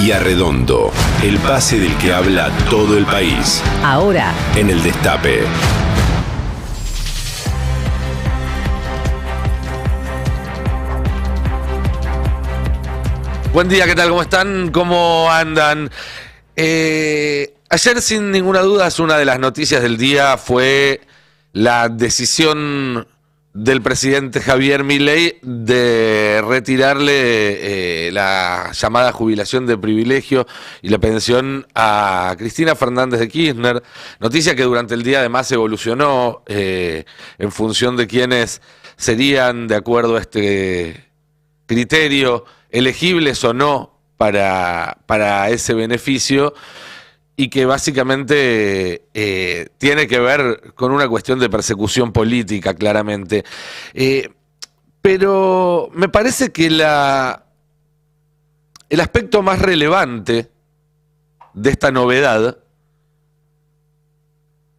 y Arredondo, el pase del que habla todo el país. Ahora, en El Destape. Buen día, ¿qué tal? ¿Cómo están? ¿Cómo andan? Ayer, sin ninguna duda, una de las noticias del día fue la decisión del presidente Javier Milei de retirarle la llamada jubilación de privilegio y la pensión a Cristina Fernández de Kirchner. Noticia que durante el día además evolucionó en función de quiénes serían, de acuerdo a este criterio, elegibles o no para ese beneficio, y que básicamente tiene que ver con una cuestión de persecución política, claramente. Pero me parece que el aspecto más relevante de esta novedad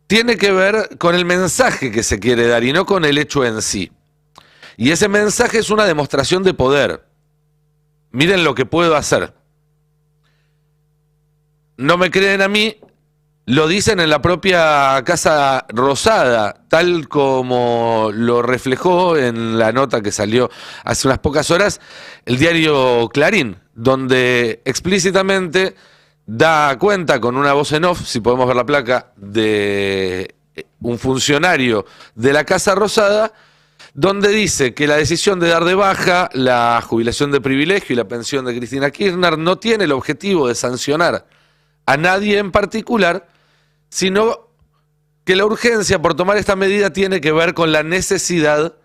tiene que ver con el mensaje que se quiere dar y no con el hecho en sí. Y ese mensaje es una demostración de poder. Miren lo que puedo hacer. No me creen a mí, lo dicen en la propia Casa Rosada, tal como lo reflejó en la nota que salió hace unas pocas horas el diario Clarín, donde explícitamente da cuenta con una voz en off, si podemos ver la placa, de un funcionario de la Casa Rosada, donde dice que la decisión de dar de baja la jubilación de privilegio y la pensión de Cristina Kirchner no tiene el objetivo de sancionar a nadie en particular, sino que la urgencia por tomar esta medida tiene que ver con la necesidad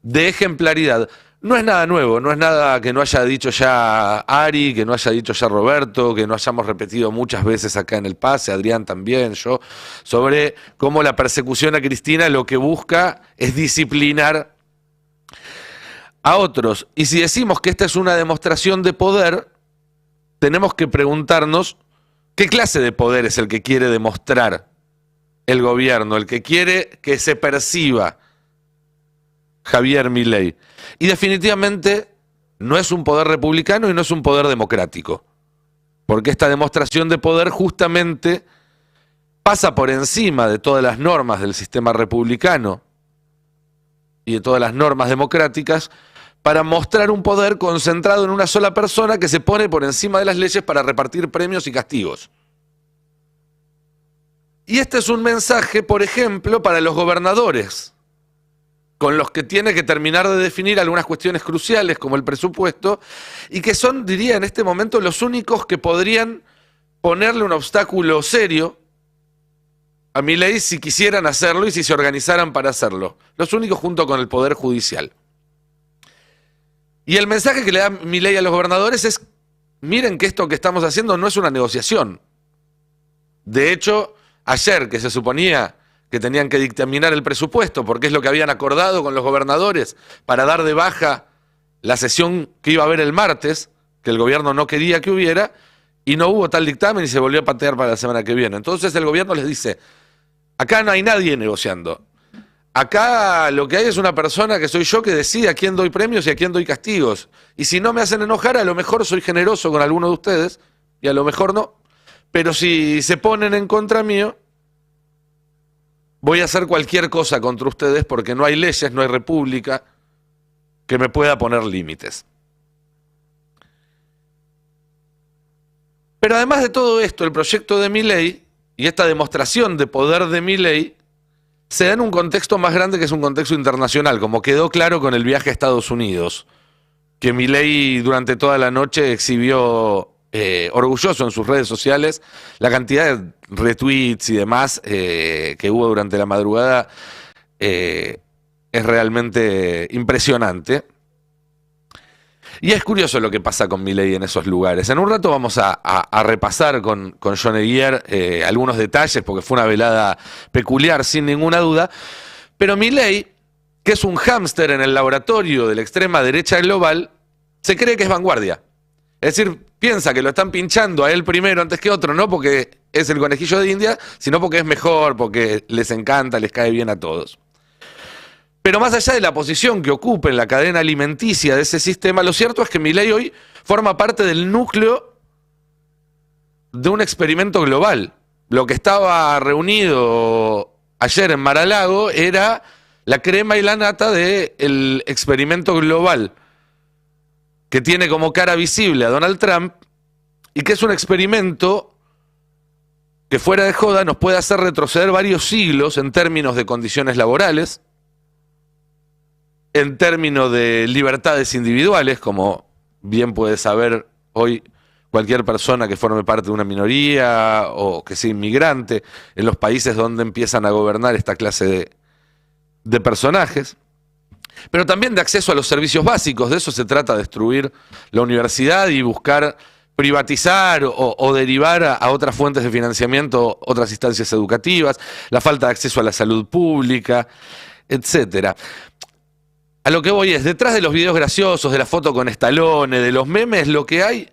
de ejemplaridad. No es nada nuevo, no es nada que no haya dicho ya Ari, que no haya dicho ya Roberto, que no hayamos repetido muchas veces acá en el pase, Adrián también, yo, sobre cómo la persecución a Cristina lo que busca es disciplinar a otros. Y si decimos que esta es una demostración de poder, tenemos que preguntarnos qué clase de poder es el que quiere demostrar el gobierno, el que quiere que se perciba Javier Milei. Y definitivamente no es un poder republicano y no es un poder democrático, porque esta demostración de poder justamente pasa por encima de todas las normas del sistema republicano y de todas las normas democráticas para mostrar un poder concentrado en una sola persona que se pone por encima de las leyes para repartir premios y castigos. Y este es un mensaje, por ejemplo, para los gobernadores, con los que tiene que terminar de definir algunas cuestiones cruciales como el presupuesto, y que son, diría en este momento, los únicos que podrían ponerle un obstáculo serio a Milei si quisieran hacerlo y si se organizaran para hacerlo. Los únicos junto con el Poder Judicial. Y el mensaje que le da Milei a los gobernadores es: miren que esto que estamos haciendo no es una negociación. De hecho, ayer que se suponía que tenían que dictaminar el presupuesto, porque es lo que habían acordado con los gobernadores para dar de baja la sesión que iba a haber el martes, que el gobierno no quería que hubiera, y no hubo tal dictamen y se volvió a patear para la semana que viene. Entonces el gobierno les dice: acá no hay nadie negociando. Acá lo que hay es una persona que soy yo que decide a quién doy premios y a quién doy castigos. Y si no me hacen enojar, a lo mejor soy generoso con alguno de ustedes y a lo mejor no. Pero si se ponen en contra mío, voy a hacer cualquier cosa contra ustedes porque no hay leyes, no hay república que me pueda poner límites. Pero además de todo esto, el proyecto de Milei y esta demostración de poder de Milei se da en un contexto más grande, que es un contexto internacional, como quedó claro con el viaje a Estados Unidos, que Milei durante toda la noche exhibió orgulloso en sus redes sociales. La cantidad de retweets y demás que hubo durante la madrugada es realmente impresionante. Y es curioso lo que pasa con Milei en esos lugares. En un rato vamos a repasar con John Eguier algunos detalles, porque fue una velada peculiar, sin ninguna duda. Pero Milei, que es un hámster en el laboratorio de la extrema derecha global, se cree que es vanguardia. Es decir, piensa que lo están pinchando a él primero antes que otro, no porque es el conejillo de India, sino porque es mejor, porque les encanta, les cae bien a todos. Pero más allá de la posición que ocupe en la cadena alimenticia de ese sistema, lo cierto es que Milei hoy forma parte del núcleo de un experimento global. Lo que estaba reunido ayer en Mar-a-Lago era la crema y la nata del experimento global, que tiene como cara visible a Donald Trump y que es un experimento que, fuera de joda, nos puede hacer retroceder varios siglos en términos de condiciones laborales, en términos de libertades individuales, como bien puede saber hoy cualquier persona que forme parte de una minoría o que sea inmigrante en los países donde empiezan a gobernar esta clase de personajes. Pero también de acceso a los servicios básicos. De eso se trata, destruir la universidad y buscar privatizar o derivar a otras fuentes de financiamiento, otras instancias educativas, la falta de acceso a la salud pública, etcétera. A lo que voy es, detrás de los videos graciosos, de la foto con Stallone, de los memes, lo que hay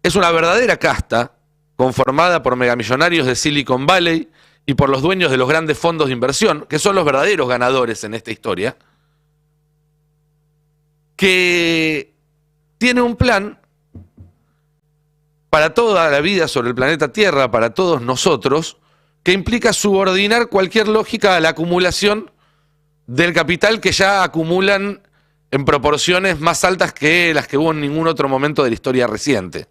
es una verdadera casta conformada por megamillonarios de Silicon Valley y por los dueños de los grandes fondos de inversión, que son los verdaderos ganadores en esta historia, que tiene un plan para toda la vida sobre el planeta Tierra, para todos nosotros, que implica subordinar cualquier lógica a la acumulación del capital que ya acumulan en proporciones más altas que las que hubo en ningún otro momento de la historia reciente.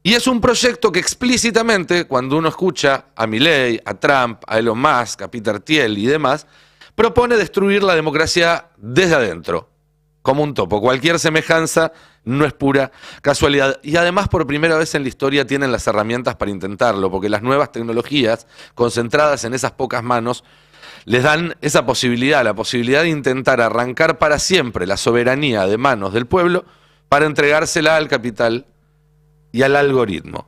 Y es un proyecto que explícitamente, cuando uno escucha a Milei, a Trump, a Elon Musk, a Peter Thiel y demás, propone destruir la democracia desde adentro, como un topo. Cualquier semejanza no es pura casualidad. Y además, por primera vez en la historia, tienen las herramientas para intentarlo, porque las nuevas tecnologías, concentradas en esas pocas manos, les dan esa posibilidad, la posibilidad de intentar arrancar para siempre la soberanía de manos del pueblo para entregársela al capital y al algoritmo.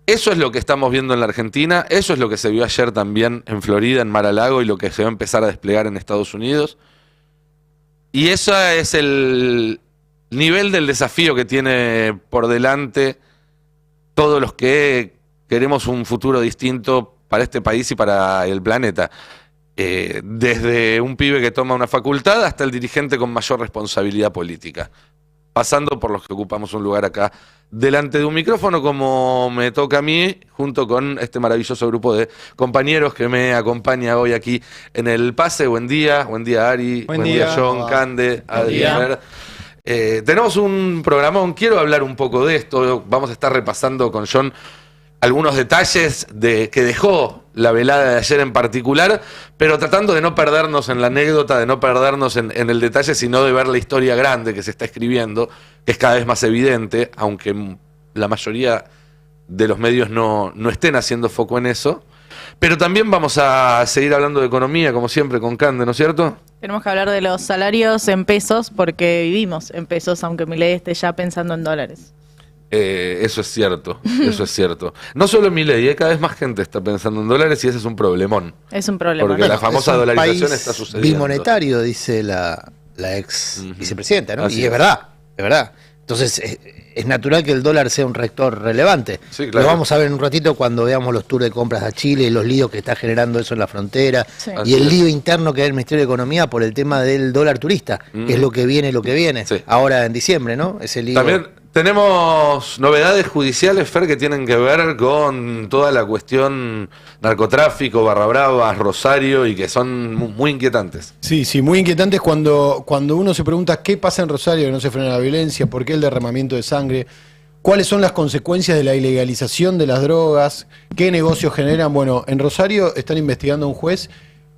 Eso es lo que estamos viendo en la Argentina, eso es lo que se vio ayer también en Florida, en Mar-a-Lago, y lo que se va a empezar a desplegar en Estados Unidos. Y ese es el nivel del desafío que tiene por delante todos los que queremos un futuro distinto para este país y para el planeta. Desde un pibe que toma una facultad hasta el dirigente con mayor responsabilidad política, pasando por los que ocupamos un lugar acá delante de un micrófono, como me toca a mí, junto con este maravilloso grupo de compañeros que me acompaña hoy aquí en el pase. Buen día Ari, buen día John, Cande, Adrián. Tenemos un programón, quiero hablar un poco de esto, vamos a estar repasando con John algunos detalles que dejó la velada de ayer en particular, pero tratando de no perdernos en la anécdota, de no perdernos en el detalle, sino de ver la historia grande que se está escribiendo, que es cada vez más evidente, aunque la mayoría de los medios no estén haciendo foco en eso. Pero también vamos a seguir hablando de economía, como siempre, con Cande, ¿no es cierto? Tenemos que hablar de los salarios en pesos, porque vivimos en pesos, aunque Milei esté ya pensando en dólares. Eso es cierto, eso es cierto. No solo en Milei, cada vez más gente está pensando en dólares y ese es un problemón. Es un problema. Porque la famosa dolarización está sucediendo. Bimonetario, dice la ex vicepresidenta, ¿no? Así y es verdad, es verdad. Entonces es natural que el dólar sea un rector relevante. Sí, claro. Lo vamos a ver en un ratito cuando veamos los tours de compras a Chile y los líos que está generando eso en la frontera. Sí. Y el lío interno que hay en el Ministerio de Economía por el tema del dólar turista, que es lo que viene sí. Ahora en diciembre, ¿no? Ese lío. También tenemos novedades judiciales, Fer, que tienen que ver con toda la cuestión narcotráfico, Barra Bravas, Rosario, y que son muy inquietantes. Sí, muy inquietantes cuando uno se pregunta qué pasa en Rosario, que no se frena la violencia, por qué el derramamiento de sangre, cuáles son las consecuencias de la ilegalización de las drogas, qué negocios generan. Bueno, en Rosario están investigando a un juez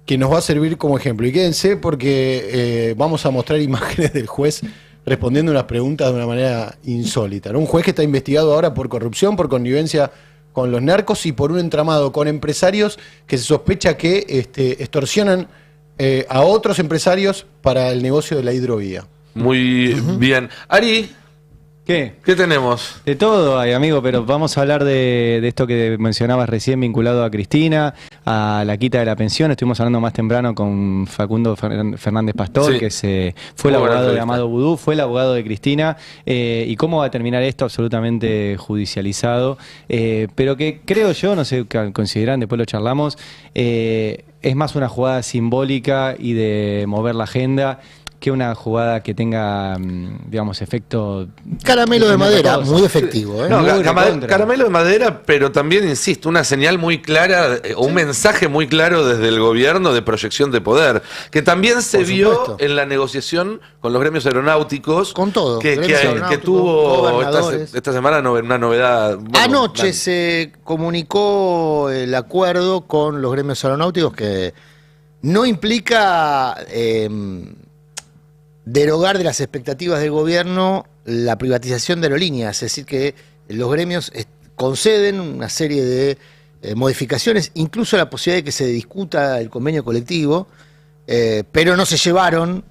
que nos va a servir como ejemplo. Y quédense porque vamos a mostrar imágenes del juez respondiendo unas preguntas de una manera insólita, ¿no? Un juez que está investigado ahora por corrupción, por connivencia con los narcos y por un entramado con empresarios que se sospecha que extorsionan a otros empresarios para el negocio de la hidrovía. Muy bien. Ari, ¿Qué tenemos? De todo hay, amigo, pero vamos a hablar de esto que mencionabas recién vinculado a Cristina, a la quita de la pensión. Estuvimos hablando más temprano con Facundo Fernández Pastor, sí, que fue el abogado de Amado Vudú, fue el abogado de Cristina, y cómo va a terminar esto absolutamente judicializado, pero que creo yo, no sé qué consideran, después lo charlamos, es más una jugada simbólica y de mover la agenda. que una jugada que tenga, digamos, efecto... Caramelo de madera, muy efectivo. No, Muy caramelo de madera, pero también, insisto, una señal muy clara, o un mensaje muy claro desde el gobierno de proyección de poder, que también se vio en la negociación con los gremios aeronáuticos. Con todo. Que tuvo esta semana una novedad. Bueno, anoche se comunicó el acuerdo con los gremios aeronáuticos que no implica derogar de las expectativas del gobierno la privatización de aerolíneas, es decir, que los gremios conceden una serie de modificaciones, incluso la posibilidad de que se discuta el convenio colectivo, pero no se llevaron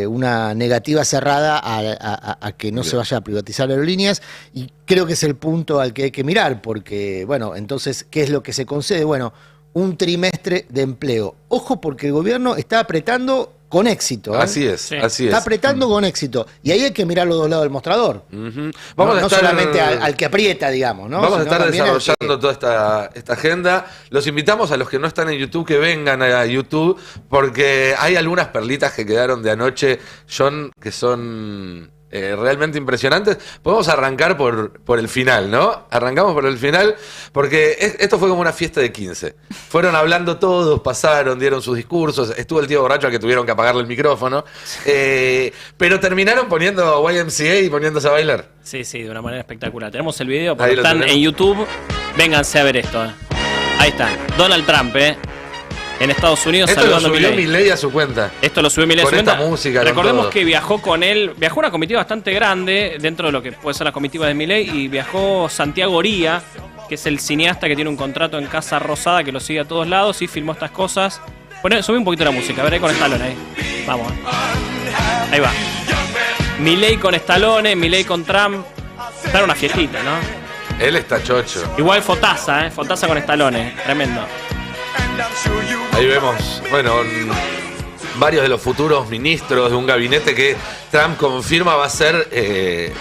una negativa cerrada a que no se vaya a privatizar aerolíneas, y creo que es el punto al que hay que mirar, porque, bueno, entonces, ¿qué es lo que se concede? Bueno, un trimestre de empleo. Ojo, porque el gobierno está apretando con éxito. Así es, sí. Así es. Está apretando con éxito. Y ahí hay que mirar los dos lados del mostrador. Vamos no solamente al que aprieta, digamos, ¿no? Vamos a estar desarrollando toda esta agenda. Los invitamos a los que no están en YouTube que vengan a YouTube, porque hay algunas perlitas que quedaron de anoche, John, que son realmente impresionantes. Podemos arrancar por el final, ¿no? Arrancamos por el final, porque esto fue como una fiesta de 15. Fueron hablando todos, pasaron, dieron sus discursos, estuvo el tío borracho al que tuvieron que apagarle el micrófono, pero terminaron poniendo YMCA y poniéndose a bailar. Sí, de una manera espectacular. Tenemos el video, porque están en YouTube. Vénganse a ver esto. Ahí está, Donald Trump, en Estados Unidos. Esto lo subió Milei a su cuenta. Esto lo subió Milei a su cuenta. Con esta música. Recordemos que viajó con él, viajó una comitiva bastante grande dentro de lo que puede ser la comitiva de Milei, y viajó Santiago Oría, que es el cineasta que tiene un contrato en Casa Rosada, que lo sigue a todos lados y filmó estas cosas. Subí un poquito la música, a ver ahí con Stallone ahí. Vamos. Ahí va. Milei con Stallone, Milei con Trump. Está en una fiestita, ¿no? Él está chocho. Igual Fotaza, Fotaza con Stallone, tremendo. Ahí vemos, bueno, varios de los futuros ministros de un gabinete que Trump confirma va a ser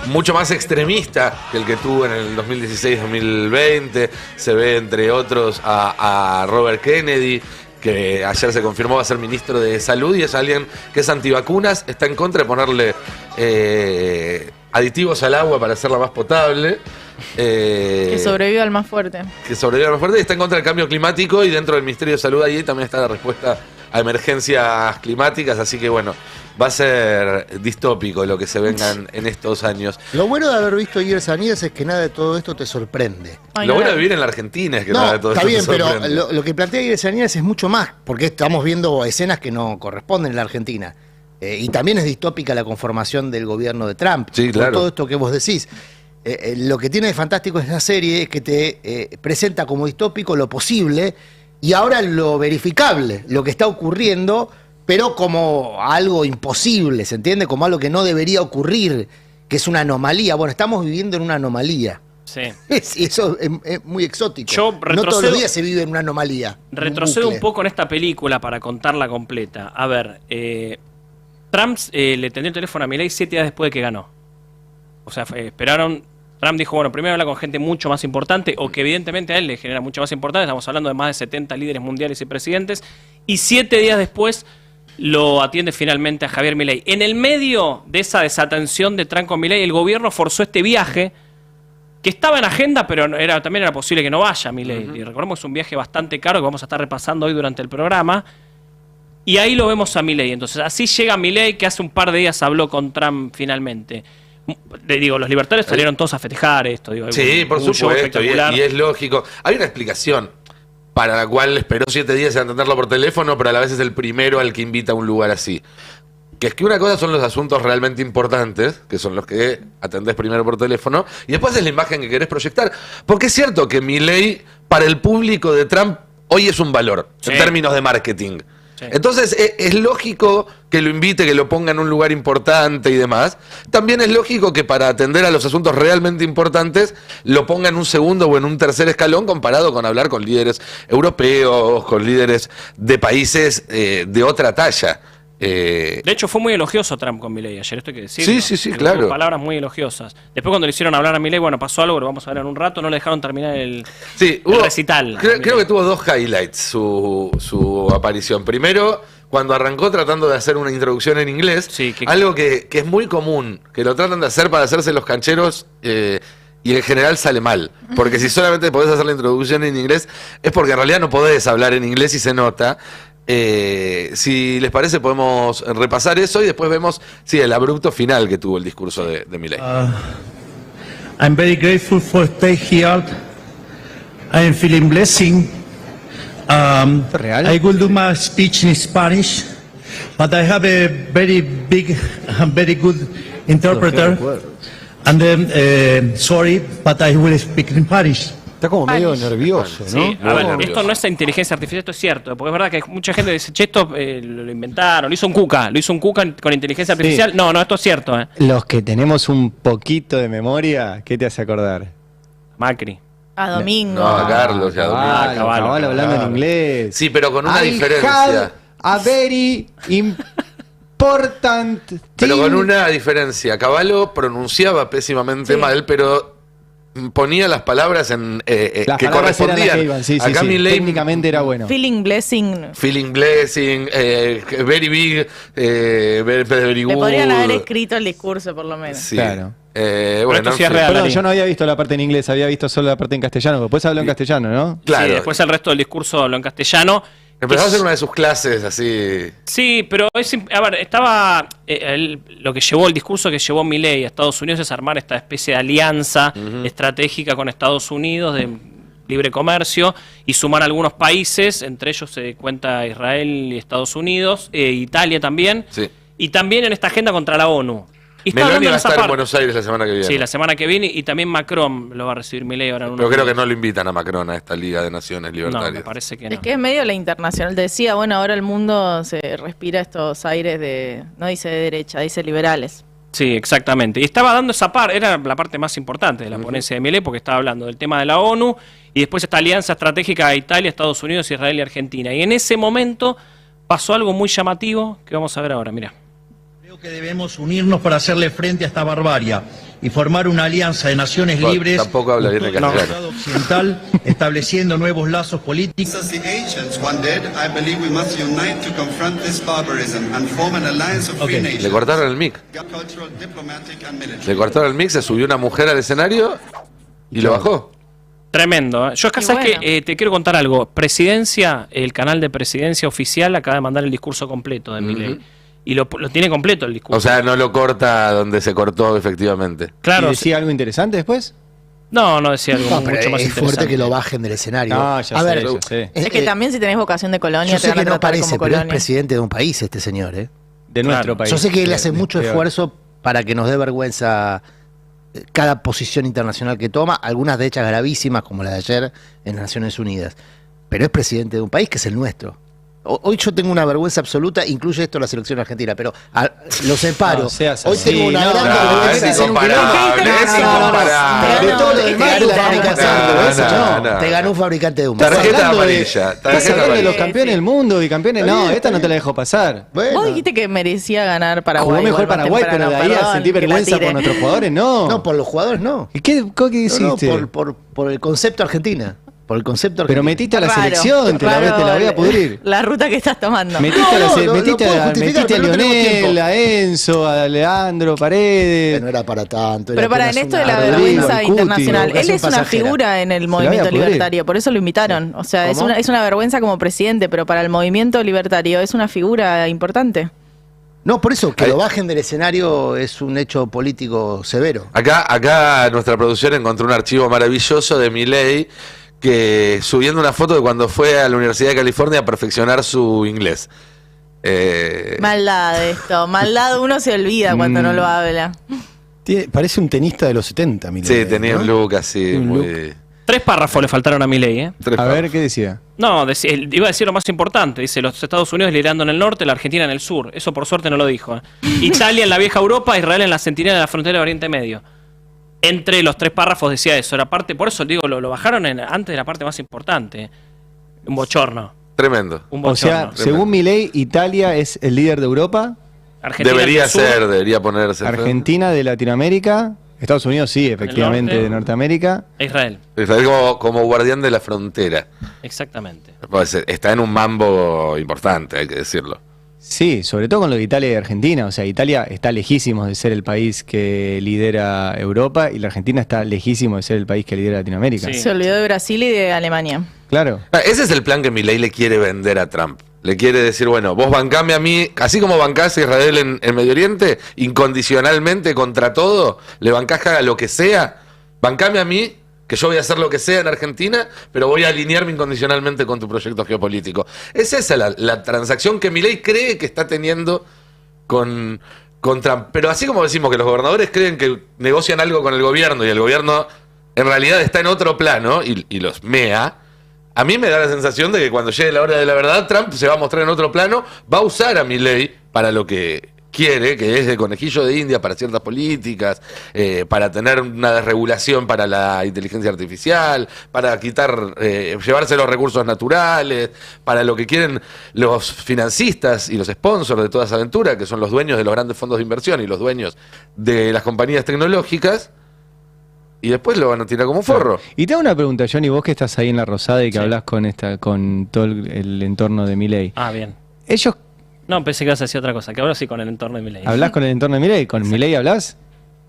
mucho más extremista que el que tuvo en el 2016-2020. Se ve, entre otros, a Robert Kennedy, que ayer se confirmó va a ser ministro de Salud, y es alguien que es antivacunas, está en contra de ponerle aditivos al agua para hacerla más potable. Que sobreviva al más fuerte. Y está en contra del cambio climático, y dentro del Ministerio de Salud allí también está la respuesta a emergencias climáticas, así que bueno, va a ser distópico lo que se vengan en estos años. Lo bueno de haber visto Years and Years es que nada de todo esto te sorprende. Lo bueno de vivir en la Argentina es que nada de todo esto te sorprende. Está bien, pero lo que plantea Years and Years es mucho más, porque estamos viendo escenas que no corresponden en la Argentina. Y también es distópica la conformación del gobierno de Trump. Sí, claro. Por todo esto que vos decís. Lo que tiene de fantástico esta serie es que te presenta como distópico lo posible, y ahora lo verificable, lo que está ocurriendo, pero como algo imposible, ¿se entiende? Como algo que no debería ocurrir, que es una anomalía. Bueno, estamos viviendo en una anomalía. Sí. Y eso es muy exótico. No todos los días se vive en una anomalía. Retrocedo un poco en esta película para contarla completa. A ver, Trump le tendió el teléfono a Milei 7 días después de que ganó. O sea, esperaron. Trump dijo, bueno, primero habla con gente mucho más importante, o que evidentemente a él le genera mucho más importante. Estamos hablando de más de 70 líderes mundiales y presidentes. Y 7 días después lo atiende finalmente a Javier Milei. En el medio de esa desatención de Trump con Milei, el gobierno forzó este viaje, que estaba en agenda, pero también era posible que no vaya Milei. Y recordemos que es un viaje bastante caro que vamos a estar repasando hoy durante el programa. Y ahí lo vemos a Milei. Entonces, así llega Milei, que hace un par de días habló con Trump finalmente. Los libertarios salieron todos a festejar esto. Sí, por supuesto, y es lógico. Hay una explicación para la cual esperó 7 días en atenderlo por teléfono, pero a la vez es el primero al que invita a un lugar así. Que es que una cosa son los asuntos realmente importantes, que son los que atendés primero por teléfono, y después es la imagen que querés proyectar. Porque es cierto que Milei, para el público de Trump, hoy es un valor, en términos de marketing. Sí. Entonces es lógico que lo invite, que lo ponga en un lugar importante y demás. También es lógico que para atender a los asuntos realmente importantes lo ponga en un segundo o en un tercer escalón, comparado con hablar con líderes europeos, con líderes de países de otra talla. De hecho, fue muy elogioso Trump con Milei ayer, esto hay que decirlo. Sí, claro. Palabras muy elogiosas. Después, cuando le hicieron hablar a Milei, bueno, pasó algo que lo vamos a ver en un rato, no le dejaron terminar el recital. Creo que tuvo 2 highlights su aparición. Primero, cuando arrancó tratando de hacer una introducción en inglés, algo que es muy común, que lo tratan de hacer para hacerse los cancheros y en general sale mal. Porque si solamente podés hacer la introducción en inglés, es porque en realidad no podés hablar en inglés y se nota. Si les parece, podemos repasar eso y después vemos el abrupto final que tuvo el discurso de Milei. I'm very grateful for stay here. I am feeling blessing. I will do my speech in Spanish, but I have a very big, very good interpreter. And then, sorry, but I will speak in Spanish. Está como medio nervioso, ¿no? Sí, a ver, esto no es inteligencia artificial, esto es cierto, porque es verdad que mucha gente dice, che, esto lo inventaron, lo hizo un Cuca con inteligencia artificial. Sí. No, esto es cierto. Los que tenemos un poquito de memoria, ¿qué te hace acordar? Macri. A Domingo. No, a Carlos y a Domingo. Caballo hablando en inglés. Sí, pero con una diferencia. A very important thing. Pero con una diferencia. Caballo pronunciaba pésimamente mal, pero ponía las palabras que correspondían. Acá Milei técnicamente era bueno. Feeling blessing, very big, very good. Le podrían haber escrito el discurso por lo menos. Sí. Claro. Bueno, sí es real, perdón, yo no había visto la parte en inglés, había visto solo la parte en castellano. Después habló en castellano, ¿no? Claro. Sí, después el resto del discurso habló en castellano. Empezó a hacer una de sus clases así. Sí, pero estaba lo que llevó el discurso que llevó Milei a Estados Unidos es armar esta especie de alianza estratégica con Estados Unidos de libre comercio y sumar algunos países, entre ellos se cuenta Israel y Estados Unidos, Italia también, y también en esta agenda contra la ONU. Y Meloni va a estar en Buenos Aires la semana que viene. Sí, la semana que viene, y también Macron lo va a recibir Milei ahora en unos Pero creo días. que no lo invitan a Macron a esta Liga de Naciones Libertarias. No, me parece que no. Es que es medio la internacional. Decía, bueno, ahora el mundo se respira estos aires de, no dice de derecha, dice liberales. Sí, exactamente. Y estaba dando esa parte, era la parte más importante de la ponencia de Milei, porque estaba hablando del tema de la ONU y después esta alianza estratégica de Italia, Estados Unidos, Israel y Argentina. Y en ese momento pasó algo muy llamativo que vamos a ver ahora, mira. Creo que debemos unirnos para hacerle frente a esta barbarie y formar una alianza de naciones libres tampoco habla bien de con todo el Estado occidental, estableciendo nuevos lazos políticos. Le cortaron el mic. Se subió una mujer al escenario y lo bajó. Tremendo. Yo acá sabes que te quiero contar algo. Presidencia, el canal de Presidencia Oficial acaba de mandar el discurso completo de Milei. Y lo tiene completo el discurso. O sea, no lo corta donde se cortó efectivamente. Claro. ¿Y decía algo interesante después? No decía algo mucho más interesante. Es fuerte que lo bajen del escenario. No, ya sé. Es que también si tenés vocación de colonia, yo sé que no parece, pero colonia. es presidente de un país este señor, ¿eh? De nuestro país. Yo sé que él hace mucho esfuerzo para que nos dé vergüenza cada posición internacional que toma, algunas de ellas gravísimas, como la de ayer en Naciones Unidas. Pero es presidente de un país que es el nuestro. Hoy yo tengo una vergüenza absoluta, incluye esto la selección argentina, pero lo separo. No, hoy tengo una gran vergüenza. Es incomparable. De todo lo demás de la fabricación. Te ganó un fabricante de humo. Tarjeta amarilla. Estás hablando de los campeones del mundo y campeones. No, esta no te la dejo pasar. Vos dijiste que merecía ganar Paraguay. Jugó mejor Paraguay, pero de ahí a sentir vergüenza por nuestros jugadores, no. No, por los jugadores no. ¿Y qué hiciste? No, por el concepto Argentina. Por el concepto argentino. Pero metiste a la selección, te la voy a pudrir. La ruta que estás tomando. Metiste a Lionel, a Enzo, a Leandro Paredes. No era para tanto. Pero para en esto de la vergüenza internacional, él es una figura en el movimiento libertario, por eso lo invitaron. O sea, es una vergüenza como presidente, pero para el movimiento libertario es una figura importante. No, por eso, que lo bajen del escenario es un hecho político severo. Acá nuestra producción encontró un archivo maravilloso de Milei, que subiendo una foto de cuando fue a la Universidad de California a perfeccionar su inglés. Maldad esto, maldad uno se olvida cuando no lo habla. Parece un tenista de los 70, Milei. Sí, tenía, ¿no? Un look así, muy... 3 párrafos le faltaron a Milei, ¿eh? A ver, ¿qué decía? No, iba a decir lo más importante. Dice, los Estados Unidos liderando en el norte, la Argentina en el sur. Eso por suerte no lo dijo. Italia en la vieja Europa, Israel en la centinela de la frontera de Oriente Medio. Entre los 3 párrafos decía eso. Era parte, por eso digo, lo bajaron antes de la parte más importante. Un bochorno. Tremendo. Un bochorno. O sea, según Milei, Italia es el líder de Europa. Argentina debería ponerse. Argentina de Latinoamérica. Estados Unidos sí, efectivamente, de Norteamérica. Israel. Israel como guardián de la frontera. Exactamente. Pues está en un mambo importante, hay que decirlo. Sí, sobre todo con lo de Italia y Argentina. O sea, Italia está lejísimo de ser el país que lidera Europa y la Argentina está lejísimo de ser el país que lidera Latinoamérica. Sí. Se olvidó de Brasil y de Alemania. Claro. Ese es el plan que Milei le quiere vender a Trump. Le quiere decir, bueno, vos bancame a mí, así como bancás a Israel en Medio Oriente, incondicionalmente contra todo, le bancás que haga lo que sea, bancame a mí, que yo voy a hacer lo que sea en Argentina, pero voy a alinearme incondicionalmente con tu proyecto geopolítico. Es esa la transacción que Milei cree que está teniendo con Trump. Pero así como decimos que los gobernadores creen que negocian algo con el gobierno y el gobierno en realidad está en otro plano y los mea, a mí me da la sensación de que cuando llegue la hora de la verdad, Trump se va a mostrar en otro plano, va a usar a Milei para lo que quiere, que es de conejillo de India para ciertas políticas, para tener una desregulación para la inteligencia artificial, para quitar, llevarse los recursos naturales, para lo que quieren los financistas y los sponsors de toda esa aventura, que son los dueños de los grandes fondos de inversión y los dueños de las compañías tecnológicas. Y después lo van a tirar como un forro. Y te hago una pregunta, Johnny, vos que estás ahí en la Rosada y que hablas con todo el entorno de Milei. Ah, bien. Ellos... No, pensé que ibas a decir otra cosa, que ahora sí con el entorno de Milei. ¿Hablás con el entorno de Milei? ¿Con Milei hablás?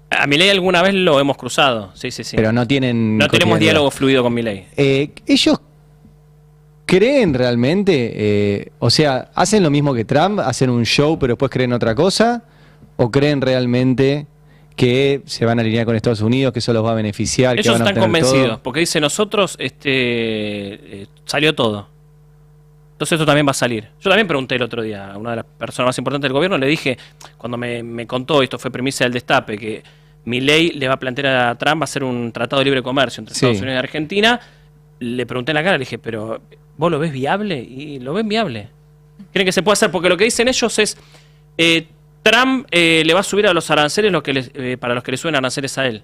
A Milei alguna vez lo hemos cruzado, sí. Pero no tienen... No tenemos diálogo fluido con Milei. Ellos creen realmente, o sea, ¿hacen lo mismo que Trump? ¿Hacen un show pero después creen otra cosa? ¿O creen realmente que se van a alinear con Estados Unidos, que eso los va a beneficiar? Ellos que van están a convencidos, todo? porque dice, nosotros salió todo. Entonces esto también va a salir. Yo también pregunté el otro día a una de las personas más importantes del gobierno, le dije, cuando me contó, esto fue premisa del Destape, que Milei le va a plantear a Trump hacer un tratado de libre comercio entre Estados Unidos y Argentina, le pregunté en la cara, le dije, pero ¿vos lo ves viable? Y lo ven viable. ¿Creen que se puede hacer? Porque lo que dicen ellos es, Trump le va a subir a los aranceles para los que le suben aranceles a él.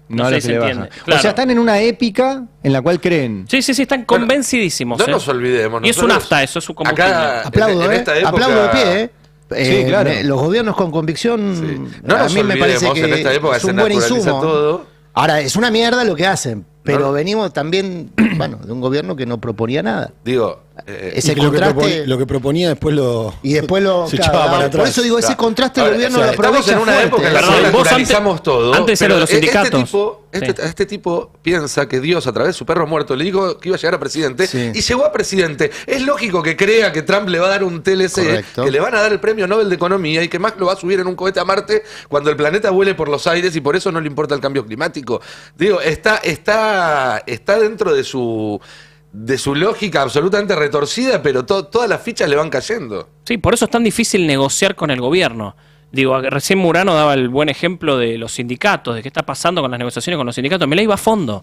No sé si se entiende. Claro. O sea, están en una épica en la cual creen. Sí, están convencidísimos. No nos olvidemos. Y es un NAFTA, eso es un combustible. Aplaudo, aplaudo de pie, Sí, claro. Los gobiernos con convicción, no a mí me parece que en esta época es un buen insumo. Todo. Ahora, es una mierda lo que hacen, pero venimos también, de un gobierno que no proponía nada. Digo, ese contraste... Lo que proponía después lo... Y después lo... se echaba para atrás. Por eso digo, ese contraste el gobierno lo aprovecha en una fuerte. época en la que naturalizamos todo. Antes era de los sindicatos. Este tipo piensa que Dios, a través de su perro muerto, le dijo que iba a llegar a presidente y llegó a presidente. Es lógico que crea que Trump le va a dar un TLC, que le van a dar el premio Nobel de Economía y que más lo va a subir en un cohete a Marte cuando el planeta vuele por los aires y por eso no le importa el cambio climático. Digo, está dentro de su lógica absolutamente retorcida, pero todas las fichas le van cayendo. Sí, por eso es tan difícil negociar con el gobierno. Digo, recién Murano daba el buen ejemplo de los sindicatos, de qué está pasando con las negociaciones con los sindicatos. Milei va a fondo.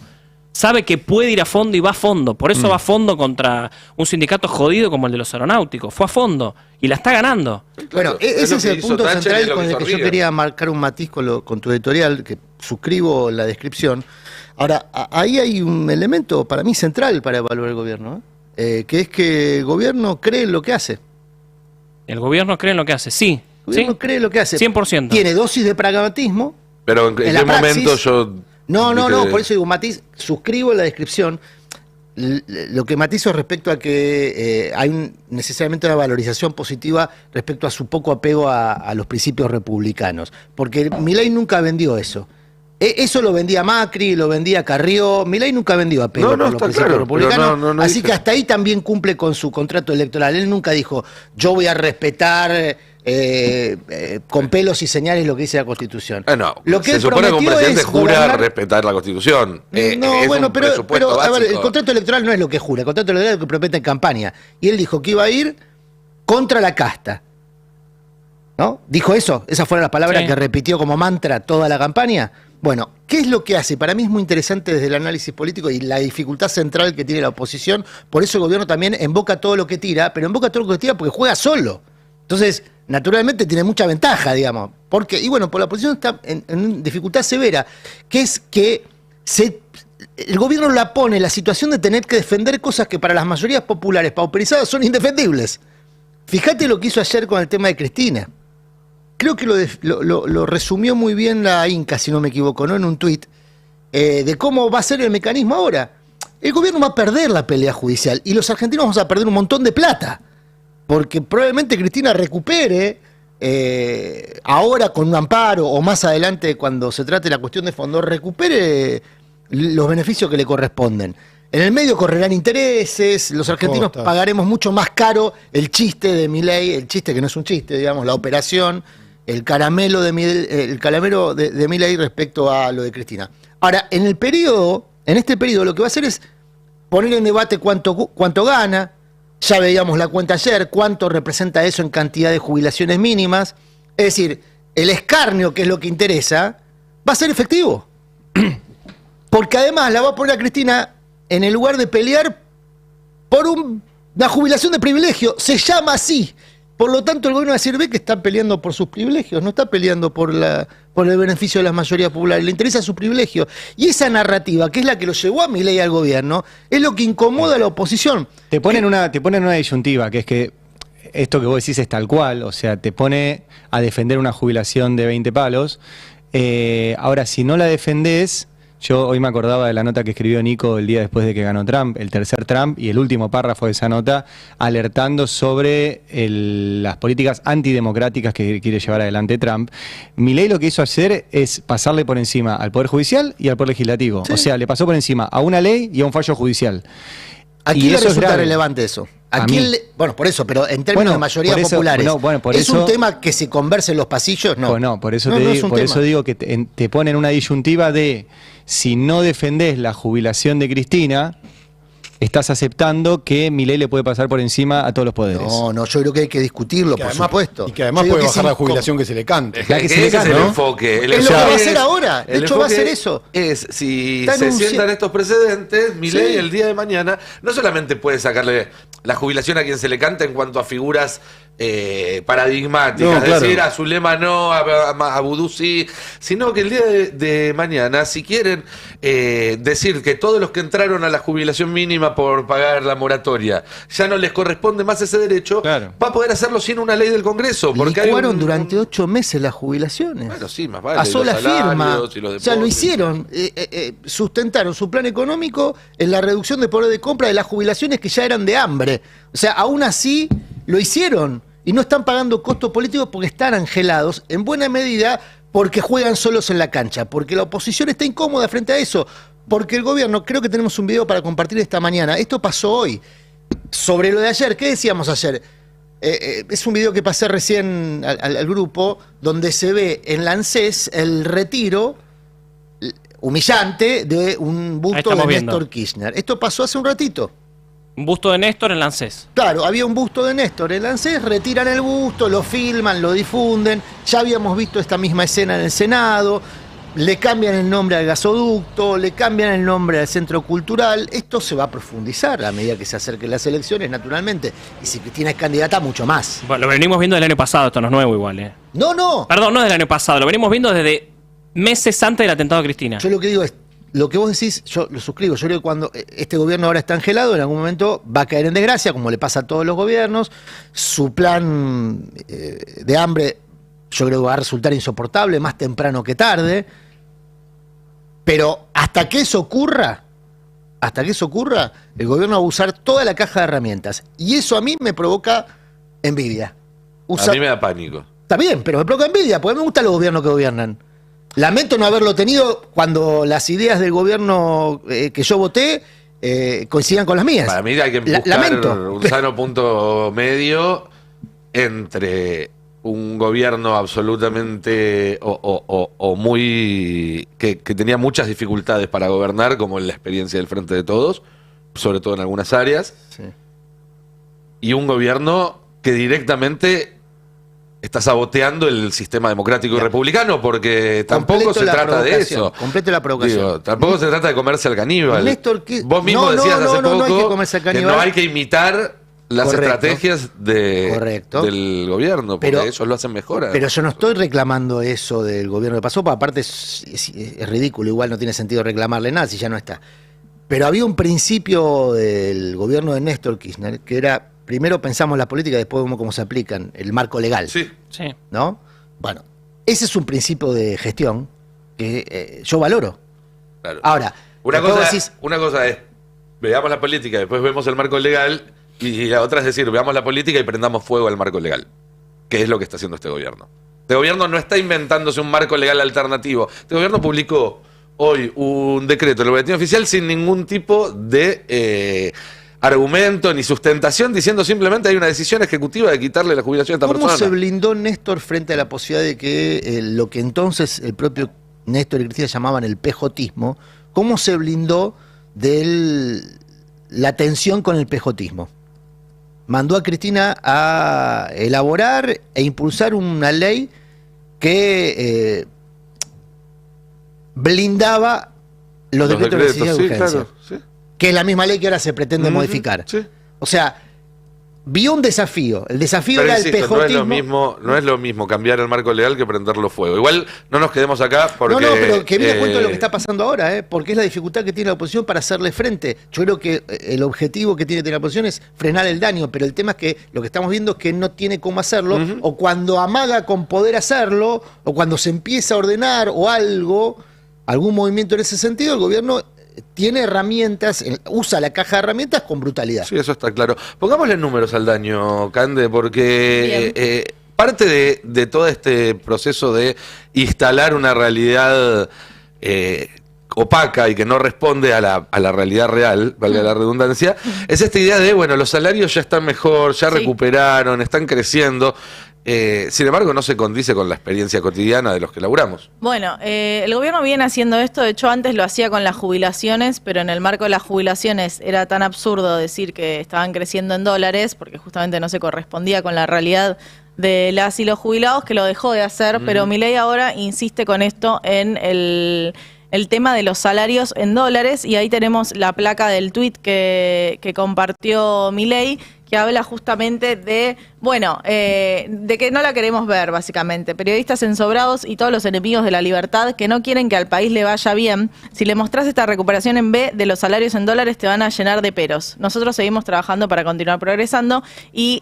Sabe que puede ir a fondo y va a fondo. Por eso va a fondo contra un sindicato jodido como el de los aeronáuticos. Fue a fondo y la está ganando. Bueno, ese es el punto central con el que yo quería marcar un matiz con tu editorial, que suscribo la descripción. Ahora, ahí hay un elemento para mí central para evaluar el gobierno, que es que el gobierno cree en lo que hace. ¿El gobierno cree en lo que hace? Sí. El gobierno cree en lo que hace. 100%. Tiene dosis de pragmatismo. Pero ¿en qué momento yo...? No, por eso digo, matiz, suscribo la descripción. Lo que matizo respecto a que hay necesariamente una valorización positiva respecto a su poco apego a los principios republicanos. Porque Milei nunca vendió eso. Eso lo vendía Macri, lo vendía Carrió. Milei nunca vendió apego por los principios republicanos. Así que hasta ahí también cumple con su contrato electoral. Él nunca dijo, yo voy a respetar con pelos y señales lo que dice la Constitución. Lo que se supone que un presidente jura respetar la Constitución. Pero a ver, el contrato electoral no es lo que jura. El contrato electoral es lo que promete en campaña. Y él dijo que iba a ir contra la casta. ¿No? Dijo eso. Esas fueron las palabras que repitió como mantra toda la campaña. Bueno, ¿qué es lo que hace? Para mí es muy interesante desde el análisis político y la dificultad central que tiene la oposición. Por eso el gobierno también invoca todo lo que tira, pero invoca todo lo que tira porque juega solo. Entonces, naturalmente tiene mucha ventaja, digamos. Porque, y bueno, por la oposición está en dificultad severa, que es que el gobierno la pone en la situación de tener que defender cosas que para las mayorías populares pauperizadas son indefendibles. Fíjate lo que hizo ayer con el tema de Cristina. Creo que lo resumió muy bien la Inca, si no me equivoco, ¿no? En un tuit, de cómo va a ser el mecanismo ahora. El gobierno va a perder la pelea judicial y los argentinos vamos a perder un montón de plata. porque probablemente Cristina recupere ahora con un amparo o más adelante cuando se trate la cuestión de fondo, recupere los beneficios que le corresponden. En el medio correrán intereses, los argentinos pagaremos mucho más caro el chiste de Milei, el chiste que no es un chiste, digamos, la operación, el caramelo de Milei respecto a lo de Cristina. Ahora, en este periodo lo que va a hacer es poner en debate cuánto gana. Ya veíamos la cuenta ayer, cuánto representa eso en cantidad de jubilaciones mínimas. Es decir, el escarnio, que es lo que interesa, va a ser efectivo. Porque además la va a poner a Cristina en el lugar de pelear por una jubilación de privilegio. Se llama así. Por lo tanto, el gobierno va a decir, ve que está peleando por sus privilegios, no está peleando por el beneficio de las mayorías populares, le interesa su privilegio. Y esa narrativa, que es la que lo llevó a Milei al gobierno, es lo que incomoda a la oposición. Te ponen una disyuntiva, que es que esto que vos decís es tal cual, o sea, te pone a defender una jubilación de 20 palos. Ahora, si no la defendés, yo hoy me acordaba de la nota que escribió Nico el día después de que ganó Trump, el tercer Trump, y el último párrafo de esa nota, alertando sobre las políticas antidemocráticas que quiere llevar adelante Trump. Milei lo que hizo hacer es pasarle por encima al Poder Judicial y al Poder Legislativo. Sí. O sea, le pasó por encima a una ley y a un fallo judicial. ¿A quién le resulta relevante eso? Bueno, por eso, pero en términos de mayorías populares, ¿es un tema que se converse en los pasillos? No. No, por eso digo que te ponen una disyuntiva de si no defendés la jubilación de Cristina, estás aceptando que Milei le puede pasar por encima a todos los poderes. No, yo creo que hay que discutirlo, por supuesto. Y que además puede bajar la jubilación que se le cante. Ese es el enfoque. Es lo que va a hacer ahora. De hecho, va a hacer eso. Si se sientan estos precedentes, Milei el día de mañana no solamente puede sacarle la jubilación a quien se le canta en cuanto a figuras paradigmáticas, es decir, a Zulema no, a Vudú sí, sino que el día de mañana, si quieren decir que todos los que entraron a la jubilación mínima por pagar la moratoria ya no les corresponde más ese derecho, va a poder hacerlo sin una ley del Congreso. Porque licuaron durante 8 meses las jubilaciones. Bueno, sí, más vale. A sola firma. O sea, lo hicieron. Sustentaron su plan económico en la reducción de poder de compra de las jubilaciones que ya eran de hambre. O sea, aún así lo hicieron. Y no están pagando costos políticos porque están angelados, en buena medida porque juegan solos en la cancha, porque la oposición está incómoda frente a eso, porque el gobierno, creo que tenemos un video para compartir esta mañana, esto pasó hoy, sobre lo de ayer, ¿qué decíamos ayer? Es un video que pasé recién al grupo, donde se ve en la ANSES el retiro humillante de un busto de Néstor Kirchner. Esto pasó hace un ratito. Un busto de Néstor en la ANSES. Claro, había un busto de Néstor en la ANSES, retiran el busto, lo filman, lo difunden. Ya habíamos visto esta misma escena en el Senado. Le cambian el nombre al gasoducto, le cambian el nombre al centro cultural. Esto se va a profundizar a medida que se acerquen las elecciones, naturalmente. Y si Cristina es candidata, mucho más. Bueno, lo venimos viendo del año pasado, esto no es nuevo igual, No. Perdón, no es del año pasado, lo venimos viendo desde meses antes del atentado a Cristina. Yo lo que digo es, lo que vos decís, yo lo suscribo. Yo creo que cuando este gobierno ahora está angelado, en algún momento va a caer en desgracia, como le pasa a todos los gobiernos. Su plan de hambre, yo creo que va a resultar insoportable, más temprano que tarde. Pero hasta que eso ocurra, el gobierno va a usar toda la caja de herramientas. Y eso a mí me provoca envidia. A mí me da pánico. Está bien, pero me provoca envidia, porque me gustan los gobiernos que gobiernan. Lamento no haberlo tenido cuando las ideas del gobierno que yo voté coincidan con las mías. Para mí hay que buscar un sano punto medio entre un gobierno absolutamente o muy que tenía muchas dificultades para gobernar, como en la experiencia del Frente de Todos, sobre todo en algunas áreas, y un gobierno que directamente está saboteando el sistema democrático y republicano, porque tampoco se trata de eso. Completo la provocación. Tampoco se trata de comerse al caníbal. Néstor, vos mismo decías hace poco que no hay que imitar las estrategias del gobierno, porque ellos lo hacen mejor. Pero yo no estoy reclamando eso del gobierno que pasó, porque aparte es ridículo, igual no tiene sentido reclamarle nada si ya no está. Pero había un principio del gobierno de Néstor Kirchner que era: primero pensamos la política, después vemos cómo se aplican, el marco legal. Sí. ¿No? Bueno, ese es un principio de gestión que yo valoro. Claro. Ahora, una cosa es, veamos la política, después vemos el marco legal, Y la otra es decir, veamos la política y prendamos fuego al marco legal, que es lo que está haciendo este gobierno. Este gobierno no está inventándose un marco legal alternativo. Este gobierno publicó hoy un decreto en el boletín oficial sin ningún tipo de argumento ni sustentación, diciendo simplemente hay una decisión ejecutiva de quitarle la jubilación a esta persona. ¿Cómo se blindó Néstor frente a la posibilidad de que lo que entonces el propio Néstor y Cristina llamaban el pejotismo, cómo se blindó de la tensión con el pejotismo? Mandó a Cristina a elaborar e impulsar una ley que blindaba los decretos de necesidad de urgencia. Claro, sí. Que es la misma ley que ahora se pretende modificar. Sí. O sea, vio un desafío. El desafío era el pejotismo. No es lo mismo cambiar el marco legal que prenderlo fuego. Igual no nos quedemos acá porque... No, pero que me cuento de lo que está pasando ahora, porque es la dificultad que tiene la oposición para hacerle frente. Yo creo que el objetivo que tiene la oposición es frenar el daño, pero el tema es que lo que estamos viendo es que no tiene cómo hacerlo, o cuando amaga con poder hacerlo, o cuando se empieza a ordenar o algún movimiento en ese sentido, el gobierno tiene herramientas, usa la caja de herramientas con brutalidad. Sí, eso está claro. Pongámosle números al daño, Cande, porque parte de todo este proceso de instalar una realidad opaca y que no responde a la realidad real, valga la redundancia, es esta idea de, bueno, los salarios ya están mejor, ya recuperaron, están creciendo. Sin embargo, no se condice con la experiencia cotidiana de los que laburamos. Bueno, el gobierno viene haciendo esto, de hecho antes lo hacía con las jubilaciones, pero en el marco de las jubilaciones era tan absurdo decir que estaban creciendo en dólares, porque justamente no se correspondía con la realidad de las y los jubilados, que lo dejó de hacer, pero Milei ahora insiste con esto en el tema de los salarios en dólares, y ahí tenemos la placa del tuit que compartió Milei, que habla justamente de, de que no la queremos ver, básicamente. Periodistas ensobrados y todos los enemigos de la libertad que no quieren que al país le vaya bien. Si le mostrás esta recuperación en B de los salarios en dólares, te van a llenar de peros. Nosotros seguimos trabajando para continuar progresando, y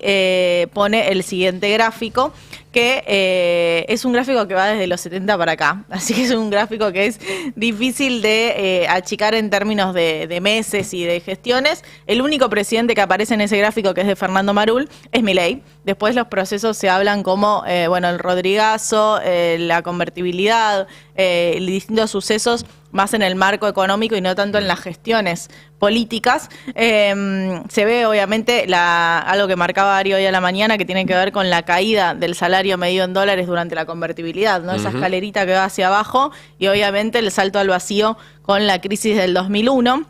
pone el siguiente gráfico, que es un gráfico que va desde los 70 para acá. Así que es un gráfico que es difícil de achicar en términos de meses y de gestiones. El único presidente que aparece en ese gráfico, que es de Fernando Marul, es Milei. Después los procesos se hablan como, el Rodrigazo, la convertibilidad, distintos sucesos más en el marco económico y no tanto en las gestiones políticas. Se ve obviamente algo que marcaba Ari hoy a la mañana, que tiene que ver con la caída del salario medido en dólares durante la convertibilidad, ¿no? Esa escalerita que va hacia abajo, y obviamente el salto al vacío con la crisis del 2001.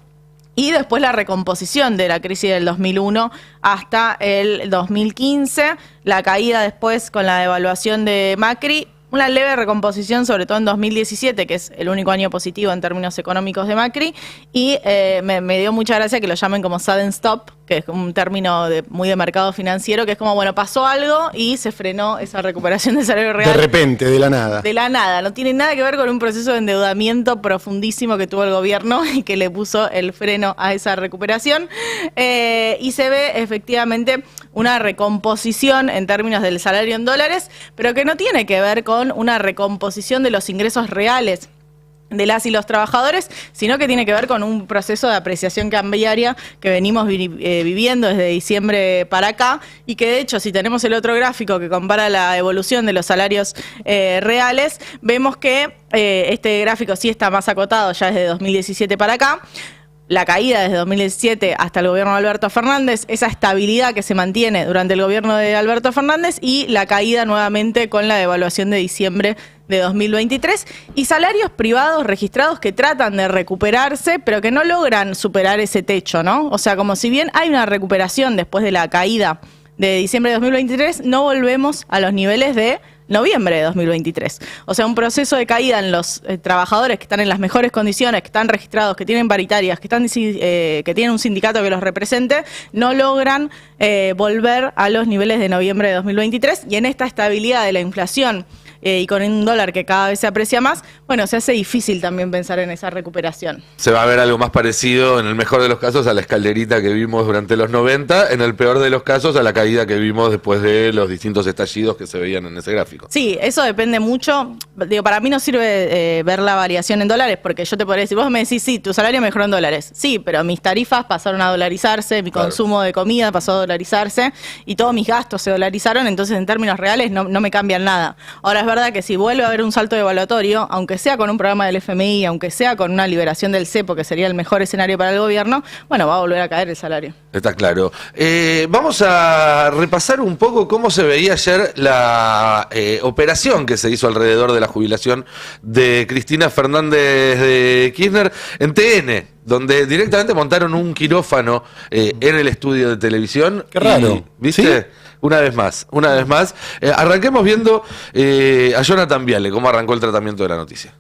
Y después la recomposición de la crisis del 2001 hasta el 2015, la caída después con la devaluación de Macri, una leve recomposición sobre todo en 2017, que es el único año positivo en términos económicos de Macri, y me dio mucha gracia que lo llamen como sudden stop, que es un término muy de mercado financiero, que es como, pasó algo y se frenó esa recuperación del salario real. De repente, de la nada. De la nada, no tiene nada que ver con un proceso de endeudamiento profundísimo que tuvo el gobierno y que le puso el freno a esa recuperación. Y se ve efectivamente una recomposición en términos del salario en dólares, pero que no tiene que ver con una recomposición de los ingresos reales de las y los trabajadores, sino que tiene que ver con un proceso de apreciación cambiaria que venimos viviendo desde diciembre para acá, y que de hecho, si tenemos el otro gráfico que compara la evolución de los salarios reales, vemos que este gráfico sí está más acotado ya desde 2017 para acá. La caída desde 2017 hasta el gobierno de Alberto Fernández, esa estabilidad que se mantiene durante el gobierno de Alberto Fernández, y la caída nuevamente con la devaluación de diciembre de 2023, y salarios privados registrados que tratan de recuperarse, pero que no logran superar ese techo, ¿no? O sea, como si bien hay una recuperación después de la caída de diciembre de 2023, no volvemos a los niveles de noviembre de 2023. O sea, un proceso de caída en los trabajadores que están en las mejores condiciones, que están registrados, que tienen paritarias, que tienen un sindicato que los represente, no logran volver a los niveles de noviembre de 2023, y en esta estabilidad de la inflación y con un dólar que cada vez se aprecia más, bueno, se hace difícil también pensar en esa recuperación. Se va a ver algo más parecido, en el mejor de los casos, a la escalerita que vimos durante los 90, en el peor de los casos, a la caída que vimos después de los distintos estallidos que se veían en ese gráfico. Sí, eso depende mucho. Digo, para mí no sirve ver la variación en dólares, porque yo te podría decir, vos me decís, sí, tu salario mejoró en dólares. Sí, pero mis tarifas pasaron a dolarizarse, mi consumo de comida pasó a dolarizarse y todos mis gastos se dolarizaron, entonces en términos reales no me cambian nada. Ahora es verdad que si vuelve a haber un salto evaluatorio, aunque sea con un programa del FMI, aunque sea con una liberación del cepo, que sería el mejor escenario para el gobierno, bueno, va a volver a caer el salario. Está claro. Vamos a repasar un poco cómo se veía ayer la operación que se hizo alrededor de la jubilación de Cristina Fernández de Kirchner en TN, donde directamente montaron un quirófano en el estudio de televisión. Qué raro. Y, ¿viste? ¿Sí? Una vez más. Arranquemos viendo a Jonathan Viale, cómo arrancó el tratamiento de la noticia.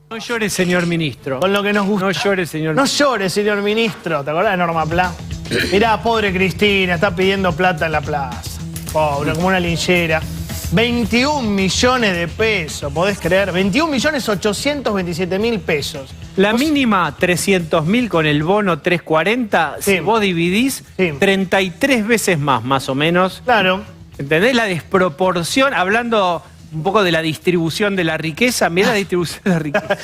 No llore, señor ministro. Con lo que nos gusta. No llore, señor No llore, señor ministro. ¿Te acordás de Norma Pla? Mirá, pobre Cristina, está pidiendo plata en la plaza. Pobre, como una linchera. 21 millones de pesos, ¿podés creer? 21.827.000 pesos. La mínima, 300.000 con el bono 340, sí. Si vos dividís, sí. 33 veces más o menos. Claro. ¿Entendés? La desproporción, hablando un poco de la distribución de la riqueza, mirá la distribución de la riqueza.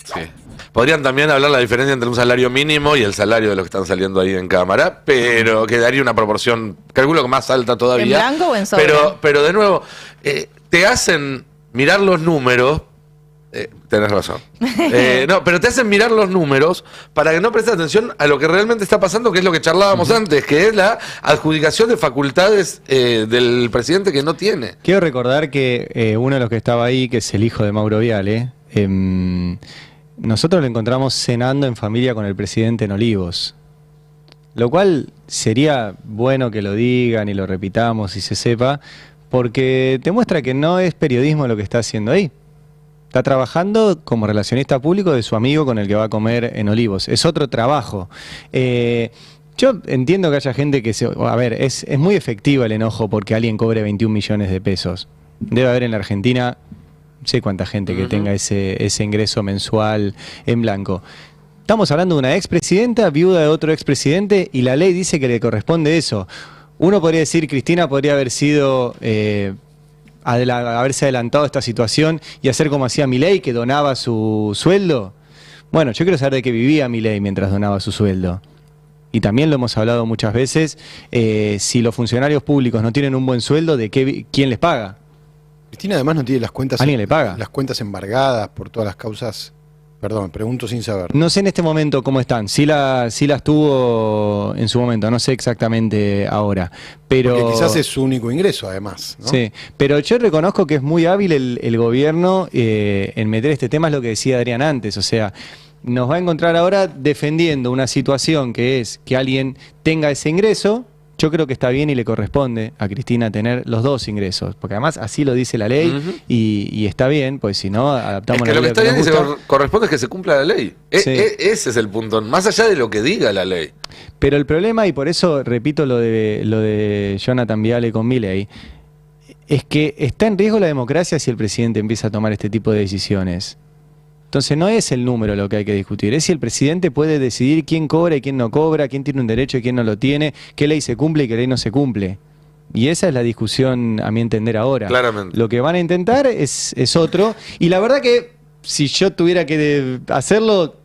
Sí. Podrían también hablar la diferencia entre un salario mínimo y el salario de los que están saliendo ahí en cámara, pero quedaría una proporción, calculo que más alta todavía. ¿En blanco o en sobre? Pero de nuevo, te hacen mirar los números, tenés razón. No, pero te hacen mirar los números para que no prestes atención a lo que realmente está pasando, que es lo que charlábamos antes, que es la adjudicación de facultades del presidente que no tiene. Quiero recordar que uno de los que estaba ahí, que es el hijo de Mauro Viale, nosotros lo encontramos cenando en familia con el presidente en Olivos, lo cual sería bueno que lo digan y lo repitamos y se sepa, porque te muestra que no es periodismo lo que está haciendo ahí. Está trabajando como relacionista público de su amigo con el que va a comer en Olivos. Es otro trabajo. Yo entiendo que haya gente que se... A ver, es muy efectivo el enojo porque alguien cobre 21 millones de pesos. Debe haber en la Argentina... No sé cuánta gente que tenga ese ingreso mensual en blanco. Estamos hablando de una expresidenta, viuda de otro expresidente, y la ley dice que le corresponde eso. Uno podría decir, Cristina podría haber sido, haberse adelantado a esta situación y hacer como hacía Milei, que donaba su sueldo. Bueno, yo quiero saber de qué vivía Milei mientras donaba su sueldo. Y también lo hemos hablado muchas veces, si los funcionarios públicos no tienen un buen sueldo, ¿quién les paga? Cristina además no tiene las cuentas. ¿Alguien le paga? Las cuentas embargadas por todas las causas. Perdón, pregunto sin saber. No sé en este momento cómo están. Sí las tuvo en su momento, no sé exactamente ahora. Pero porque quizás es su único ingreso, además, ¿no? Sí, pero yo reconozco que es muy hábil el gobierno en meter este tema, es lo que decía Adrián antes. O sea, nos va a encontrar ahora defendiendo una situación que es que alguien tenga ese ingreso. Yo creo que está bien y le corresponde a Cristina tener los dos ingresos, porque además así lo dice la ley y está bien, pues si no adaptamos la ley. Es que lo que está bien y se corresponde es que se cumpla la ley. Sí. Ese es el punto, más allá de lo que diga la ley. Pero el problema, y por eso repito lo de Jonathan Viale con Milei, es que está en riesgo la democracia si el presidente empieza a tomar este tipo de decisiones. Entonces no es el número lo que hay que discutir, es si el presidente puede decidir quién cobra y quién no cobra, quién tiene un derecho y quién no lo tiene, qué ley se cumple y qué ley no se cumple. Y esa es la discusión, a mi entender, ahora. Claramente. Lo que van a intentar es otro, y la verdad que si yo tuviera que hacerlo,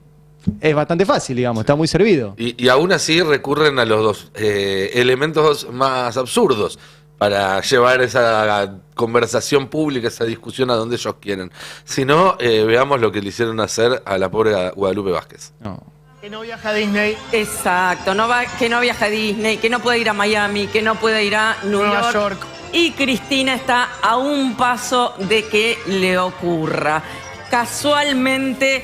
es bastante fácil, digamos, está muy servido. Y aún así recurren a los dos elementos más absurdos para llevar esa conversación pública, esa discusión a donde ellos quieren. Si no, veamos lo que le hicieron hacer a la pobre Guadalupe Vázquez. No. Que no viaja a Disney. Exacto, que no viaja a Disney, que no puede ir a Miami, que no puede ir a Nueva York. Y Cristina está a un paso de que le ocurra. Casualmente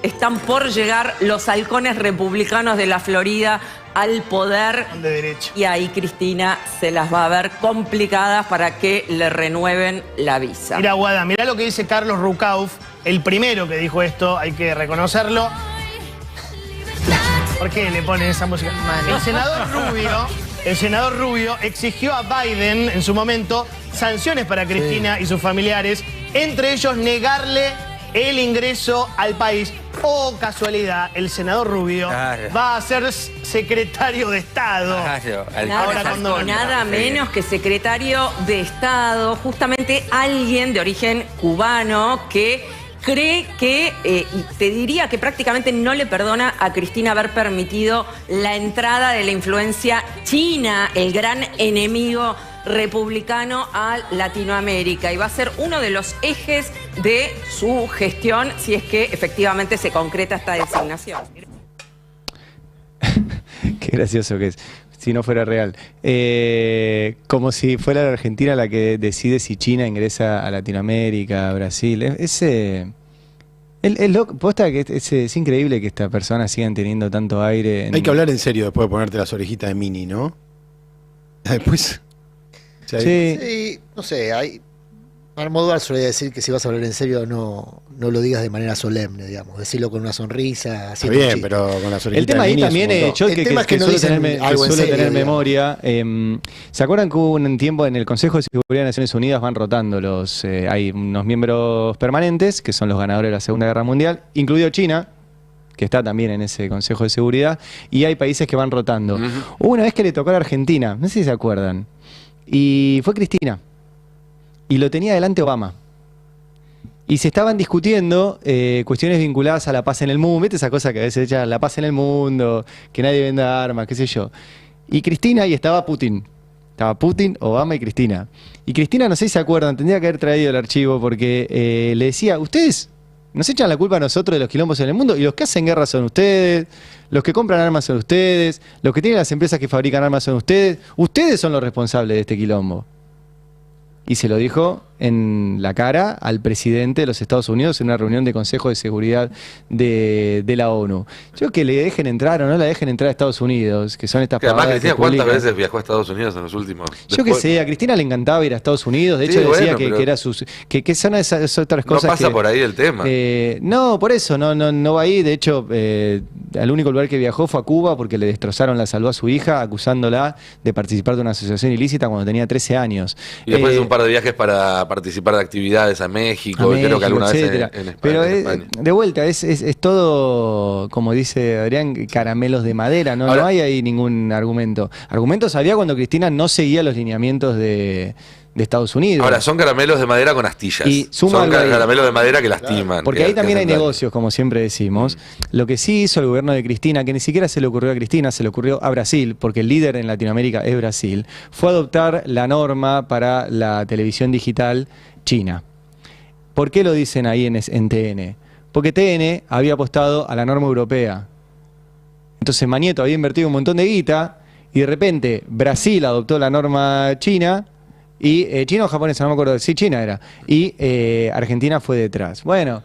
están por llegar los halcones republicanos de la Florida al poder, de derecho. Y ahí Cristina se las va a ver complicadas para que le renueven la visa. Mira, Guada, mirá lo que dice Carlos Rucauf, el primero que dijo esto, hay que reconocerlo. ¿Por qué le ponen esa música? El senador Rubio el senador Rubio exigió a Biden en su momento sanciones para Cristina y sus familiares, entre ellos negarle el ingreso al país. Oh, casualidad, el senador Rubio va a ser secretario de Estado. Nada menos que secretario de Estado, justamente alguien de origen cubano que cree que, y te diría que prácticamente no le perdona a Cristina haber permitido la entrada de la influencia china, el gran enemigo republicano, a Latinoamérica, y va a ser uno de los ejes de su gestión si es que efectivamente se concreta esta designación. Qué gracioso que es, si no fuera real. Como si fuera la Argentina la que decide si China ingresa a Latinoamérica, a Brasil. Es loco. Posta que es increíble que estas personas sigan teniendo tanto aire. Hay que hablar en serio después de ponerte las orejitas de Mini, ¿no? Después... Sí, no sé, Almodóvar solía decir que si vas a hablar en serio no lo digas de manera solemne, digamos, decirlo con una sonrisa. Está bien, pero con las orejitas. El tema ahí también, yo que suelo tener memoria, ¿se acuerdan que hubo un tiempo en el Consejo de Seguridad de Naciones Unidas van rotando hay unos miembros permanentes, que son los ganadores de la Segunda Guerra Mundial, incluido China, que está también en ese Consejo de Seguridad, y hay países que van rotando. Hubo una vez que le tocó a la Argentina, no sé si se acuerdan, y fue Cristina, y lo tenía delante Obama. Y se estaban discutiendo cuestiones vinculadas a la paz en el mundo, ¿viste esa cosa que a veces echan la paz en el mundo, que nadie venda armas, qué sé yo? Y Cristina, y estaba Putin. Estaba Putin, Obama y Cristina. Y Cristina, no sé si se acuerdan, tendría que haber traído el archivo, porque le decía, ustedes nos echan la culpa a nosotros de los quilombos en el mundo, y los que hacen guerra son ustedes, los que compran armas son ustedes, los que tienen las empresas que fabrican armas son ustedes son los responsables de este quilombo. Y se lo dijo en la cara al presidente de los Estados Unidos en una reunión de Consejo de Seguridad de la ONU. Yo que le dejen entrar o no la dejen entrar a Estados Unidos, que son estas pavadas. Además, Cristina, ¿cuántas veces viajó a Estados Unidos en los últimos? Yo que sé, a Cristina le encantaba ir a Estados Unidos. De hecho, decía que era que son esas otras cosas. No pasa por ahí el tema. No, por eso, no va ahí. De hecho, al único lugar que viajó fue a Cuba porque le destrozaron la salud a su hija, acusándola de participar de una asociación ilícita cuando tenía 13 años. Y después un par de viajes para participar de actividades a México, y creo que alguna vez en España. Pero de vuelta, es todo, como dice Adrián, caramelos de madera, ¿no? Ahora, no hay ahí ningún argumento. Argumentos había cuando Cristina no seguía los lineamientos de Estados Unidos. Ahora, son caramelos de madera con astillas. Y son caramelos de madera que lastiman. Porque ahí también hay negocios, como siempre decimos. Lo que sí hizo el gobierno de Cristina, que ni siquiera se le ocurrió a Cristina, se le ocurrió a Brasil, porque el líder en Latinoamérica es Brasil, fue adoptar la norma para la televisión digital china. ¿Por qué lo dicen ahí en TN? Porque TN había apostado a la norma europea. Entonces Manieto había invertido un montón de guita y de repente Brasil adoptó la norma china. Y China o japonesa, no me acuerdo, sí, China era. Y Argentina fue detrás. Bueno,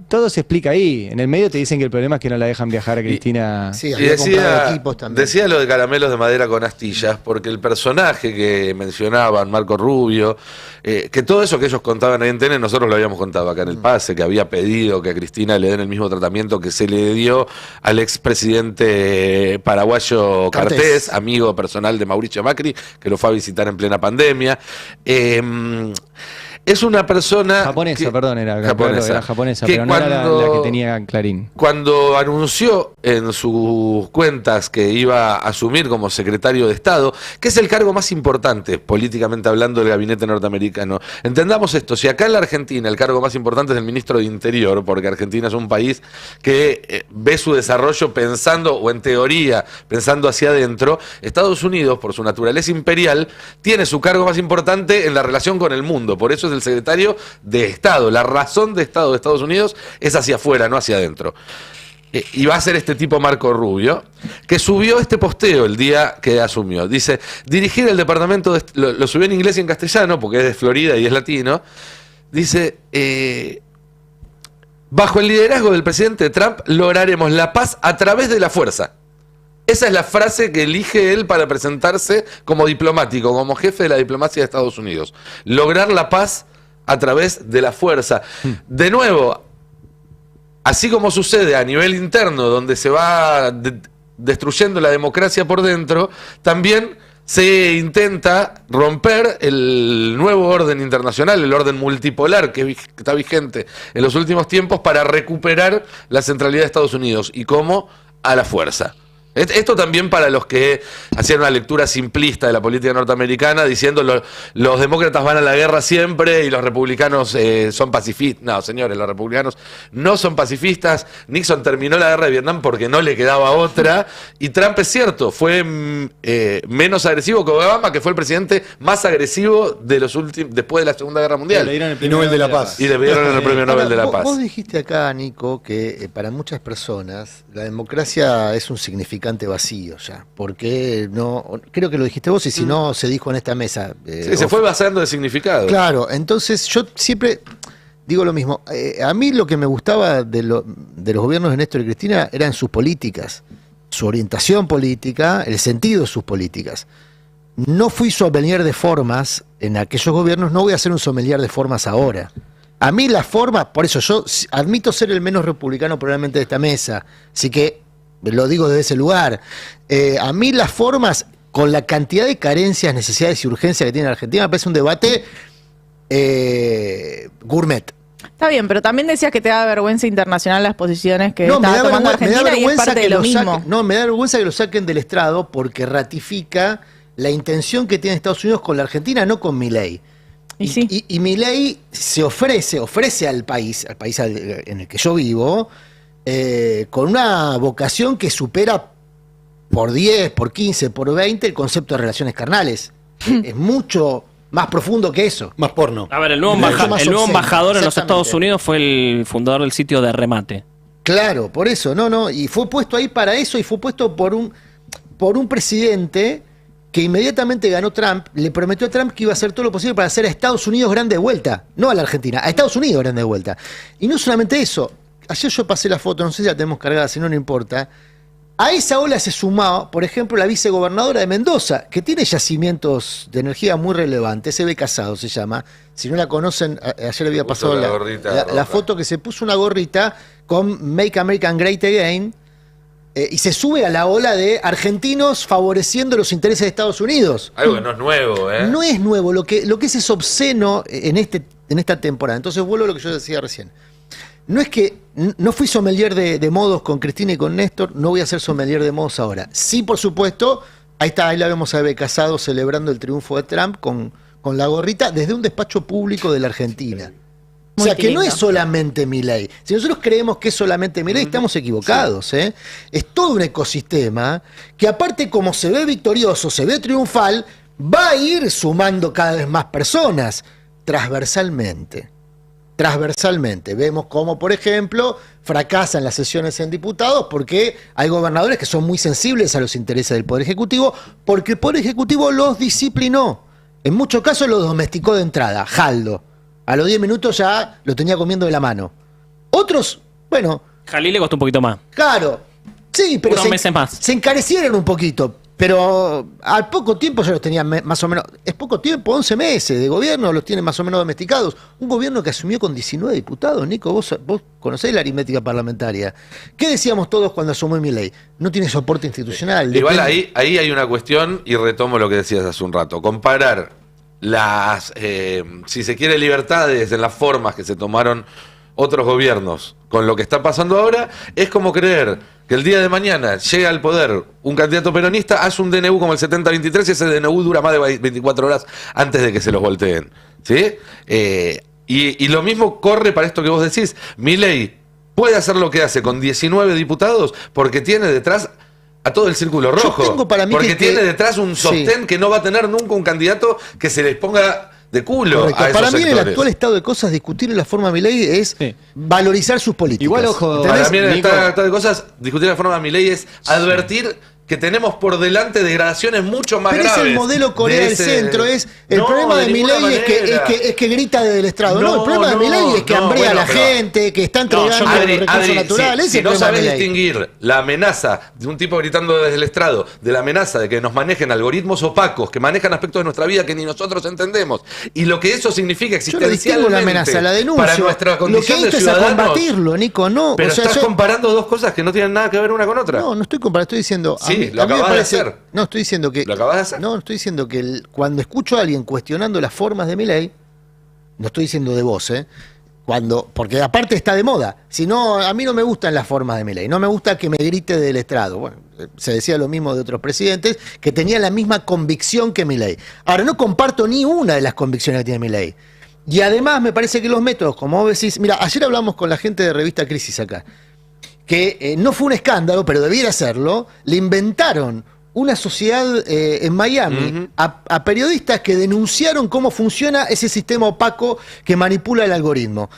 todo se explica ahí. En el medio te dicen que el problema es que no la dejan viajar a Cristina. Sí, había equipos también. Decía lo de caramelos de madera con astillas, porque el personaje que mencionaban, Marco Rubio, que todo eso que ellos contaban ahí en TN, nosotros lo habíamos contado acá en el Pase, que había pedido que a Cristina le den el mismo tratamiento que se le dio al expresidente paraguayo Cartés, amigo personal de Mauricio Macri, que lo fue a visitar en plena pandemia. Es una persona... Japonesa, perdón, era japonesa, que pero no era la que tenía Clarín. Cuando anunció en sus cuentas que iba a asumir como secretario de Estado, que es el cargo más importante, políticamente hablando, del gabinete norteamericano. Entendamos esto, si acá en la Argentina el cargo más importante es el ministro de Interior, porque Argentina es un país que ve su desarrollo pensando, o en teoría, pensando hacia adentro, Estados Unidos, por su naturaleza imperial, tiene su cargo más importante en la relación con el mundo. Por eso es el secretario de Estado. La razón de Estado de Estados Unidos es hacia afuera, no hacia adentro. Y va a ser este tipo Marco Rubio, que subió este posteo el día que asumió. Dice, dirigir el departamento, lo subió en inglés y en castellano, porque es de Florida y es latino. Dice, bajo el liderazgo del presidente Trump lograremos la paz a través de la fuerza. Esa es la frase que elige él para presentarse como diplomático, como jefe de la diplomacia de Estados Unidos. Lograr la paz a través de la fuerza. De nuevo, así como sucede a nivel interno, donde se va destruyendo la democracia por dentro, también se intenta romper el nuevo orden internacional, el orden multipolar que está vigente en los últimos tiempos para recuperar la centralidad de Estados Unidos. ¿Y cómo? A la fuerza. Esto también para los que hacían una lectura simplista de la política norteamericana, diciendo los demócratas van a la guerra siempre y los republicanos son pacifistas. No, señores, los republicanos no son pacifistas. Nixon terminó la guerra de Vietnam porque no le quedaba otra. Y Trump, es cierto, fue menos agresivo que Obama, que fue el presidente más agresivo de los después de la Segunda Guerra Mundial. Le dieron el premio Nobel de la Paz. Y le dieron el premio Nobel de la Paz. Vos dijiste acá, Nico, que para muchas personas la democracia es un significante vacío ya, porque no, creo que lo dijiste vos y si no se dijo en esta mesa. Sí, se fue basando de significado. Claro, entonces yo siempre digo lo mismo. A mí lo que me gustaba de los gobiernos de Néstor y Cristina eran sus políticas, su orientación política, el sentido de sus políticas. No fui sommelier de formas en aquellos gobiernos, no voy a ser un sommelier de formas ahora. A mí la forma, por eso yo admito ser el menos republicano probablemente de esta mesa, así que lo digo desde ese lugar. A mí las formas, con la cantidad de carencias, necesidades y urgencias que tiene la Argentina, me parece un debate gourmet. Está bien, pero también decías que te da vergüenza internacional las posiciones que estaba tomando Argentina y es parte de lo mismo. No, me da vergüenza que lo saquen del estrado porque ratifica la intención que tiene Estados Unidos con la Argentina, no con Milei. Y Milei se ofrece al país en el que yo vivo, con una vocación que supera por 10, por 15, por 20 el concepto de relaciones carnales. Es mucho más profundo que eso. Más porno. A ver, el nuevo embajador en los Estados Unidos fue el fundador del sitio de Remate. Claro, por eso, y fue puesto ahí para eso y fue puesto por un presidente que inmediatamente ganó Trump, le prometió a Trump que iba a hacer todo lo posible para hacer a Estados Unidos grande de vuelta, no a la Argentina, a Estados Unidos grande de vuelta. Y no solamente eso. Ayer yo pasé la foto, no sé si la tenemos cargada, si no, no importa. A esa ola se sumó, por ejemplo, la vicegobernadora de Mendoza, que tiene yacimientos de energía muy relevantes, Eve Casado se llama. Si no la conocen, ayer había pasado la foto que se puso una gorrita con Make America Great Again, y se sube a la ola de argentinos favoreciendo los intereses de Estados Unidos. Algo que no es nuevo, ¿eh? No es nuevo, lo que es obsceno en esta temporada. Entonces vuelvo a lo que yo decía recién. No es que no fui sommelier de modos con Cristina y con Néstor, no voy a ser sommelier de modos ahora. Sí, por supuesto, ahí la vemos a Eve Casado celebrando el triunfo de Trump con la gorrita desde un despacho público de la Argentina. O sea, que no es solamente Milei. Si nosotros creemos que es solamente Milei, estamos equivocados. Es todo un ecosistema que aparte como se ve victorioso, se ve triunfal, va a ir sumando cada vez más personas transversalmente. Vemos cómo, por ejemplo, fracasan las sesiones en diputados porque hay gobernadores que son muy sensibles a los intereses del Poder Ejecutivo, porque el Poder Ejecutivo los disciplinó. En muchos casos los domesticó de entrada, Jaldo. A los 10 minutos ya lo tenía comiendo de la mano. Otros, bueno... Jalil le costó un poquito más. Claro, sí, pero unos meses más. Se encarecieron un poquito. Pero al poco tiempo ya los tenían más o menos, es poco tiempo, 11 meses de gobierno los tienen más o menos domesticados. Un gobierno que asumió con 19 diputados, Nico, vos conocés la aritmética parlamentaria. ¿Qué decíamos todos cuando asumió Milei? No tiene soporte institucional. Igual ahí hay una cuestión, y retomo lo que decías hace un rato, comparar las, si se quiere, libertades en las formas que se tomaron otros gobiernos con lo que está pasando ahora, es como creer que el día de mañana llega al poder un candidato peronista, hace un DNU como el 7023 y ese DNU dura más de 24 horas antes de que se los volteen. ¿Sí? Y lo mismo corre para esto que vos decís. Milei puede hacer lo que hace con 19 diputados porque tiene detrás a todo el círculo rojo. Yo tengo para mí porque tiene detrás un sostén que no va a tener nunca un candidato que se les ponga de culo. Correcto. A esos para mí sectores. en el actual estado de cosas discutir en la forma Milei es valorizar sus políticas. Igual, ojo, Para mí en el Nico, estado de cosas discutir la forma de Milei es advertir que tenemos por delante degradaciones mucho más graves. Pero es el modelo Corea del Centro, el problema de Milei es que grita desde el estrado. No, el problema de Milei es que hambrea a la gente, que está entregando los recursos naturales. Si no sabes distinguir la amenaza de un tipo gritando desde el estrado, de la amenaza de que nos manejen algoritmos opacos, que manejan aspectos de nuestra vida que ni nosotros entendemos, y lo que eso significa existencialmente. Yo no distingo la amenaza, la denuncio. Para nuestra condición de ciudadanos. Es a combatirlo, Nico, no. Pero estás comparando dos cosas que no tienen nada que ver una con otra. No estoy comparando, estoy diciendo... Sí, lo acabas de hacer. No, estoy diciendo que... ¿Lo acabas de hacer? No, estoy diciendo que cuando escucho a alguien cuestionando las formas de Milei, no estoy diciendo de vos, porque aparte está de moda. Si no, a mí no me gustan las formas de Milei. No me gusta que me grite del estrado. Bueno, se decía lo mismo de otros presidentes que tenían la misma convicción que Milei. Ahora, no comparto ni una de las convicciones que tiene Milei. Y además me parece que los métodos, como vos decís... Mira, ayer hablamos con la gente de Revista Crisis acá, que no fue un escándalo, pero debiera serlo. Le inventaron una sociedad en Miami a periodistas que denunciaron cómo funciona ese sistema opaco que manipula el algoritmo.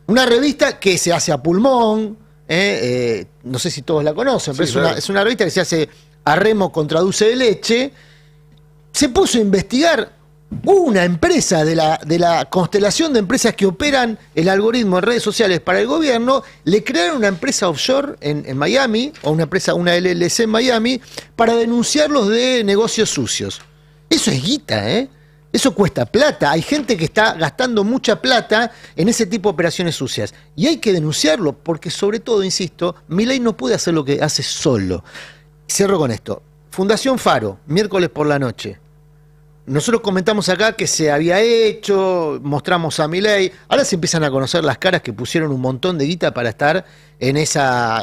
Una revista que se hace a pulmón, no sé si todos la conocen, pero sí, es una revista que se hace a remo contra dulce de leche. Se puso a investigar una empresa de la constelación de empresas que operan el algoritmo en redes sociales para el gobierno. Le crearon una empresa offshore en Miami, o una LLC en Miami, para denunciarlos de negocios sucios. Eso es guita, Eso cuesta plata. Hay gente que está gastando mucha plata en ese tipo de operaciones sucias. Y hay que denunciarlo, porque sobre todo, insisto, Milei no puede hacer lo que hace solo. Cierro con esto. Fundación Faro, miércoles por la noche. Nosotros comentamos acá que se había hecho, mostramos a Milei. Ahora se empiezan a conocer las caras que pusieron un montón de guita para estar en esa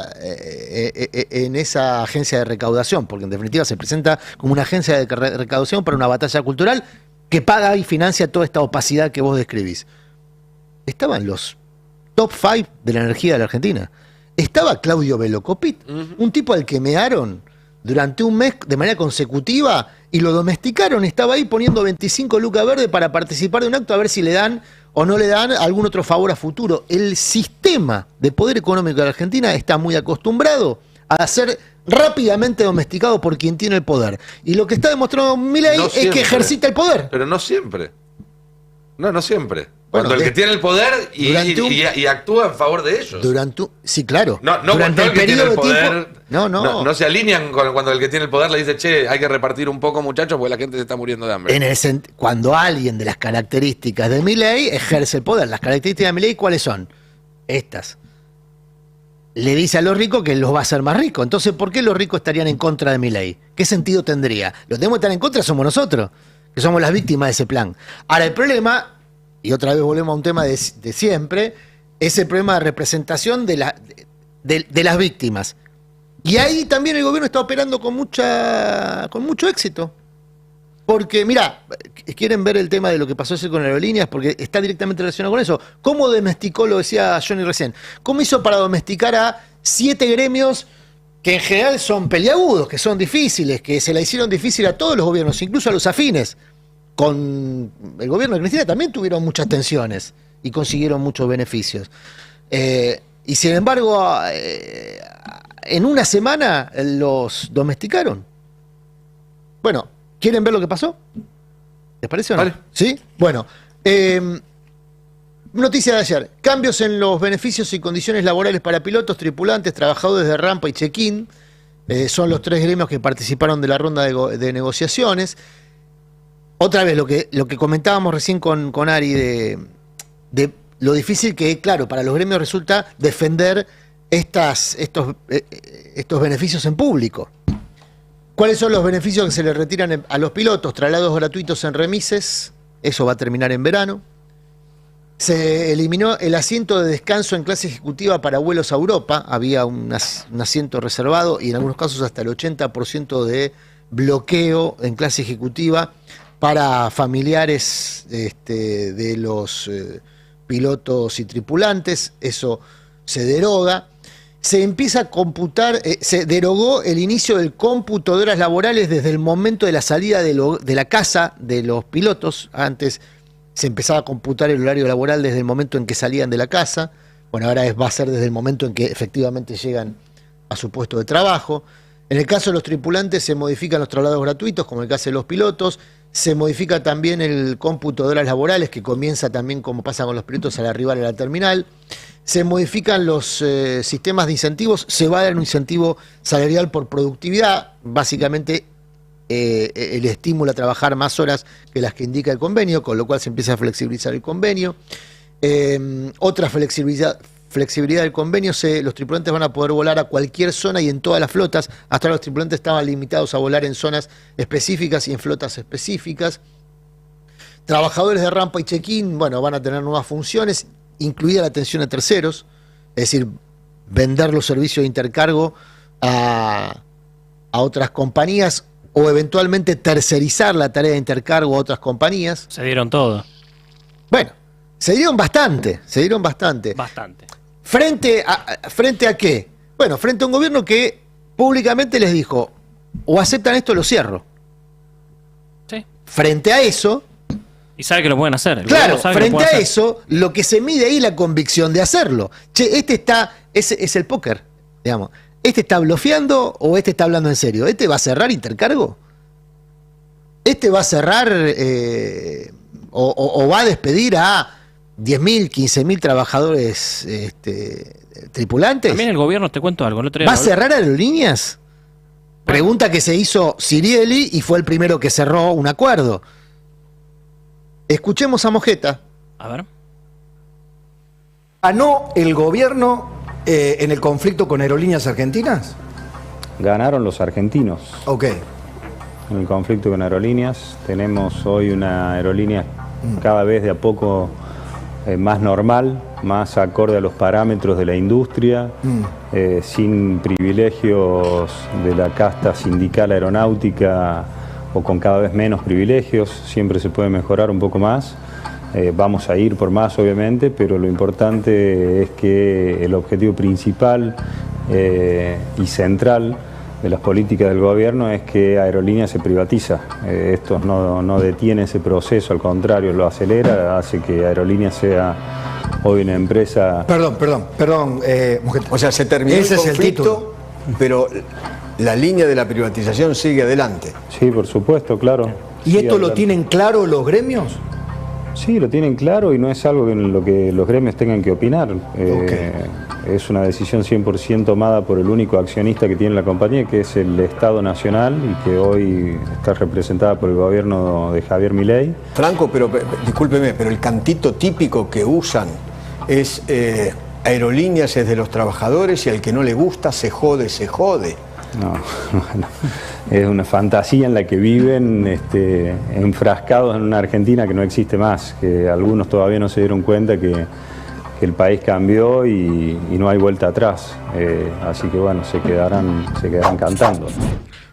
agencia de recaudación, porque en definitiva se presenta como una agencia de recaudación para una batalla cultural que paga y financia toda esta opacidad que vos describís. Estaban los top 5 de la energía de la Argentina. Estaba Claudio Velocopit, un tipo al que mearon durante un mes de manera consecutiva y lo domesticaron. Estaba ahí poniendo 25 lucas verdes para participar de un acto a ver si le dan o no le dan algún otro favor a futuro. El sistema de poder económico de la Argentina está muy acostumbrado a ser rápidamente domesticado por quien tiene el poder. Y lo que está demostrando Milei es que ejercita el poder. Pero no siempre. No siempre. Cuando el que tiene el poder y actúa en favor de ellos. Sí, claro. Durante el periodo de tiempo. No se alinean cuando el que tiene el poder le dice, che, hay que repartir un poco, muchachos, porque la gente se está muriendo de hambre. Cuando alguien de las características de Milei ejerce el poder, las características de Milei, ¿cuáles son? Estas. Le dice a los ricos que los va a hacer más ricos. Entonces, ¿por qué los ricos estarían en contra de Milei? ¿Qué sentido tendría? Los que tenemos que estar en contra somos nosotros, que somos las víctimas de ese plan. Ahora, el problema, y otra vez volvemos a un tema de siempre, es el problema de representación de las víctimas. Y ahí también el gobierno está operando con mucho éxito. Porque, mira, quieren ver el tema de lo que pasó ayer con aerolíneas, porque está directamente relacionado con eso. ¿Cómo domesticó, lo decía Johnny recién, cómo hizo para domesticar a 7 gremios que en general son peliagudos, que son difíciles, que se la hicieron difícil a todos los gobiernos, incluso a los afines? Con el gobierno de Cristina también tuvieron muchas tensiones y consiguieron muchos beneficios. Y sin embargo, en una semana los domesticaron. Bueno, ¿quieren ver lo que pasó? ¿Les parece o no? Vale. ¿Sí? Bueno, noticia de ayer. Cambios en los beneficios y condiciones laborales para pilotos, tripulantes, trabajadores de rampa y check-in. Son los 3 gremios que participaron de la ronda de negociaciones. Otra vez, lo que comentábamos recién con Ari de lo difícil que, claro, para los gremios resulta defender estos beneficios en público. ¿Cuáles son los beneficios que se le retiran a los pilotos? Traslados gratuitos en remises, eso va a terminar en verano. Se eliminó el asiento de descanso en clase ejecutiva para vuelos a Europa, había un asiento reservado y en algunos casos hasta el 80% de bloqueo en clase ejecutiva para familiares de los pilotos y tripulantes. Eso se deroga. Se empieza a computar, se derogó el inicio del cómputo de horas laborales desde el momento de la salida de la casa de los pilotos. Antes se empezaba a computar el horario laboral desde el momento en que salían de la casa. Bueno, ahora va a ser desde el momento en que efectivamente llegan a su puesto de trabajo. En el caso de los tripulantes se modifican los traslados gratuitos, como en el caso de los pilotos. Se modifica también el cómputo de horas laborales, que comienza también, como pasa con los pilotos, al arribar a la terminal. Se modifican los sistemas de incentivos. Se va a dar un incentivo salarial por productividad, básicamente el estímulo a trabajar más horas que las que indica el convenio, con lo cual se empieza a flexibilizar el convenio. Otra flexibilidad del convenio, los tripulantes van a poder volar a cualquier zona y en todas las flotas. Hasta ahora los tripulantes estaban limitados a volar en zonas específicas y en flotas específicas. Trabajadores de rampa y check-in, bueno, van a tener nuevas funciones, incluida la atención a terceros, es decir, vender los servicios de intercargo a otras compañías o eventualmente tercerizar la tarea de intercargo a otras compañías. Se dieron todo. Bueno, se dieron bastante. Bastante. ¿Frente a qué? Bueno, frente a un gobierno que públicamente les dijo, o aceptan esto o lo cierro. Sí. Frente a eso... Y sabe que lo pueden hacer. Claro, frente a eso, lo que se mide ahí es la convicción de hacerlo. Che, es el póker, digamos. ¿Este está blofeando o este está hablando en serio? ¿Este va a cerrar intercargo? ¿Este va a cerrar o va a despedir a 10.000, 15.000 trabajadores tripulantes? También el gobierno, te cuento algo. ¿Va a cerrar aerolíneas? Pregunta que se hizo Sirieli y fue el primero que cerró un acuerdo. Escuchemos a Mojeta. A ver. ¿Ganó el gobierno en el conflicto con Aerolíneas Argentinas? Ganaron los argentinos. Ok. En el conflicto con Aerolíneas tenemos hoy una aerolínea cada vez de a poco más normal, más acorde a los parámetros de la industria, sin privilegios de la casta sindical aeronáutica o con cada vez menos privilegios. Siempre se puede mejorar un poco más. Vamos a ir por más, obviamente, pero lo importante es que el objetivo principal y central de las políticas del gobierno es que Aerolíneas se privatiza. Esto no detiene ese proceso, al contrario, lo acelera, hace que Aerolíneas sea hoy una empresa... Perdón. O sea, se terminó ese el es conflicto, el título. pero la línea de la privatización sigue adelante. Sí, por supuesto, claro. ¿Y esto lo tienen claro los gremios? Sí, lo tienen claro y no es algo en lo que los gremios tengan que opinar. Es una decisión 100% tomada por el único accionista que tiene la compañía, que es el Estado Nacional y que hoy está representada por el gobierno de Javier Milei. Franco, pero discúlpeme, pero el cantito típico que usan es Aerolíneas es de los trabajadores y al que no le gusta se jode. No, es una fantasía en la que viven enfrascados en una Argentina que no existe más, que algunos todavía no se dieron cuenta que el país cambió y no hay vuelta atrás, así que bueno, se quedarán cantando.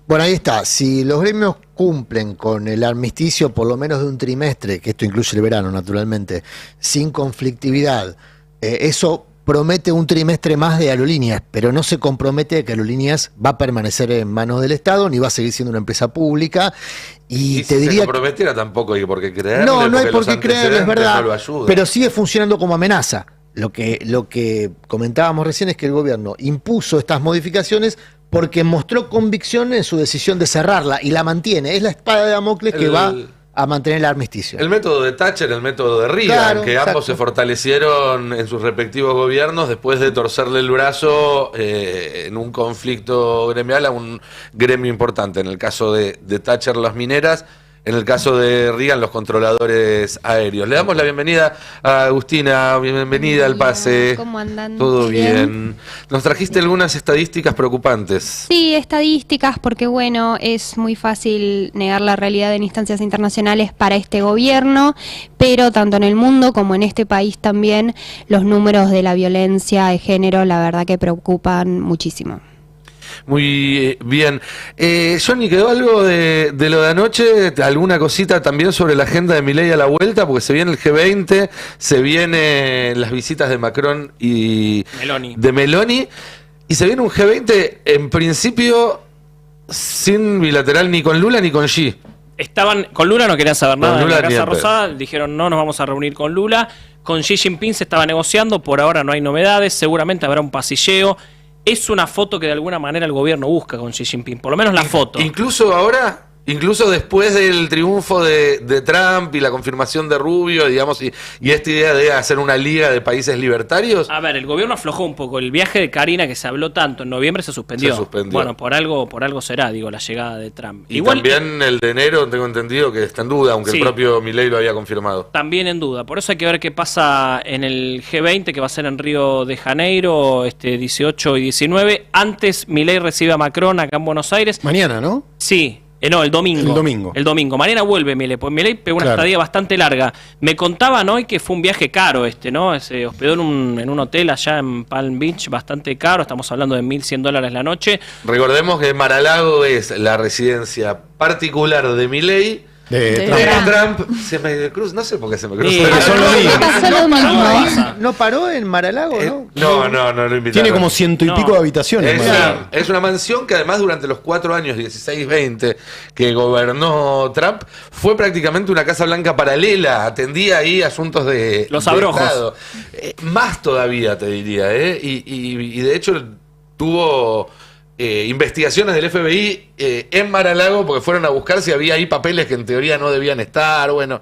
Bueno, ahí está. Si los gremios cumplen con el armisticio por lo menos de un trimestre, que esto incluye el verano naturalmente, sin conflictividad, eso promete un trimestre más de Aerolíneas, pero no se compromete a que Aerolíneas va a permanecer en manos del Estado, ni va a seguir siendo una empresa pública. Y te si diría se comprometiera tampoco hay por qué creerle. no hay por qué creerle, es verdad, no lo ayudan. pero sigue funcionando como amenaza. Lo que comentábamos recién es que el gobierno impuso estas modificaciones porque mostró convicción en su decisión de cerrarla y la mantiene. Es la espada de Damocles que va a mantener el armisticio. El método de Thatcher, el método de Reagan, Claro, que exacto. ambos se fortalecieron en sus respectivos gobiernos después de torcerle el brazo en un conflicto gremial a un gremio importante. En el caso de Thatcher, las mineras. En el caso de Reagan, los controladores aéreos. Le damos la bienvenida a Agustina, bienvenida al pase. ¿Cómo andan? Todo bien. Nos trajiste algunas estadísticas preocupantes. Sí, estadísticas, porque bueno, es muy fácil negar la realidad en instancias internacionales para este gobierno, pero tanto en el mundo como en este país también, los números de la violencia de género, la verdad que preocupan muchísimo. Muy bien. Johnny, ¿quedó algo de lo de anoche? ¿Alguna cosita también sobre la agenda de Milei a la vuelta? Porque se viene el G20, se vienen las visitas de Macron y de Meloni, y se viene un G20 en principio sin bilateral ni con Lula ni con Xi. Estaban con Lula, no querían saber nada de la ni Casa en pedo. Rosada, dijeron no nos vamos a reunir con Lula. Con Xi Jinping se estaba negociando, por ahora no hay novedades, seguramente habrá un pasilleo. es una foto que de alguna manera el gobierno busca con Xi Jinping, por lo menos la foto. Incluso ahora, incluso después del triunfo de Trump y la confirmación de Rubio, digamos, y esta idea de hacer una liga de países libertarios. A ver, el gobierno aflojó un poco. El viaje de Karina, que se habló tanto en noviembre, se suspendió. Bueno, por algo será, digo, la llegada de Trump. Y igual, también el de enero, tengo entendido que está en duda, aunque sí, el propio Milei lo había confirmado. También en duda. Por eso hay que ver qué pasa en el G20, que va a ser en Río de Janeiro, 18 y 19. Antes, Milei recibe a Macron acá en Buenos Aires. Mañana, ¿no? Sí. No, el domingo. El domingo. Mañana vuelve Milei, pues Milei pegó una estadía bastante larga. Me contaban hoy que fue un viaje caro ¿no? Se hospedó en un hotel allá en Palm Beach, bastante caro. Estamos hablando de $1.100 la noche. Recordemos que Mar-a-Lago es la residencia particular de Milei. Trump se me cruza, no sé por qué se me cruza. ¿No paró en Mar-a-Lago, no? No lo invitaron. Tiene como 100 y pico de habitaciones. Es una mansión que además durante los 4 años, 16-20, que gobernó Trump, fue prácticamente una Casa Blanca paralela. Atendía ahí asuntos de los abrojos. Estado. Más todavía, te diría. Y de hecho tuvo investigaciones del FBI en Mar-a-Lago porque fueron a buscar si había ahí papeles que en teoría no debían estar. Bueno,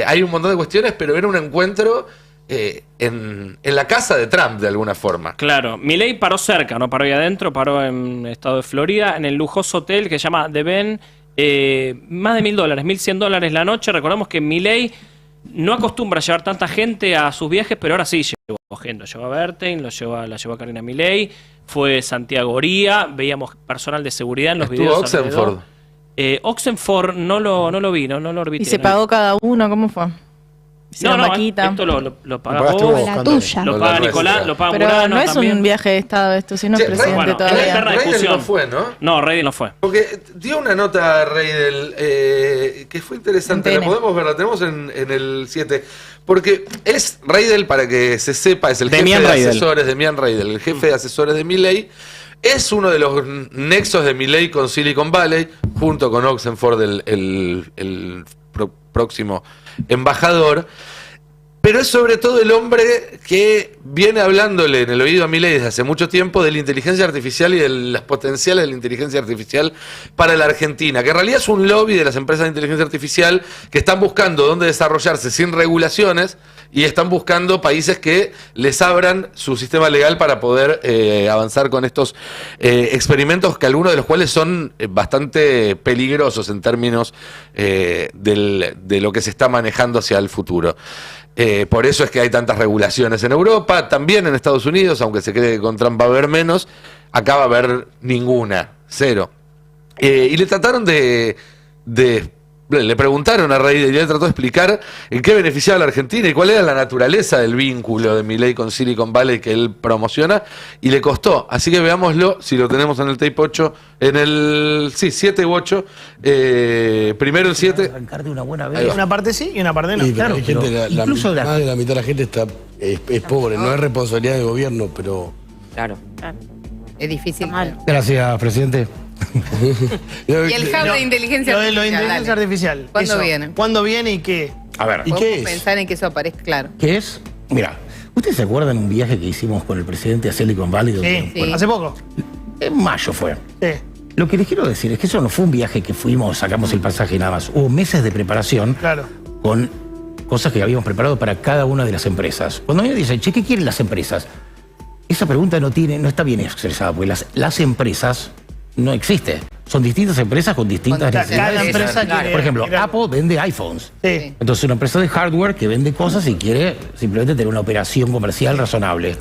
hay un montón de cuestiones, pero era un encuentro en la casa de Trump de alguna forma. Claro, Milei paró cerca, no paró ahí adentro, paró en el estado de Florida, en el lujoso hotel que se llama The Ben, más de $1.000, $1.100 la noche. Recordamos que Milei no acostumbra a llevar tanta gente a sus viajes, pero ahora sí llevó gente. Lo llevó a Bertein, la llevó a Karina Milei, fue Santiago Oría, veíamos personal de seguridad en los videos. Oxenford. Oxenford no lo vi, no lo orbité. ¿Y se pagó cada uno? ¿Cómo fue? No, esto lo paga vos, la tuya. lo paga Nicolás, lo paga Pero Murano no es también. un viaje de Estado esto, sino es presidente bueno, todavía. Reidel no fue, ¿no? No, Reidel no fue. Porque dio una nota a Reidel que fue interesante, la podemos ver, la tenemos en el 7. Porque es Reidel, para que se sepa, es el jefe de asesores, Demian Reidel, el jefe de asesores de Milei. Es uno de los nexos de Milei con Silicon Valley, junto con Oxenford, el próximo embajador. Pero es sobre todo el hombre que viene hablándole en el oído a Milei desde hace mucho tiempo de la inteligencia artificial y de las potenciales de la inteligencia artificial para la Argentina, que en realidad es un lobby de las empresas de inteligencia artificial que están buscando dónde desarrollarse sin regulaciones y están buscando países que les abran su sistema legal para poder avanzar con estos experimentos, que algunos de los cuales son bastante peligrosos en términos de lo que se está manejando hacia el futuro. Por eso es que hay tantas regulaciones en Europa, también en Estados Unidos, aunque se cree que con Trump va a haber menos, acá va a haber ninguna, cero. Y le trataron le preguntaron a Reidel y él trató de explicar en qué beneficiaba a la Argentina y cuál era la naturaleza del vínculo de Milei con Silicon Valley que él promociona, y le costó. Así que veámoslo, si lo tenemos en el tape 8, en el 7 u 8, primero el 7. Una parte sí y una parte no. Claro, incluso más de la mitad de la gente es pobre, no es responsabilidad del gobierno, pero... Claro. Es difícil. Gracias, presidente. Y el hub de inteligencia artificial. Lo de inteligencia artificial. ¿Cuándo viene? ¿Cuándo viene y qué? A ver, ¿y qué es? Pensar en que eso aparezca, claro. ¿Qué es? Mira, ¿ustedes se acuerdan un viaje que hicimos con el presidente a Silicon Valley? Sí, hace poco. En mayo fue. Sí. Lo que les quiero decir es que eso no fue un viaje que fuimos, sacamos el pasaje y nada más. Hubo meses de preparación con cosas que habíamos preparado para cada una de las empresas. Cuando a mí me dicen, che, ¿qué quieren las empresas? Esa pregunta no está bien expresada, porque las empresas no existen. Son distintas empresas con distintas necesidades. Cada empresa quiere, por ejemplo, Apple vende iPhones. Sí. Entonces, una empresa de hardware que vende cosas y quiere simplemente tener una operación comercial razonable.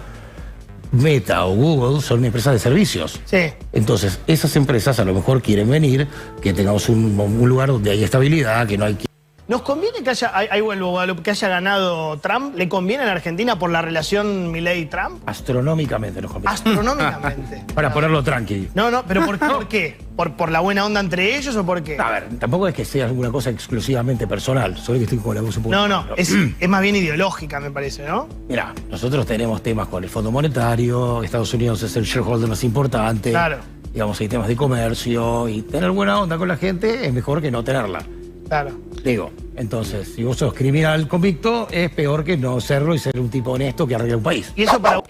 Meta o Google son empresas de servicios. Sí. Entonces, esas empresas a lo mejor quieren venir, que tengamos un lugar donde hay estabilidad, que no hay... ¿Nos conviene que ahí vuelvo, que haya ganado Trump? ¿Le conviene a la Argentina por la relación Milei-Trump? Astronómicamente nos conviene. Astronómicamente. Para ponerlo tranqui. No, pero ¿por qué? ¿Por la buena onda entre ellos o por qué? A ver, tampoco es que sea alguna cosa exclusivamente personal, solo que estoy con la voz un poco... No, es más bien ideológica, me parece, ¿no? Mira, nosotros tenemos temas con el Fondo Monetario, Estados Unidos es el shareholder más importante. Claro. Digamos, hay temas de comercio, y tener buena onda con la gente es mejor que no tenerla. Claro. Digo, entonces, si vos sos criminal convicto, es peor que no serlo y ser un tipo honesto que arregla un país. Y eso para...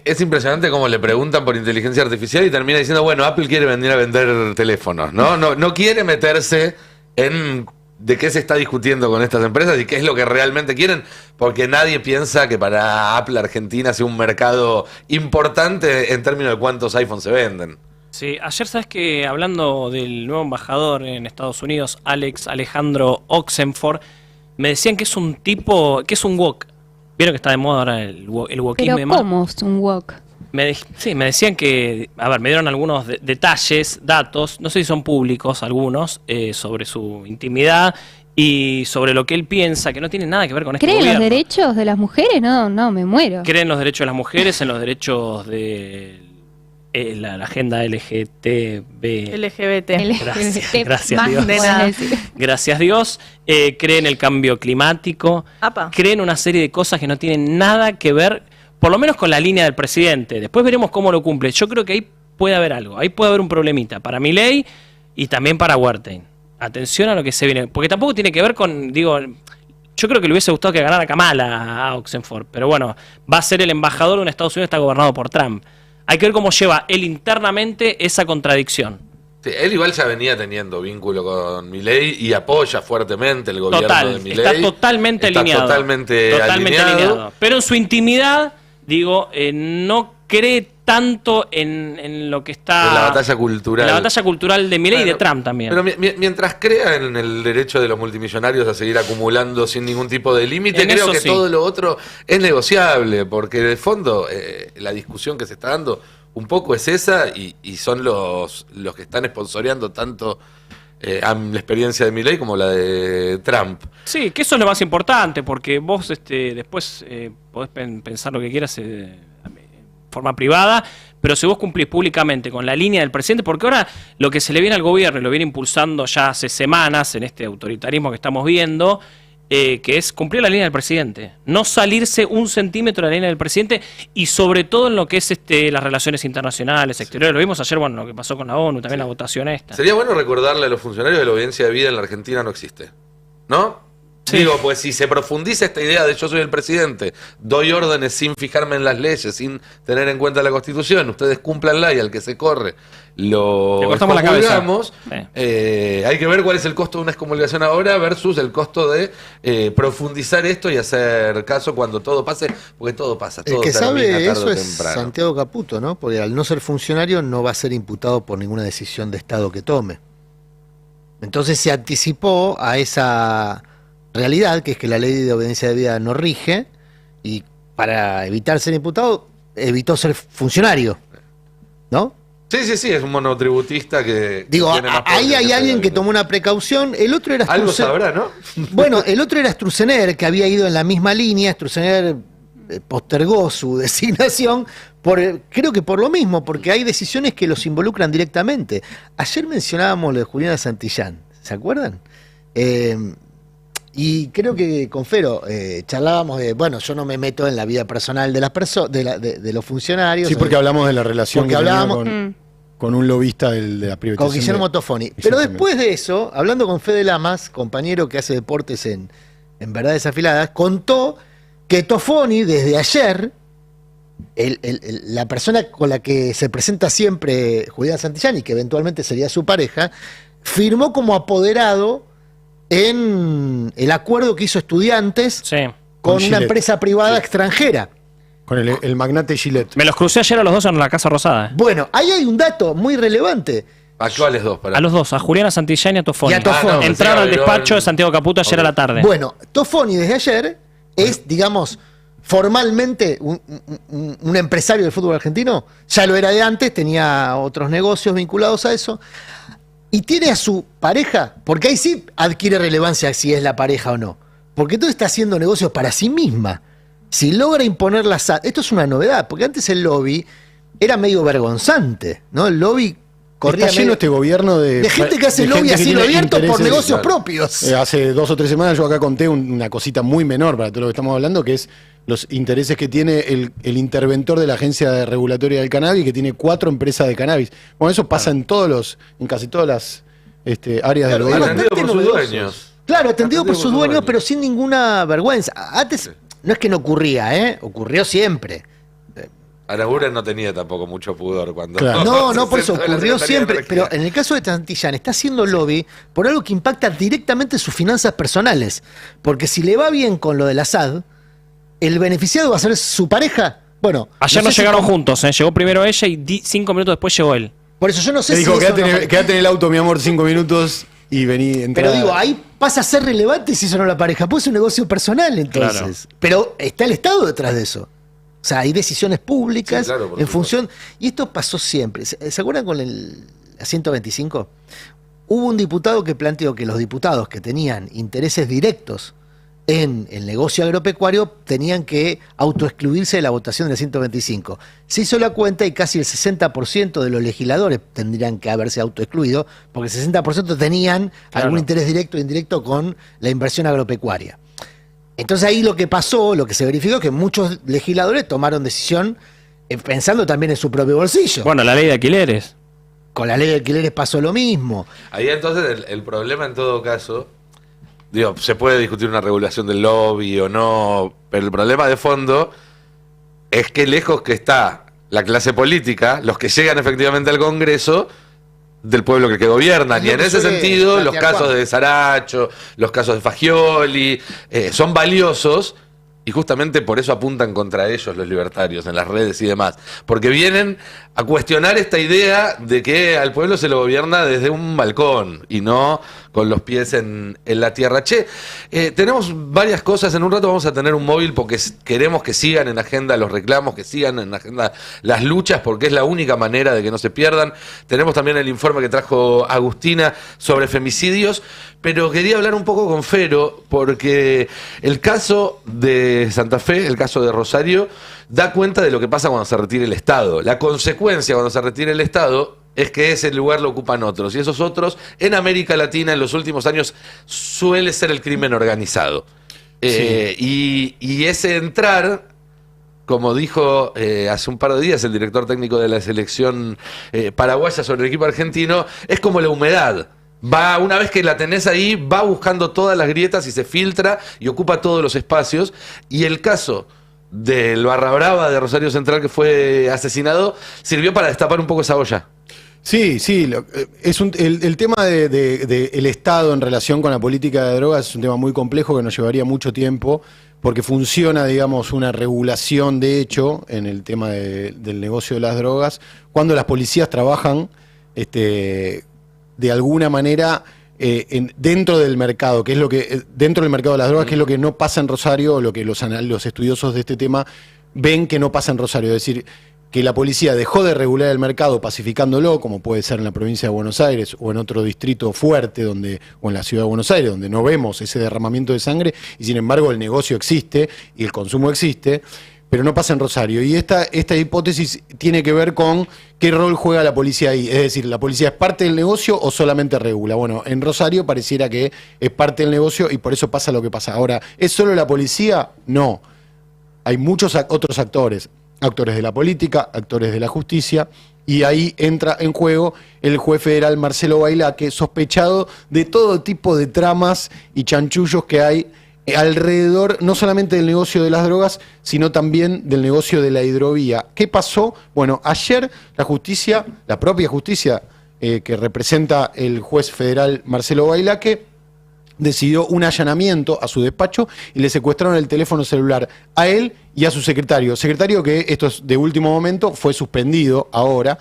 Es impresionante cómo le preguntan por inteligencia artificial y termina diciendo, bueno, Apple quiere venir a vender teléfonos, ¿no? No quiere meterse en de qué se está discutiendo con estas empresas y qué es lo que realmente quieren, porque nadie piensa que para Apple Argentina sea un mercado importante en términos de cuántos iPhones se venden. Sí, ayer sabes que hablando del nuevo embajador en Estados Unidos, Alejandro Oxenford, me decían que es un tipo, que es un woke. Vieron que está de moda ahora el wokismo. ¿Pero cómo es un woke? Sí, me decían que, a ver, me dieron algunos detalles, datos, no sé si son públicos algunos, sobre su intimidad y sobre lo que él piensa, que no tiene nada que ver con este ¿Creen gobierno. los derechos de las mujeres? No, me muero. Creen en los derechos de las mujeres, en los derechos de la agenda LGBT. Gracias Dios. Gracias Dios. Creen en el cambio climático. Creen una serie de cosas que no tienen nada que ver, por lo menos con la línea del presidente. Después veremos cómo lo cumple. Yo creo que ahí puede haber algo. Ahí puede haber un problemita para Milei y también para Wertheim. Atención a lo que se viene. Porque tampoco tiene que ver con, digo, yo creo que le hubiese gustado que ganara Kamala a Oxenford. Pero bueno, va a ser el embajador de un Estados Unidos que está gobernado por Trump. Hay que ver cómo lleva él internamente esa contradicción. Sí, él igual ya venía teniendo vínculo con Milei y apoya fuertemente el gobierno de Milei. Está totalmente alineado. Totalmente alineado. Pero en su intimidad, digo, no cree tanto en lo que está... En la batalla cultural. En la batalla cultural de Milei y de Trump también. Pero mientras crea en el derecho de los multimillonarios a seguir acumulando sin ningún tipo de límite, creo que todo lo otro es negociable, porque de fondo la discusión que se está dando un poco es esa y son los que están sponsoreando tanto la experiencia de Milei como la de Trump. Sí, que eso es lo más importante, porque vos después podés pensar lo que quieras forma privada, pero si vos cumplís públicamente con la línea del presidente, porque ahora lo que se le viene al gobierno y lo viene impulsando ya hace semanas en este autoritarismo que estamos viendo, que es cumplir la línea del presidente, no salirse un centímetro de la línea del presidente y sobre todo en lo que es las relaciones internacionales, exteriores. Lo vimos ayer, bueno, lo que pasó con la ONU, también la votación esta. Sería bueno recordarle a los funcionarios que la obediencia de vida en la Argentina no existe, ¿no? Sí. Digo, pues si se profundiza esta idea de yo soy el presidente, doy órdenes sin fijarme en las leyes, sin tener en cuenta la Constitución, ustedes cúmplanla y al que se corre lo excomulgamos, hay que ver cuál es el costo de una excomulgación ahora versus el costo de profundizar esto y hacer caso cuando todo pase, porque todo pasa, todo el que termina sabe tarde eso o es temprano. Santiago Caputo, ¿no? Porque al no ser funcionario no va a ser imputado por ninguna decisión de Estado que tome. Entonces se anticipó a esa realidad, que es que la ley de obediencia de vida no rige, y para evitar ser imputado, evitó ser funcionario, ¿no? Sí, es un monotributista que... Digo, tiene más ahí poder hay que alguien que tomó una precaución, el otro era algo sabrá, ¿no? Bueno, el otro era Sturzenegger, que había ido en la misma línea. Sturzenegger postergó su designación, creo que por lo mismo, porque hay decisiones que los involucran directamente. Ayer mencionábamos lo de Juliana Santillán, ¿se acuerdan? Y creo que con Fero charlábamos de, bueno, yo no me meto en la vida personal de las de los funcionarios. Sí, porque hablamos de la relación que hablábamos con un lobista de la privatización. Con Guillermo Tofoni. Pero después de eso, hablando con Fede Lamas, compañero que hace deportes en Verdades Afiladas, contó que Tofoni, desde ayer, la persona con la que se presenta siempre Juliana Santillán y que eventualmente sería su pareja, firmó como apoderado en el acuerdo que hizo Estudiantes con una empresa privada extranjera. Con el magnate Gillette. Me los crucé ayer a los dos en la Casa Rosada. Bueno, ahí hay un dato muy relevante. ¿A cuáles dos? A los dos, a Juliana Santillán y a Tofoni. Entraron al despacho de Santiago Caputo ayer a la tarde. Bueno, Tofoni desde ayer es, digamos, formalmente un empresario del fútbol argentino. Ya lo era de antes, tenía otros negocios vinculados a eso. Y tiene a su pareja, porque ahí sí adquiere relevancia si es la pareja o no. Porque entonces está haciendo negocios para sí misma. Si logra imponer esto es una novedad, porque antes el lobby era medio vergonzante, ¿no? El lobby corría está lleno este gobierno de gente que hace lobby así lo abierto por negocios propios. Hace 2 o 3 semanas yo acá conté una cosita muy menor para todo lo que estamos hablando, que es los intereses que tiene el interventor de la Agencia Regulatoria del Cannabis, que tiene 4 empresas de cannabis. Bueno, eso pasa en casi todas las áreas del gobierno. Atendido por sus dueños. Claro, atendido por sus dueños, pero sin ninguna vergüenza. Antes no es que no ocurría, ocurrió siempre. Aranguren no tenía tampoco mucho pudor cuando... Claro. No, por eso ocurrió siempre. Pero en el caso de Santillán, está haciendo lobby por algo que impacta directamente sus finanzas personales. Porque si le va bien con lo del Assad, el beneficiado va a ser su pareja. Bueno, ayer no llegaron juntos, Llegó primero ella y 5 minutos después llegó él. Por eso yo no sé le si. Dijo, quédate en el auto, mi amor, 5 minutos y vení. Pero digo, ahí pasa a ser relevante si eso no la pareja. Pues es un negocio personal, entonces. Claro. Pero está el Estado detrás de eso. O sea, hay decisiones públicas en función. Y esto pasó siempre. ¿Se acuerdan con la 125? Hubo un diputado que planteó que los diputados que tenían intereses directos en el negocio agropecuario tenían que autoexcluirse de la votación de la 125. Se hizo la cuenta y casi el 60% de los legisladores tendrían que haberse autoexcluido, porque el 60% tenían algún interés directo o indirecto con la inversión agropecuaria. Entonces ahí lo que pasó, lo que se verificó, es que muchos legisladores tomaron decisión pensando también en su propio bolsillo. Bueno, la ley de alquileres. Con la ley de alquileres pasó lo mismo. Ahí entonces el problema en todo caso, digo, se puede discutir una regulación del lobby o no, pero el problema de fondo es que lejos que está la clase política, los que llegan efectivamente al Congreso, del pueblo que gobiernan. Y en ese sentido, los casos de Saracho, los casos de Fagioli, son valiosos. Y justamente por eso apuntan contra ellos los libertarios en las redes y demás. Porque vienen a cuestionar esta idea de que al pueblo se lo gobierna desde un balcón y no con los pies en la tierra. Che, tenemos varias cosas. En un rato vamos a tener un móvil porque queremos que sigan en agenda los reclamos, que sigan en agenda las luchas, porque es la única manera de que no se pierdan. Tenemos también el informe que trajo Agustina sobre femicidios. Pero quería hablar un poco con Fero, porque el caso de Santa Fe, el caso de Rosario, da cuenta de lo que pasa cuando se retire el Estado. La consecuencia cuando se retire el Estado es que ese lugar lo ocupan otros. Y esos otros, en América Latina, en los últimos años, suele ser el crimen organizado. Y ese entrar, como dijo hace un par de días el director técnico de la selección paraguaya sobre el equipo argentino, es como la humedad. Va, una vez que la tenés ahí, va buscando todas las grietas y se filtra y ocupa todos los espacios. Y el caso del Barra Brava de Rosario Central, que fue asesinado, sirvió para destapar un poco esa olla. Sí, es el tema del Estado en relación con la política de drogas es un tema muy complejo que nos llevaría mucho tiempo, porque funciona, digamos, una regulación de hecho en el tema del negocio de las drogas, cuando las policías trabajan de alguna manera dentro del mercado, que es lo que dentro del mercado de las drogas, que es lo que no pasa en Rosario, o lo que los estudiosos de este tema ven que no pasa en Rosario, es decir, que la policía dejó de regular el mercado pacificándolo, como puede ser en la provincia de Buenos Aires o en otro distrito fuerte o en la ciudad de Buenos Aires, donde no vemos ese derramamiento de sangre y sin embargo el negocio existe y el consumo existe, pero no pasa en Rosario. Y esta hipótesis tiene que ver con qué rol juega la policía ahí. Es decir, ¿la policía es parte del negocio o solamente regula? Bueno, en Rosario pareciera que es parte del negocio y por eso pasa lo que pasa. Ahora, ¿es solo la policía? No. Hay muchos otros actores de la política, actores de la justicia, y ahí entra en juego el juez federal Marcelo Bailaque, sospechado de todo tipo de tramas y chanchullos que hay alrededor, no solamente del negocio de las drogas, sino también del negocio de la hidrovía. ¿Qué pasó? Bueno, ayer la propia justicia que representa el juez federal Marcelo Bailaque, decidió un allanamiento a su despacho y le secuestraron el teléfono celular a él y a su secretario. Secretario que, esto es de último momento, fue suspendido ahora.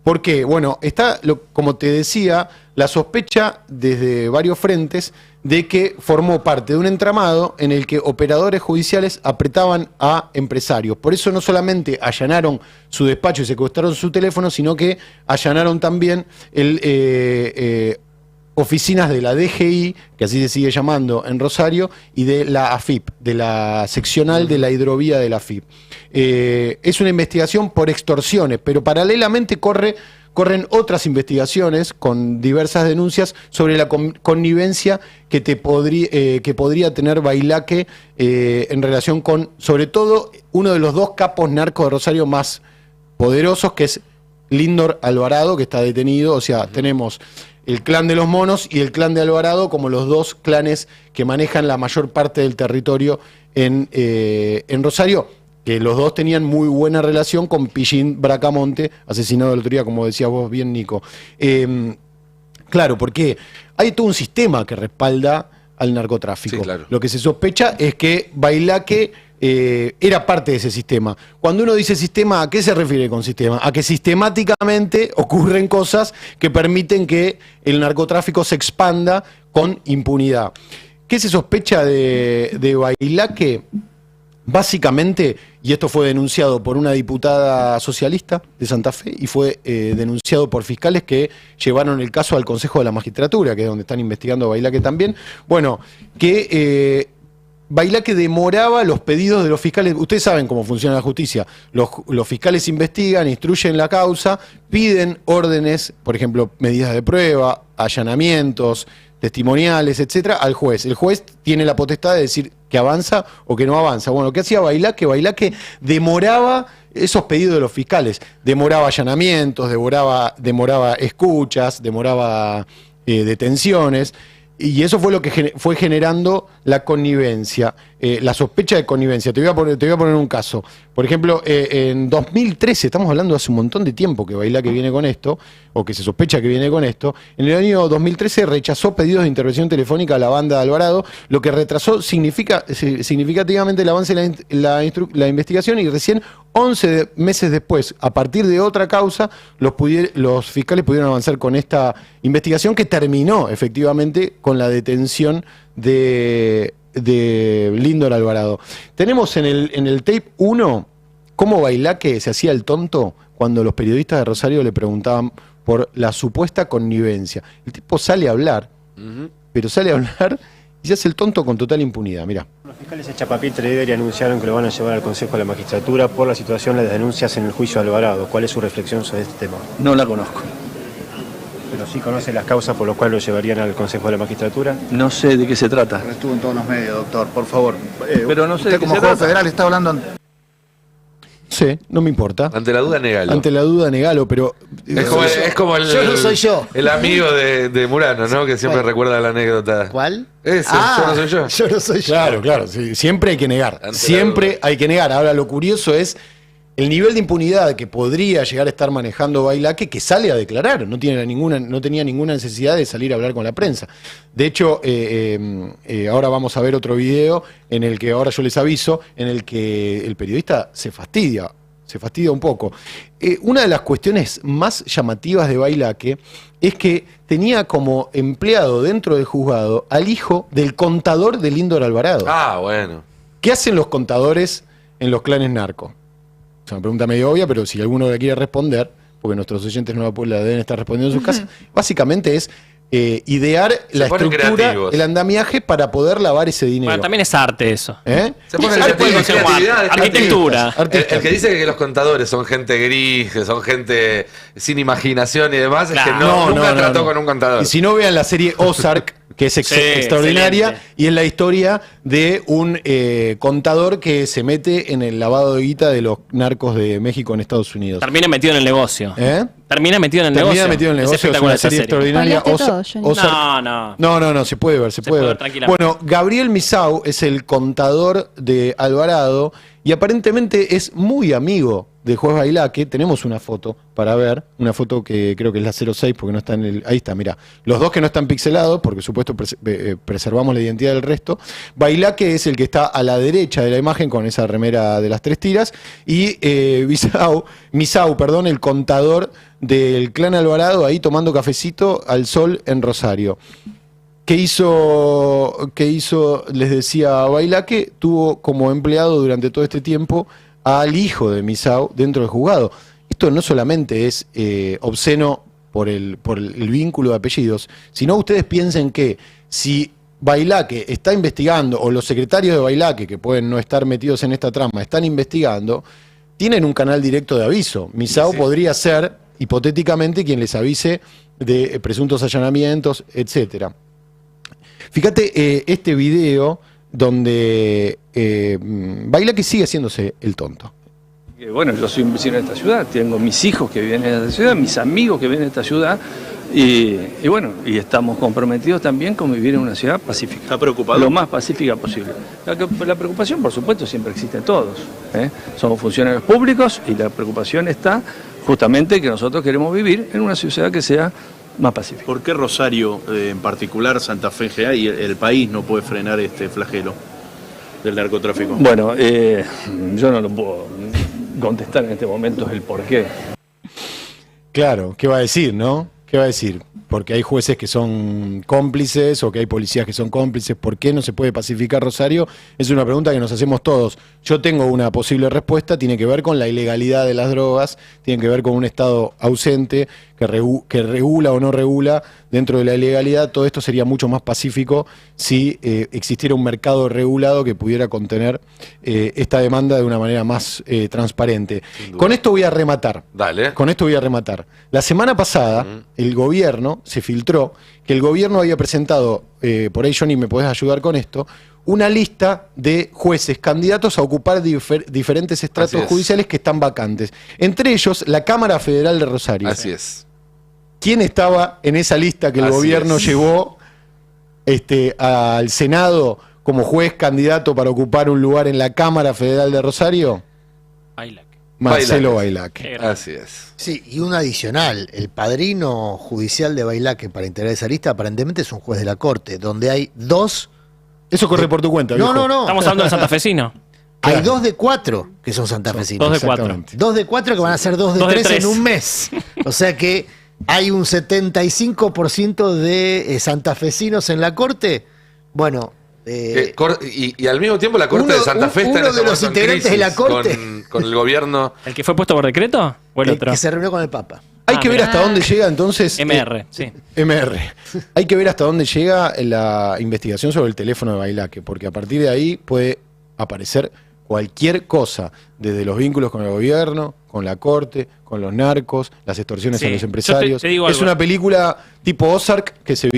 ¿Por qué? Bueno, está, como te decía, la sospecha desde varios frentes de que formó parte de un entramado en el que operadores judiciales apretaban a empresarios. Por eso no solamente allanaron su despacho y secuestraron su teléfono, sino que allanaron también oficinas de la DGI, que así se sigue llamando en Rosario, y de la AFIP, de la seccional de la hidrovía de la AFIP. Es una investigación por extorsiones, pero paralelamente corren otras investigaciones con diversas denuncias sobre la connivencia que podría tener Bailaque en relación con, sobre todo, uno de los dos capos narcos de Rosario más poderosos, que es Lindor Alvarado, que está detenido. O sea, tenemos el clan de los monos y el clan de Alvarado como los dos clanes que manejan la mayor parte del territorio en Rosario. que los dos tenían muy buena relación con Pillín Bracamonte, asesinado el otro día, como decías vos bien, Nico. Claro, porque hay todo un sistema que respalda al narcotráfico. Sí, claro. Lo que se sospecha es que Bailaque era parte de ese sistema. Cuando uno dice sistema, ¿a qué se refiere con sistema? A que sistemáticamente ocurren cosas que permiten que el narcotráfico se expanda con impunidad. ¿Qué se sospecha de Bailaque? Básicamente, y esto fue denunciado por una diputada socialista de Santa Fe y fue denunciado por fiscales que llevaron el caso al Consejo de la Magistratura, que es donde están investigando a Bailaque también. Bueno, que Bailaque demoraba los pedidos de los fiscales. Ustedes saben cómo funciona la justicia. Los fiscales investigan, instruyen la causa, piden órdenes, por ejemplo, medidas de prueba, allanamientos, testimoniales, etcétera, al juez. El juez tiene la potestad de decir que avanza o que no avanza. Bueno, ¿qué hacía Bailaque? Bailaque demoraba esos pedidos de los fiscales. Demoraba allanamientos, demoraba escuchas, demoraba detenciones. Y eso fue lo que fue generando la connivencia, la sospecha de connivencia. Te voy a poner un caso. Por ejemplo, en 2013, estamos hablando de hace un montón de tiempo que Bailaque viene con esto, o que se sospecha que viene con esto. En el año 2013 rechazó pedidos de intervención telefónica a la banda de Alvarado, lo que retrasó significativamente el avance de la investigación, y recién 11 meses después, a partir de otra causa, los fiscales pudieron avanzar con esta investigación que terminó efectivamente con la detención de Lindor Alvarado. Tenemos en el tape 1 cómo Bailaque se hacía el tonto cuando los periodistas de Rosario le preguntaban por la supuesta connivencia. El tipo sale a hablar, pero sale a hablar y se hace el tonto con total impunidad. Mirá. Los fiscales de Chapapitre Trader anunciaron que lo van a llevar al Consejo de la Magistratura por la situación de las denuncias en el juicio de Alvarado. ¿Cuál es su reflexión sobre este tema? No la conozco. ¿Pero sí conoce las causas por las cuales lo llevarían al Consejo de la Magistratura? No sé de qué se trata. Pero estuvo en todos los medios, doctor, por favor. Pero no sé de qué como se juez trata. federal está hablando... Sí, no me importa. Ante la duda, negalo. Ante la duda, negalo, pero... Es como el, yo no soy yo. El amigo de Murano, ¿no? Que siempre recuerda la anécdota. ¿Cuál? Ese, yo no soy yo. Yo no soy yo. Claro, sí, siempre hay que negar. Siempre hay que negar. Ahora, lo curioso es el nivel de impunidad que podría llegar a estar manejando Bailaque, que sale a declarar. No tenía ninguna necesidad de salir a hablar con la prensa. De hecho, ahora vamos a ver otro video en el que, ahora yo les aviso, en el que el periodista se fastidia un poco. Una de las cuestiones más llamativas de Bailaque es que tenía como empleado dentro del juzgado al hijo del contador de Lindor Alvarado. Ah, bueno. ¿Qué hacen los contadores en los clanes narcos? Es una pregunta medio obvia, pero si alguno la quiere responder, porque nuestros oyentes no la deben estar respondiendo en sus casas, básicamente es idear la estructura, el andamiaje para poder lavar ese dinero. Bueno, también es arte eso. Se pone arquitectura. El que dice que los contadores son gente gris, que son gente sin imaginación y demás, es que nunca trató con un contador. Y si no, vean la serie Ozark, que es extraordinaria, excelente. Y es la historia de un contador que se mete en el lavado de guita de los narcos de México en Estados Unidos. Termina metido en el negocio. Termina metido en el negocio. Es una serie extraordinaria. No, se puede ver, se puede ver. Bueno, Gabriel Misau es el contador de Alvarado y aparentemente es muy amigo del juez Bailaque. Tenemos una foto para ver, una foto que creo que es la 06 porque no está en el... Ahí está, mirá. Los dos que no están pixelados, porque supuesto preservamos la identidad del resto. Bailaque es el que está a la derecha de la imagen con esa remera de las 3 tiras y Misau, el contador del clan Alvarado ahí tomando cafecito al sol en Rosario. ¿Qué hizo? Les decía Bailaque, tuvo como empleado durante todo este tiempo al hijo de Misau dentro del juzgado. Esto no solamente es obsceno por el vínculo de apellidos, sino ustedes piensen que si Bailaque está investigando, o los secretarios de Bailaque, que pueden no estar metidos en esta trama, están investigando, tienen un canal directo de aviso. Misau podría ser, hipotéticamente, quien les avise de presuntos allanamientos, etcétera. Fíjate este video donde Bailaque sigue haciéndose el tonto. Bueno, yo soy un vecino de esta ciudad, tengo mis hijos que viven en esta ciudad, mis amigos que viven en esta ciudad, Y bueno, y estamos comprometidos también con vivir en una ciudad pacífica. ¿Está preocupado? Lo más pacífica posible. La preocupación, por supuesto, siempre existe en todos. Somos funcionarios públicos y la preocupación está justamente que nosotros queremos vivir en una sociedad que sea más pacífica. ¿Por qué Rosario, en particular Santa Fe en general, y el país no puede frenar este flagelo del narcotráfico? Bueno, yo no lo puedo contestar en este momento el por qué. Claro, ¿qué va a decir, no? ¿Qué va a decir? Porque hay jueces que son cómplices o que hay policías que son cómplices. ¿Por qué no se puede pacificar Rosario? Es una pregunta que nos hacemos todos. Yo tengo una posible respuesta, tiene que ver con la ilegalidad de las drogas, tiene que ver con un Estado ausente que regula o no regula dentro de la ilegalidad. Todo esto sería mucho más pacífico si existiera un mercado regulado que pudiera contener esta demanda de una manera más transparente. Con esto voy a rematar. Dale. Con esto voy a rematar. La semana pasada, el gobierno se filtró que el gobierno había presentado, por ahí Johnny me podés ayudar con esto, una lista de jueces candidatos a ocupar diferentes estratos judiciales que están vacantes. Entre ellos, la Cámara Federal de Rosario. Así es. ¿Quién estaba en esa lista que el gobierno llevó al Senado como juez candidato para ocupar un lugar en la Cámara Federal de Rosario? Bailac. Marcelo Bailac. Así es. Sí, y un adicional, el padrino judicial de Bailac para integrar esa lista aparentemente es un juez de la Corte, donde hay dos... Eso corre por tu cuenta, viejo. No. Estamos hablando de santafesino. Hay 2 de 4 que son santafesinos. 2 de 4. 2 de 4 que van a ser 2 de 3 en un mes. O sea que hay un 75% de santafesinos en la Corte. Bueno... y al mismo tiempo la Corte de Santa Fe está en uno de los integrantes de la Corte con el gobierno. ¿El que fue puesto por decreto? ¿O el otro? Que se reunió con el Papa. Hay que ver hasta dónde llega entonces... MR, sí. MR. Hay que ver hasta dónde llega la investigación sobre el teléfono de Bailac, porque a partir de ahí puede aparecer cualquier cosa, desde los vínculos con el gobierno, con la Corte, con los narcos, las extorsiones a los empresarios. Te digo es algo. una película tipo Ozark que se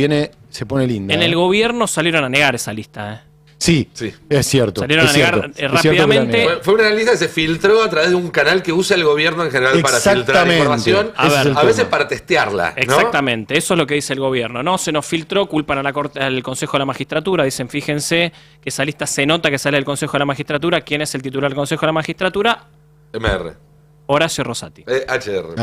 pone linda. En el gobierno salieron a negar esa lista, Sí, es cierto. Salieron a negar rápidamente. Fue una lista que se filtró a través de un canal que usa el gobierno en general para filtrar información, a veces para testearla, ¿no? Exactamente, eso es lo que dice el gobierno. No se nos filtró, culpan a la Corte, al Consejo de la Magistratura, dicen, fíjense que esa lista se nota que sale del Consejo de la Magistratura. ¿Quién es el titular del Consejo de la Magistratura? MR. Horacio Rosati. HR.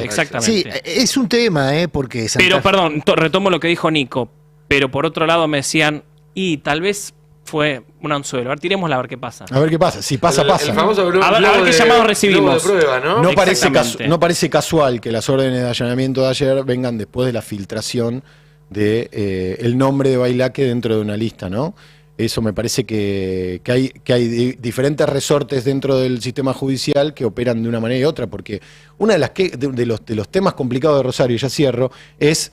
Exactamente. Sí, es un tema, porque... Pero, perdón, retomo lo que dijo Nico, pero por otro lado me decían, y tal vez fue un anzuelo. A ver, tirémosla a ver qué pasa. A ver qué pasa. Si pasa, pasa. El famoso a ver qué llamados recibimos. De prueba, ¿no? No parece casual que las órdenes de allanamiento de ayer vengan después de la filtración de el nombre de Bailac dentro de una lista, ¿no? Eso me parece que hay diferentes resortes dentro del sistema judicial que operan de una manera y otra, porque una de los temas complicados de Rosario, ya cierro, es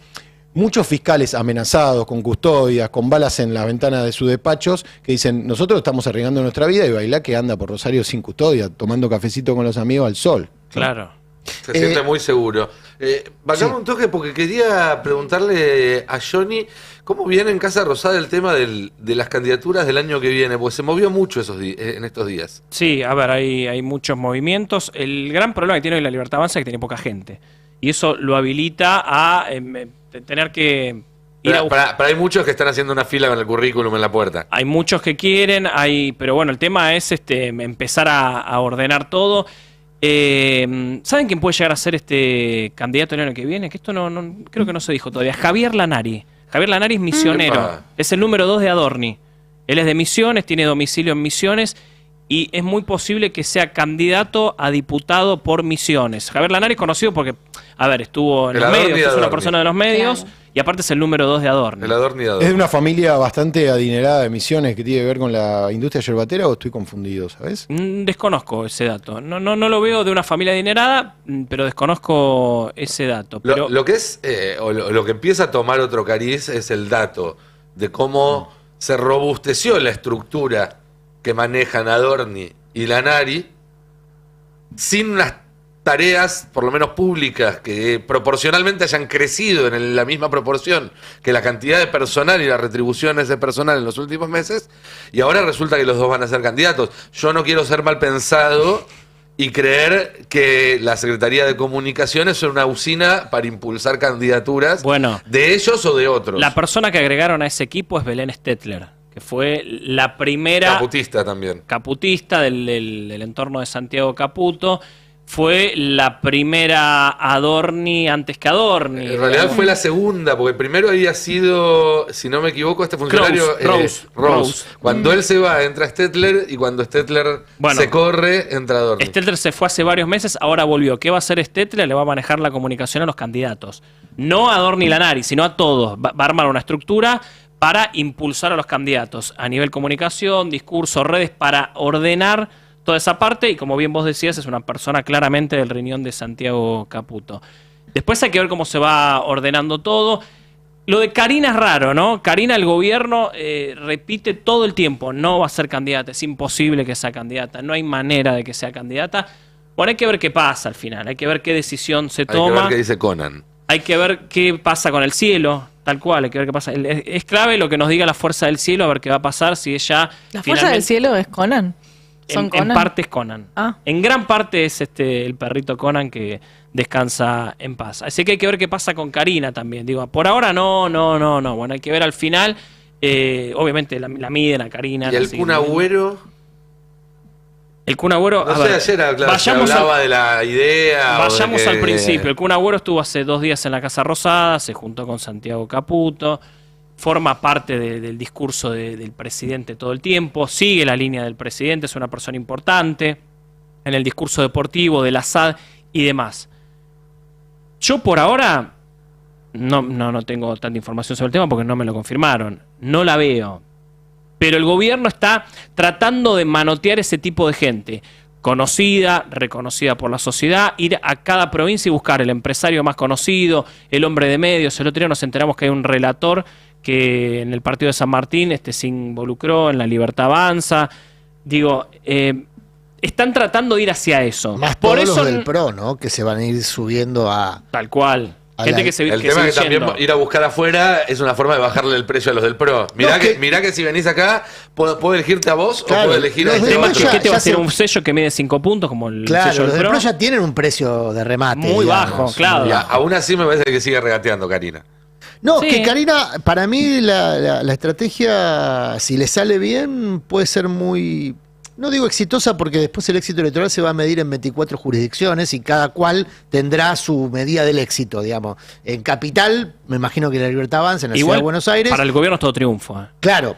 muchos fiscales amenazados con custodias, con balas en las ventanas de sus despachos, que dicen, nosotros estamos arriesgando nuestra vida, y Bailac que anda por Rosario sin custodia, tomando cafecito con los amigos al sol. Claro. Se siente muy seguro. Vayamos un toque porque quería preguntarle a Johnny cómo viene en Casa Rosada el tema de las candidaturas del año que viene, porque se movió mucho en estos días. Sí, a ver, hay muchos movimientos. El gran problema que tiene hoy la Libertad Avanza es que tiene poca gente. Y eso lo habilita a tener que ir a buscar. Pero hay muchos que están haciendo una fila con el currículum en la puerta. Hay muchos que quieren, pero bueno, el tema es empezar a ordenar todo. ¿Saben quién puede llegar a ser candidato el año que viene? Que esto no creo que no se dijo todavía. Javier Lanari. Javier Lanari es misionero. Es el número 2 de Adorni. Él es de Misiones, tiene domicilio en Misiones y es muy posible que sea candidato a diputado por Misiones. Javier Lanari es conocido porque, estuvo en los medios, es una persona de los medios, y aparte es el número 2 de Adorni. ¿Es de una familia bastante adinerada de Misiones que tiene que ver con la industria yerbatera o estoy confundido, sabes? Desconozco ese dato. No lo veo de una familia adinerada, pero desconozco ese dato. Pero lo que es, lo que empieza a tomar otro cariz es el dato de cómo se robusteció la estructura que manejan Adorni y Lanari sin unas tareas, por lo menos públicas, que proporcionalmente hayan crecido en la misma proporción que la cantidad de personal y las retribuciones de personal en los últimos meses, y ahora resulta que los dos van a ser candidatos. Yo no quiero ser mal pensado y creer que la Secretaría de Comunicaciones es una usina para impulsar candidaturas de ellos o de otros. La persona que agregaron a ese equipo es Belén Stetler, que fue la primera... Caputista también. Caputista del entorno de Santiago Caputo. Fue la primera Adorni antes que Adorni. En realidad fue la segunda, porque primero había sido, si no me equivoco, este funcionario Rose. Cuando él se va, entra Stetler, y cuando Stetler se corre, entra Adorni. Stetler se fue hace varios meses, ahora volvió. ¿Qué va a hacer Stetler? Le va a manejar la comunicación a los candidatos. No a Adorni y Lanari, sino a todos. Va a armar una estructura para impulsar a los candidatos a nivel comunicación, discurso, redes, para ordenar toda esa parte, y como bien vos decías, es una persona claramente del riñón de Santiago Caputo. Después hay que ver cómo se va ordenando todo. Lo de Karina es raro, ¿no? Karina, el gobierno repite todo el tiempo, no va a ser candidata, es imposible que sea candidata, no hay manera de que sea candidata. Bueno, hay que ver qué pasa al final, hay que ver qué decisión se toma. Hay que ver qué dice Conan. Hay que ver qué pasa con el cielo, tal cual, hay que ver qué pasa. Es clave lo que nos diga la fuerza del cielo, a ver qué va a pasar si ella... ¿La fuerza del cielo es Conan? En parte es Conan. En gran parte es el perrito Conan que descansa en paz. Así que hay que ver qué pasa con Karina también. Digo, por ahora no. Bueno, hay que ver al final. Obviamente la miden a Karina. ¿Y el Kun Agüero? El Kun Agüero... No sé, ayer claro, se hablaba de la idea. Vayamos al principio. El Kun Agüero estuvo hace 2 días en la Casa Rosada, se juntó con Santiago Caputo. Forma parte del discurso del presidente todo el tiempo, sigue la línea del presidente, es una persona importante en el discurso deportivo, del Assad y demás. Yo por ahora no tengo tanta información sobre el tema porque no me lo confirmaron, no la veo. Pero el gobierno está tratando de manotear ese tipo de gente, conocida, reconocida por la sociedad, ir a cada provincia y buscar el empresario más conocido, el hombre de medios. El otro día nos enteramos que hay un relator que en el partido de San Martín se involucró en La Libertad Avanza. Digo, están tratando de ir hacia eso. Más por eso los del PRO, ¿no? Que se van a ir subiendo a... Tal cual. Gente que el tema es que también ir a buscar afuera es una forma de bajarle el precio a los del PRO. Mirá que si venís acá, ¿puedo elegirte a vos o puedo elegir a este otro? ¿Qué te va a hacer un sello que mide 5 puntos como el sello del PRO? Los del PRO ya tienen un precio de remate. Muy bajo, claro. Y aún así me parece que sigue regateando Karina. No, que Karina, para mí la estrategia, si le sale bien, puede ser muy... No digo exitosa porque después el éxito electoral se va a medir en 24 jurisdicciones y cada cual tendrá su medida del éxito, digamos. En Capital, me imagino que La Libertad Avanza, en la Ciudad de Buenos Aires... Para el gobierno es todo triunfo. Claro,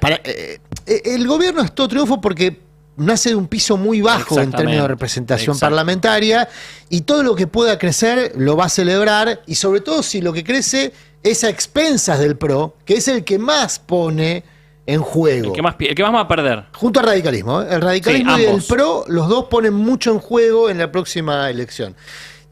el gobierno es todo triunfo porque nace de un piso muy bajo en términos de representación parlamentaria, y todo lo que pueda crecer lo va a celebrar, y sobre todo si lo que crece es a expensas del PRO, que es el que más pone en juego. El que más va a perder. Junto al radicalismo. El radicalismo y el PRO, los dos ponen mucho en juego en la próxima elección.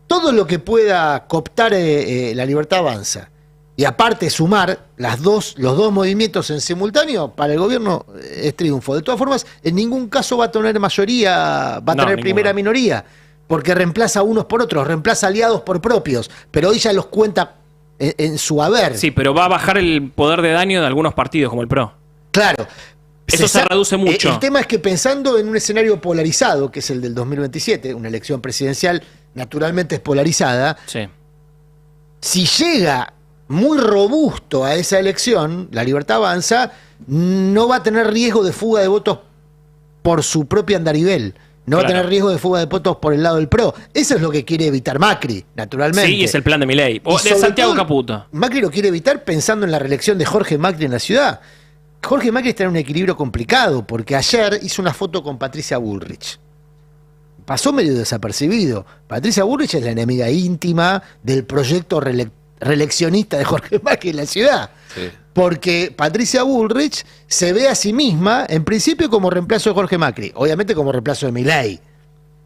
Todo lo que pueda cooptar La Libertad Avanza, y aparte sumar los dos movimientos en simultáneo, para el gobierno es triunfo. De todas formas, en ningún caso va a tener mayoría, va a tener primera minoría, porque reemplaza unos por otros, reemplaza aliados por propios, pero hoy ya los cuenta en su haber. Sí, pero va a bajar el poder de daño de algunos partidos como el PRO. Claro. Eso se reduce mucho. El tema es que pensando en un escenario polarizado, que es el del 2027, una elección presidencial naturalmente es polarizada, si llega muy robusto a esa elección, La Libertad Avanza no va a tener riesgo de fuga de votos por su propio andarivel. No va a tener riesgo de fuga de votos por el lado del PRO. Eso es lo que quiere evitar Macri, naturalmente. Sí, es el plan de Milei. O de Santiago Caputo. Macri lo quiere evitar pensando en la reelección de Jorge Macri en la ciudad. Jorge Macri está en un equilibrio complicado, porque ayer hizo una foto con Patricia Bullrich. Pasó medio desapercibido. Patricia Bullrich es la enemiga íntima del proyecto reeleccionista de Jorge Macri en la ciudad. Sí. Porque Patricia Bullrich se ve a sí misma, en principio, como reemplazo de Jorge Macri. Obviamente como reemplazo de Milei.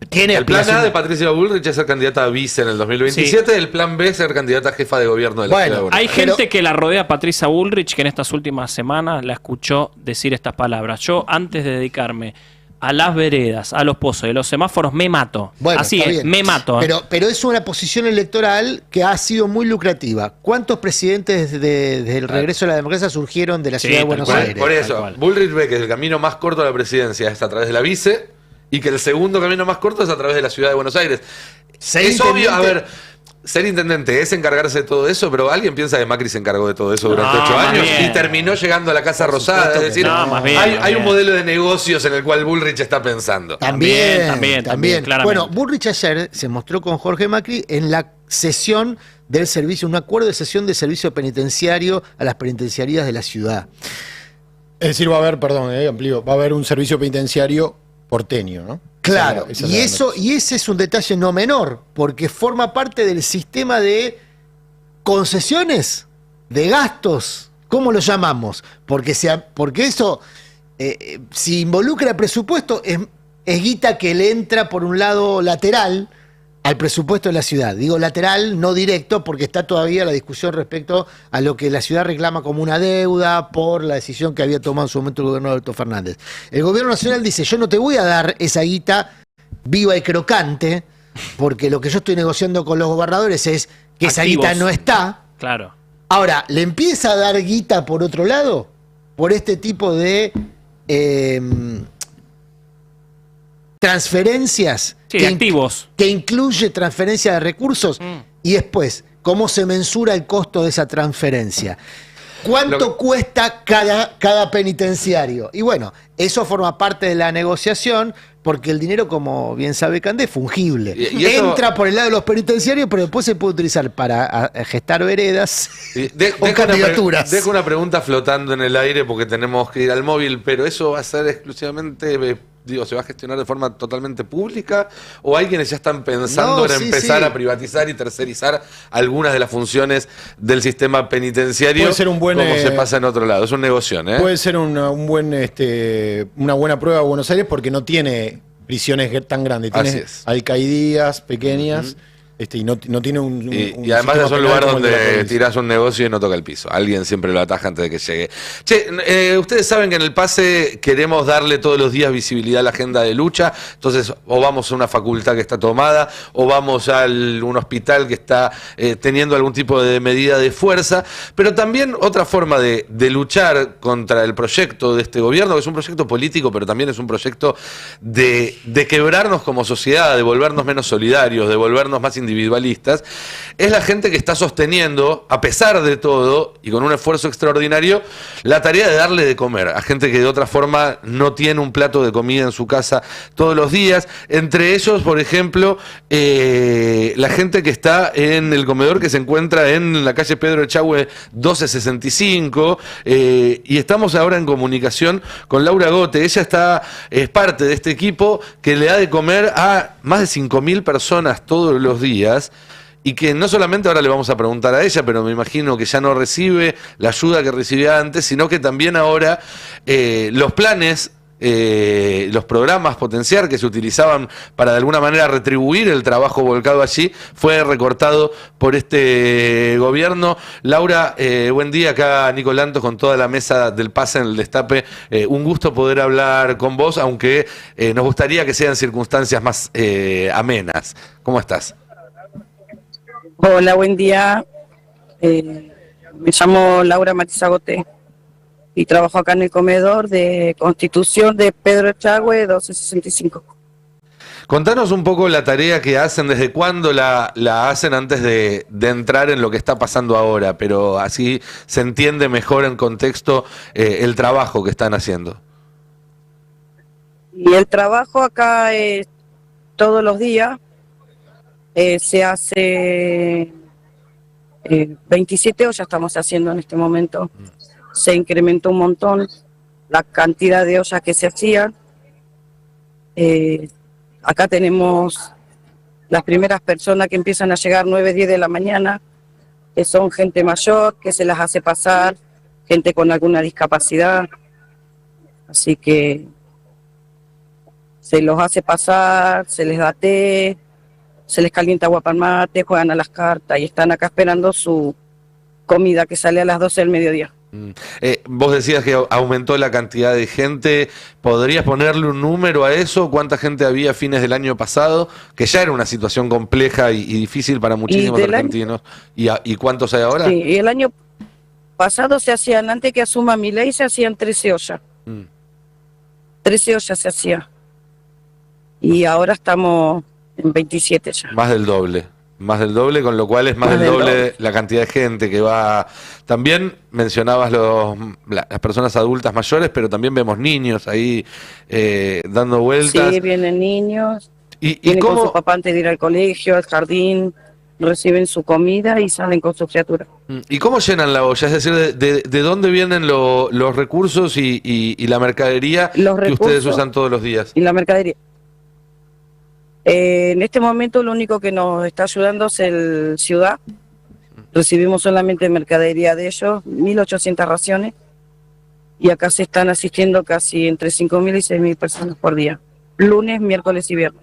El plan A de Patricia Bullrich es ser candidata a vice en el 2027, el plan B es ser candidata a jefa de gobierno de la ciudad de Buenos Aires. Hay gente que la rodea a Patricia Bullrich que en estas últimas semanas la escuchó decir estas palabras. Yo, antes de dedicarme a las veredas, a los pozos y a los semáforos, me mato. Bueno, así es, me mato. Pero es una posición electoral que ha sido muy lucrativa. ¿Cuántos presidentes desde el regreso a la democracia surgieron de la ciudad de Buenos Aires? Por eso, Bullrich ve que el camino más corto a la presidencia es a través de la vice, y que el segundo camino más corto es a través de la ciudad de Buenos Aires. Ser es obvio, a intendente- ver, ser intendente es encargarse de todo eso, pero alguien piensa que Macri se encargó de todo eso durante 8 más años bien. y terminó llegando a la Casa Rosada. Es decir, no, más bien, hay, más hay un bien. modelo de negocios en el cual Bullrich está pensando. También. claramente. Bueno, Bullrich ayer se mostró con Jorge Macri en la cesión del servicio, un acuerdo de cesión de servicio penitenciario a las penitenciarías de la ciudad. Es decir, va a haber, perdón, amplío, va a haber un servicio penitenciario porteño, ¿no? Claro, Esa es la y ese es un detalle no menor, porque forma parte del sistema de concesiones, de gastos, ¿cómo lo llamamos? Porque eso, si involucra presupuesto, es guita que le entra por un lado lateral al presupuesto de la ciudad. Digo lateral, no directo, porque está todavía la discusión respecto a lo que la ciudad reclama como una deuda por la decisión que había tomado en su momento el gobierno de Alberto Fernández. El gobierno nacional dice, yo no te voy a dar esa guita viva y crocante, porque lo que yo estoy negociando con los gobernadores es que esa Activos. guita no está. Claro. Ahora, ¿le empieza a dar guita por otro lado? Por este tipo de transferencias Sí, activos. que incluye transferencia de recursos y después, ¿cómo se mensura el costo de esa transferencia? ¿Cuánto cuesta cada penitenciario? Y bueno, eso forma parte de la negociación porque el dinero, como bien sabe Candé, es fungible. Y eso- Entra por el lado de los penitenciarios, pero después se puede utilizar para gestar veredas o candidaturas. Dejo una pregunta flotando en el aire porque tenemos que ir al móvil, pero ¿eso va a ser exclusivamente, se va a gestionar de forma totalmente pública? ¿O hay quienes ya están pensando en empezar a privatizar y tercerizar algunas de las funciones del sistema penitenciario? Puede ser un buen, como se pasa en otro lado. Es un negocio, ¿eh? Puede ser una buena prueba de Buenos Aires porque no tiene prisiones tan grandes, Así tiene es. alcaidías pequeñas y no tiene un Y además sistema es un penal lugar como el de la donde provincia. tirás un negocio y no toca el piso. Alguien siempre lo ataja antes de que llegue. Che, ustedes saben que en el pase queremos darle todos los días visibilidad a la agenda de lucha. Entonces, o vamos a una facultad que está tomada, o vamos a un hospital que está teniendo algún tipo de medida de fuerza. Pero también otra forma de luchar contra el proyecto de este gobierno, que es un proyecto político, pero también es un proyecto de quebrarnos como sociedad, de volvernos menos solidarios, de volvernos más individualistas, es la gente que está sosteniendo, a pesar de todo, y con un esfuerzo extraordinario, la tarea de darle de comer a gente que de otra forma no tiene un plato de comida en su casa todos los días. Entre ellos, por ejemplo, la gente que está en el comedor que se encuentra en la calle Pedro Echagüe 1265, y estamos ahora en comunicación con Laura Gote. Ella es parte de este equipo que le da de comer a más de 5.000 personas todos los días, y que no solamente ahora le vamos a preguntar a ella, pero me imagino que ya no recibe la ayuda que recibía antes, sino que también ahora los planes, los programas Potenciar que se utilizaban para de alguna manera retribuir el trabajo volcado allí, fue recortado por este gobierno. Laura, buen día, acá Nico Lantos con toda la mesa del pase en el Destape. Un gusto poder hablar con vos, aunque nos gustaría que sean circunstancias más amenas. ¿Cómo estás? Hola, buen día. Me llamo Laura Matizagote y trabajo acá en el comedor de Constitución de Pedro Echagüe 1265. Contanos un poco la tarea que hacen, desde cuándo la hacen antes de entrar en lo que está pasando ahora, pero así se entiende mejor en contexto el trabajo que están haciendo. Y el trabajo acá es todos los días. Se hace 27 ollas estamos haciendo en este momento. Se incrementó un montón la cantidad de ollas que se hacían. Acá tenemos las primeras personas que empiezan a llegar 9, 10 de la mañana, que son gente mayor, que se las hace pasar, gente con alguna discapacidad. Así que se los hace pasar, se les da té, se les calienta agua para el mate, juegan a las cartas y están acá esperando su comida que sale a las 12 del mediodía. Vos decías que aumentó la cantidad de gente. ¿Podrías ponerle un número a eso? ¿Cuánta gente había a fines del año pasado? Que ya era una situación compleja y difícil para muchísimos argentinos. ¿Y cuántos hay ahora? Sí, y el año pasado se hacían, antes que asuma Milei, se hacían 13 ollas. 13 ollas se hacía. y ahora estamos en 27 ya. Más del doble, con lo cual es más del doble la cantidad de gente que va. También mencionabas las personas adultas mayores, pero también vemos niños ahí dando vueltas. Sí, vienen niños, ¿Y vienen cómo? con su papá antes de ir al colegio, al jardín, reciben su comida y salen con su criatura. ¿Y cómo llenan la olla? Es decir, ¿de dónde vienen los recursos y la mercadería que ustedes usan todos los días? Y la mercadería. En este momento lo único que nos está ayudando es el Ciudad. Recibimos solamente mercadería de ellos, 1.800 raciones. Y acá se están asistiendo casi entre 5.000 y 6.000 personas por día. Lunes, miércoles y viernes.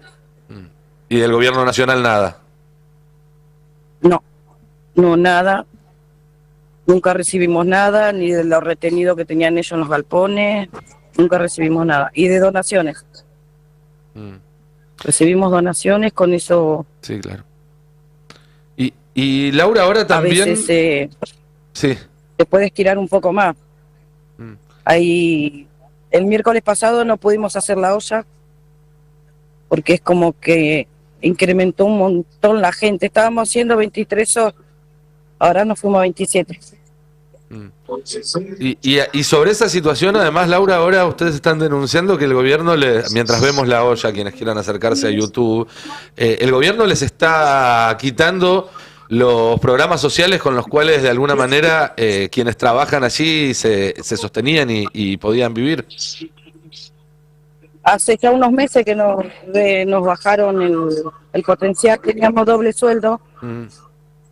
¿Y del gobierno nacional nada? No, nada. Nunca recibimos nada, ni de lo retenido que tenían ellos en los galpones. Nunca recibimos nada. Y de donaciones. Recibimos donaciones, con eso. Sí, claro. Y Laura, ahora también. A veces sí. se puede estirar un poco más. Ahí, el miércoles pasado no pudimos hacer la olla porque es como que incrementó un montón la gente. Estábamos haciendo 23 horas, ahora nos fuimos a 27. Y sobre esa situación, además, Laura, ahora ustedes están denunciando que el gobierno, mientras vemos la olla, quienes quieran acercarse a YouTube, el gobierno les está quitando los programas sociales con los cuales de alguna manera quienes trabajan allí se sostenían y podían vivir. Hace ya unos meses que nos bajaron el potencial, teníamos doble sueldo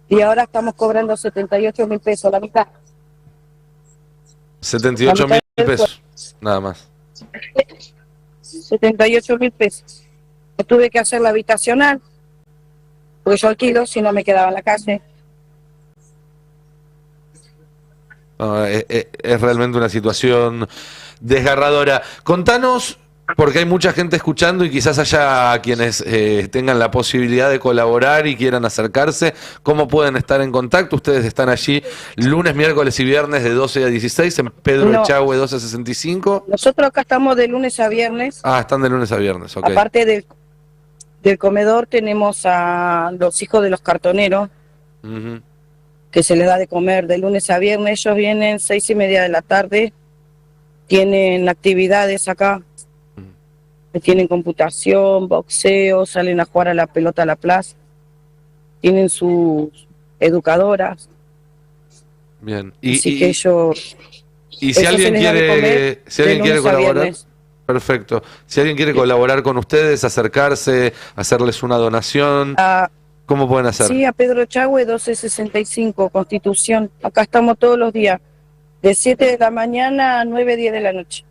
y ahora estamos cobrando 78.000 pesos, la mitad. 78.000 pesos, nada más. 78.000 pesos. Yo tuve que hacer la habitacional, porque yo alquilo, si no me quedaba en la calle. No, es realmente una situación desgarradora. Contanos, porque hay mucha gente escuchando y quizás haya quienes tengan la posibilidad de colaborar y quieran acercarse, ¿cómo pueden estar en contacto? Ustedes están allí lunes, miércoles y viernes de 12 a 16 en Pedro Echagüe 1265. Nosotros acá estamos de lunes a viernes. Ah, están de lunes a viernes, ok. Aparte del comedor tenemos a los hijos de los cartoneros, que se les da de comer de lunes a viernes. Ellos vienen 6:30 de la tarde, tienen actividades acá. Tienen computación, boxeo, salen a jugar a la pelota a la plaza. Tienen sus educadoras. Bien. Así que ellos... Y si alguien quiere colaborar, perfecto. Si alguien quiere colaborar con ustedes, acercarse, hacerles una donación, ¿cómo pueden hacer? Sí, a Pedro Echagüe 1265, Constitución. Acá estamos todos los días, de 7 de la mañana a 9:10 de la noche.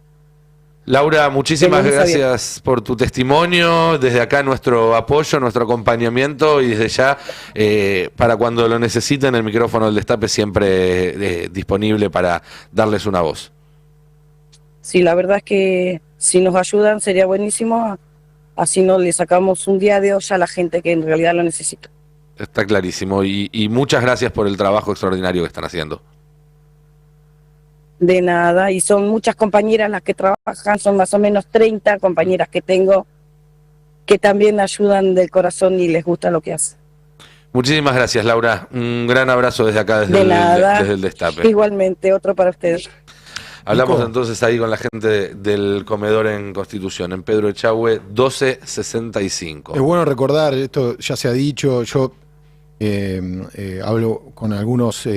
Laura, muchísimas gracias por tu testimonio. Desde acá nuestro apoyo, nuestro acompañamiento y desde ya, para cuando lo necesiten, el micrófono del Destape siempre disponible para darles una voz. Sí, la verdad es que si nos ayudan sería buenísimo, así no le sacamos un día de olla a la gente que en realidad lo necesita. Está clarísimo y muchas gracias por el trabajo extraordinario que están haciendo. De nada, y son muchas compañeras las que trabajan, son más o menos 30 compañeras que tengo que también ayudan del corazón y les gusta lo que hacen. Muchísimas gracias, Laura. Un gran abrazo desde acá, desde el Destape. Igualmente, otro para ustedes. Hablamos entonces ahí con la gente del comedor en Constitución, en Pedro Echagüe 1265. Es bueno recordar, esto ya se ha dicho, yo hablo con algunos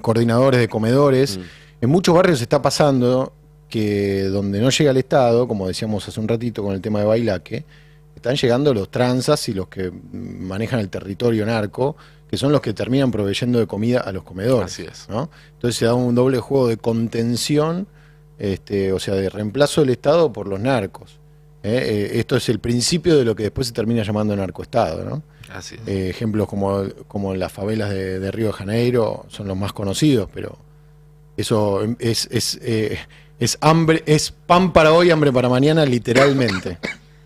coordinadores de comedores. En muchos barrios está pasando que donde no llega el Estado, como decíamos hace un ratito con el tema de Bailaque, están llegando los tranzas y los que manejan el territorio narco, que son los que terminan proveyendo de comida a los comedores. Así es. ¿No? Entonces se da un doble juego de contención, o sea, de reemplazo del Estado por los narcos. Esto es el principio de lo que después se termina llamando narcoestado, ¿no? Así es. Ejemplos como las favelas de Río de Janeiro son los más conocidos, pero eso es hambre, es pan para hoy, hambre para mañana, literalmente.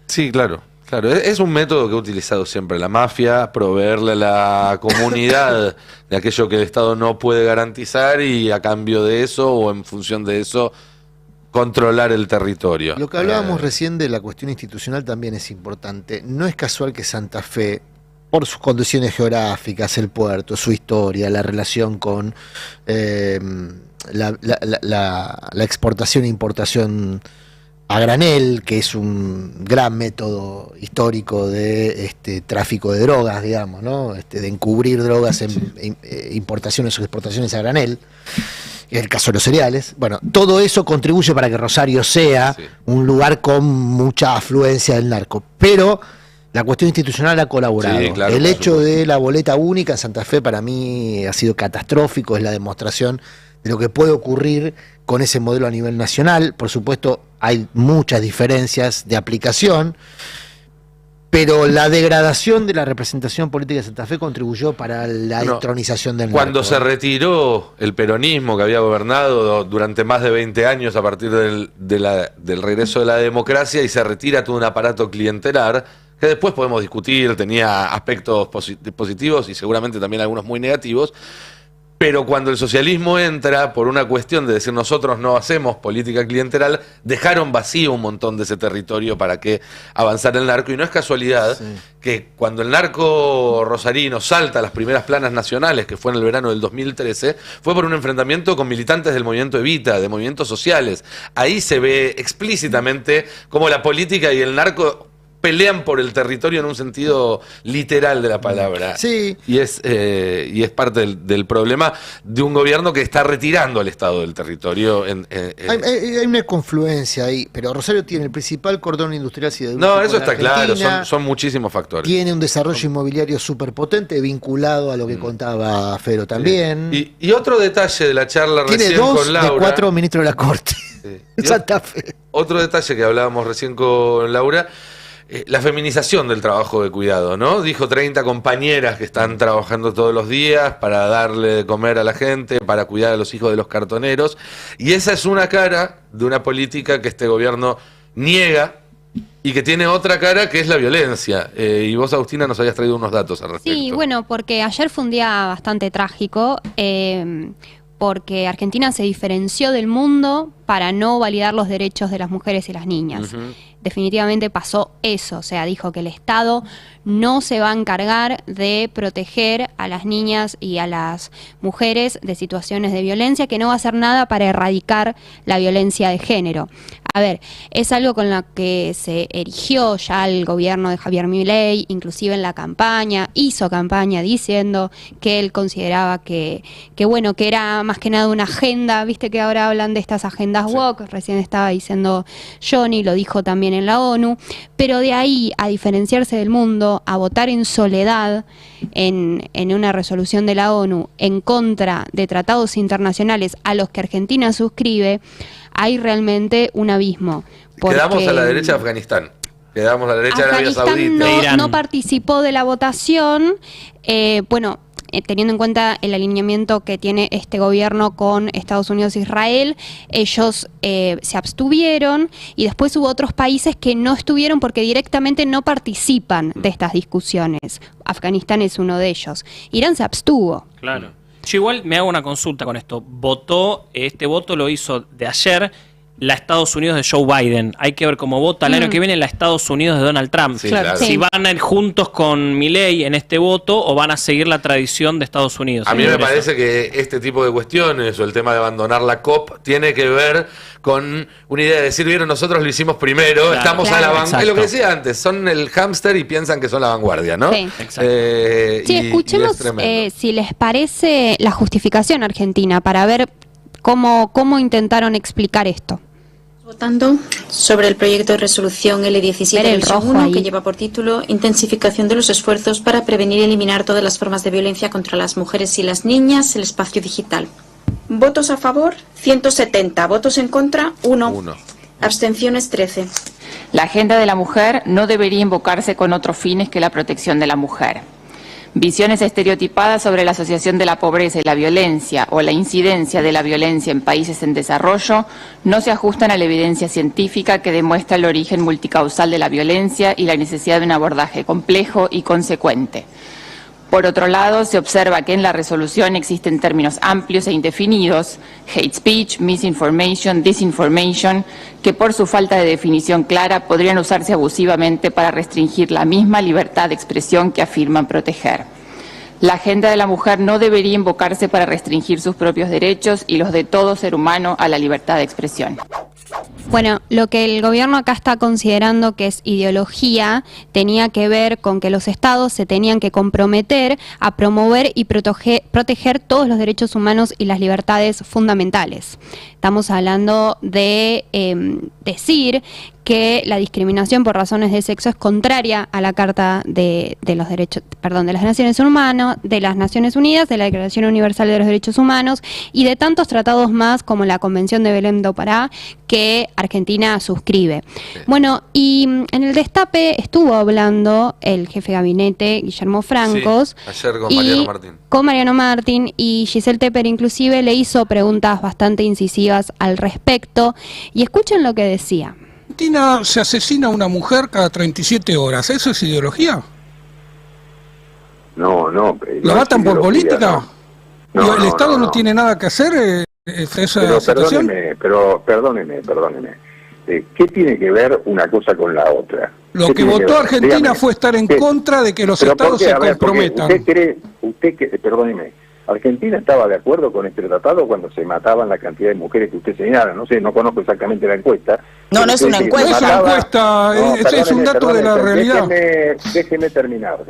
Sí, claro. Claro, es un método que ha utilizado siempre la mafia, proveerle a la comunidad de aquello que el Estado no puede garantizar y a cambio de eso o en función de eso controlar el territorio. Lo que hablábamos recién de la cuestión institucional también es importante. No es casual que Santa Fe, por sus condiciones geográficas, el puerto, su historia, la relación con la exportación e importación a granel, que es un gran método histórico de tráfico de drogas, digamos, ¿no? De encubrir drogas en importaciones o exportaciones a granel, en el caso de los cereales. Bueno, todo eso contribuye para que Rosario sea un lugar con mucha afluencia del narco. Pero la cuestión institucional ha colaborado. Sí, claro, el hecho de la boleta única en Santa Fe para mí ha sido catastrófico, es la demostración de lo que puede ocurrir con ese modelo a nivel nacional. Por supuesto, hay muchas diferencias de aplicación, pero la degradación de la representación política de Santa Fe contribuyó para la entronización del narco. Cuando se retiró el peronismo que había gobernado durante más de 20 años a partir del regreso de la democracia, y se retira todo un aparato clientelar, que después podemos discutir, tenía aspectos positivos y seguramente también algunos muy negativos. Pero cuando el socialismo entra por una cuestión de decir nosotros no hacemos política clientelar, dejaron vacío un montón de ese territorio para que avanzara el narco. Y no es casualidad que cuando el narco rosarino salta a las primeras planas nacionales, que fue en el verano del 2013, fue por un enfrentamiento con militantes del movimiento Evita, de movimientos sociales. Ahí se ve explícitamente cómo la política y el narco pelean por el territorio en un sentido literal de la palabra. Sí. Y es parte del problema de un gobierno que está retirando al Estado del territorio. Hay una confluencia ahí, pero Rosario tiene el principal cordón industrial siderúrgico. No, eso está claro, son muchísimos factores. Tiene un desarrollo inmobiliario súper potente, vinculado a lo que contaba Fero también. Y otro detalle de la charla recién con Laura. Tiene 2 de 4 ministros de la Corte. Santa Fe. Otro detalle que hablábamos recién con Laura. La feminización del trabajo de cuidado, ¿no? Dijo 30 compañeras que están trabajando todos los días para darle de comer a la gente, para cuidar a los hijos de los cartoneros. Y esa es una cara de una política que este gobierno niega y que tiene otra cara, que es la violencia. Y vos, Agustina, nos habías traído unos datos al respecto. Sí, bueno, porque ayer fue un día bastante trágico, porque Argentina se diferenció del mundo para no validar los derechos de las mujeres y las niñas. Definitivamente pasó eso, o sea, dijo que el Estado no se va a encargar de proteger a las niñas y a las mujeres de situaciones de violencia, que no va a hacer nada para erradicar la violencia de género. A ver, es algo con lo que se erigió ya el gobierno de Javier Milei, inclusive en la campaña, hizo campaña diciendo que él consideraba que bueno, que era más que nada una agenda, viste que ahora hablan de estas agendas woke, recién estaba diciendo Johnny, lo dijo también en la ONU, pero de ahí a diferenciarse del mundo, a votar en soledad en una resolución de la ONU en contra de tratados internacionales a los que Argentina suscribe, hay realmente un abismo. Quedamos a la derecha de Afganistán. Quedamos a la derecha de Arabia Saudita. No participó de la votación. Teniendo en cuenta el alineamiento que tiene este gobierno con Estados Unidos e Israel, ellos se abstuvieron, y después hubo otros países que no estuvieron porque directamente no participan de estas discusiones. Afganistán es uno de ellos. Irán se abstuvo. Claro. Yo igual me hago una consulta con esto. Este voto lo hizo de ayer la Estados Unidos de Joe Biden. Hay que ver cómo vota el año que viene la Estados Unidos de Donald Trump. Sí, claro. Si van a ir juntos con Milei en este voto o van a seguir la tradición de Estados Unidos. A mí me parece que este tipo de cuestiones o el tema de abandonar la COP tiene que ver con una idea de decir, vieron, nosotros lo hicimos primero, estamos a la vanguardia. Es lo que decía antes, son el hámster y piensan que son la vanguardia, ¿no? Sí, escuchemos si les parece la justificación argentina para ver cómo intentaron explicar esto. Votando sobre el proyecto de resolución L17-1, que lleva por título Intensificación de los esfuerzos para prevenir y eliminar todas las formas de violencia contra las mujeres y las niñas en el espacio digital. Votos a favor, 170. Votos en contra, 1. Abstenciones, 13. La agenda de la mujer no debería invocarse con otros fines que la protección de la mujer. Visiones estereotipadas sobre la asociación de la pobreza y la violencia o la incidencia de la violencia en países en desarrollo no se ajustan a la evidencia científica que demuestra el origen multicausal de la violencia y la necesidad de un abordaje complejo y consecuente. Por otro lado, se observa que en la resolución existen términos amplios e indefinidos, hate speech, misinformation, disinformation, que por su falta de definición clara podrían usarse abusivamente para restringir la misma libertad de expresión que afirman proteger. La agenda de la mujer no debería invocarse para restringir sus propios derechos y los de todo ser humano a la libertad de expresión. Bueno, lo que el gobierno acá está considerando que es ideología tenía que ver con que los estados se tenían que comprometer a promover y proteger todos los derechos humanos y las libertades fundamentales. Estamos hablando de decir que la discriminación por razones de sexo es contraria a la Carta de los Derechos, de las Naciones Humanas, de las Naciones Unidas, de la Declaración Universal de los Derechos Humanos y de tantos tratados más como la Convención de Belém do Pará que Argentina suscribe. Bueno, y en el destape estuvo hablando el jefe de gabinete Guillermo Francos. Sí, ayer con Mariano Martín. Con Mariano Martín, y Giselle Tepper inclusive le hizo preguntas bastante incisivas al respecto y escuchen lo que decía. Argentina se asesina a una mujer cada 37 horas. ¿Eso es ideología? No. ¿La matan por política? No, ¿El Estado no tiene nada que hacer en esa pero situación? Perdóneme. ¿Qué tiene que ver una cosa con la otra? Lo que votó Argentina fue estar en contra de que los estados se comprometan. Perdóneme, ¿Argentina estaba de acuerdo con este tratado cuando se mataban la cantidad de mujeres que usted señala? No sé, no conozco exactamente la encuesta. No es una encuesta. Es un dato de la realidad. Déjeme terminar.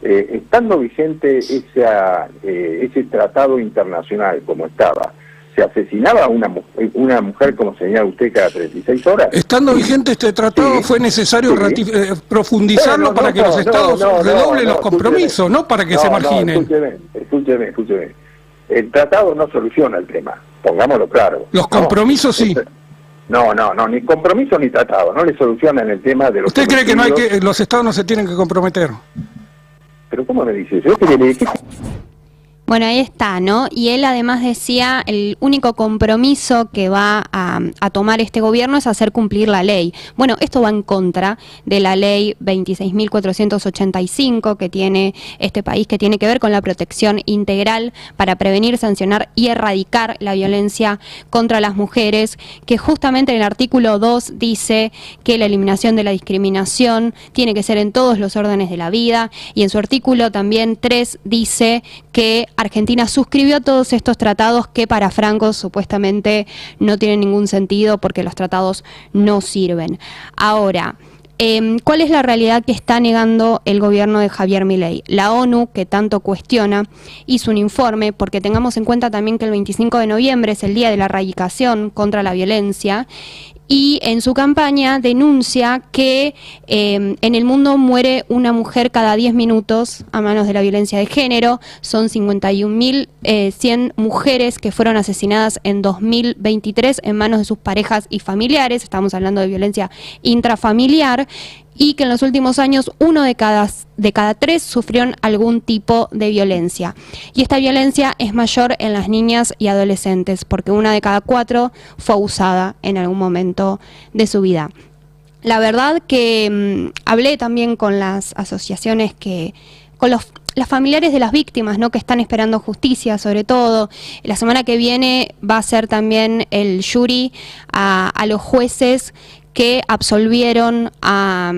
Estando vigente ese tratado internacional como estaba, ¿se asesinaba a una mujer, como señala usted, cada 36 horas? Estando vigente este tratado, fue necesario profundizarlo para que los estados redoblen los compromisos, no para que se marginen. Escúcheme. El tratado no soluciona el tema, pongámoslo claro. Los compromisos sí. No, ni compromiso ni tratado, no le solucionan el tema de los... ¿Usted cree que los estados no se tienen que comprometer? ¿Pero cómo me dice eso? Bueno, ahí está, ¿no? Y él además decía, el único compromiso que va a tomar este gobierno es hacer cumplir la ley. Bueno, esto va en contra de la ley 26.485 que tiene este país, que tiene que ver con la protección integral para prevenir, sancionar y erradicar la violencia contra las mujeres, que justamente en el artículo 2 dice que la eliminación de la discriminación tiene que ser en todos los órdenes de la vida, y en su artículo también 3 dice que Argentina suscribió todos estos tratados que para Franco supuestamente no tienen ningún sentido porque los tratados no sirven. Ahora, ¿cuál es la realidad que está negando el gobierno de Javier Milei? La ONU, que tanto cuestiona, hizo un informe, porque tengamos en cuenta también que el 25 de noviembre es el Día de la Erradicación contra la Violencia, y en su campaña denuncia que en el mundo muere una mujer cada 10 minutos a manos de la violencia de género. Son 51.100 mujeres que fueron asesinadas en 2023 en manos de sus parejas y familiares. Estamos hablando de violencia intrafamiliar. Y que en los últimos años 1 de cada 3 sufrieron algún tipo de violencia. Y esta violencia es mayor en las niñas y adolescentes, porque 1 de cada 4 fue abusada en algún momento de su vida. La verdad que hablé también con las asociaciones con los familiares de las víctimas, ¿no?, que están esperando justicia, sobre todo. La semana que viene va a ser también el jury a los jueces que absolvieron a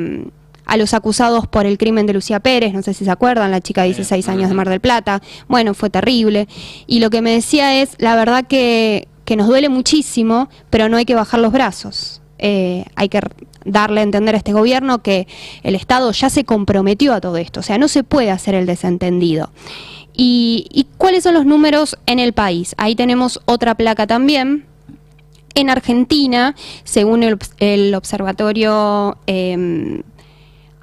los acusados por el crimen de Lucía Pérez, no sé si se acuerdan, la chica de 16 años de Mar del Plata. Bueno, fue terrible. Y lo que me decía es, la verdad que nos duele muchísimo, pero no hay que bajar los brazos. Hay que darle a entender a este gobierno que el Estado ya se comprometió a todo esto, o sea, no se puede hacer el desentendido. ¿Y cuáles son los números en el país? Ahí tenemos otra placa también. En Argentina, según el observatorio,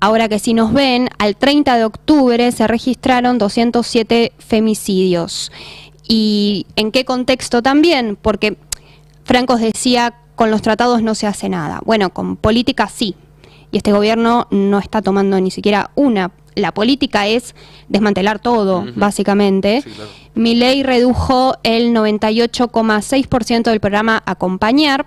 ahora que sí nos ven, al 30 de octubre se registraron 207 femicidios. ¿Y en qué contexto también? Porque Francos decía, con los tratados no se hace nada. Bueno, con política sí. Y este gobierno no está tomando ni siquiera una la política es desmantelar todo, básicamente. Sí, claro. Milei redujo el 98,6% del programa Acompañar,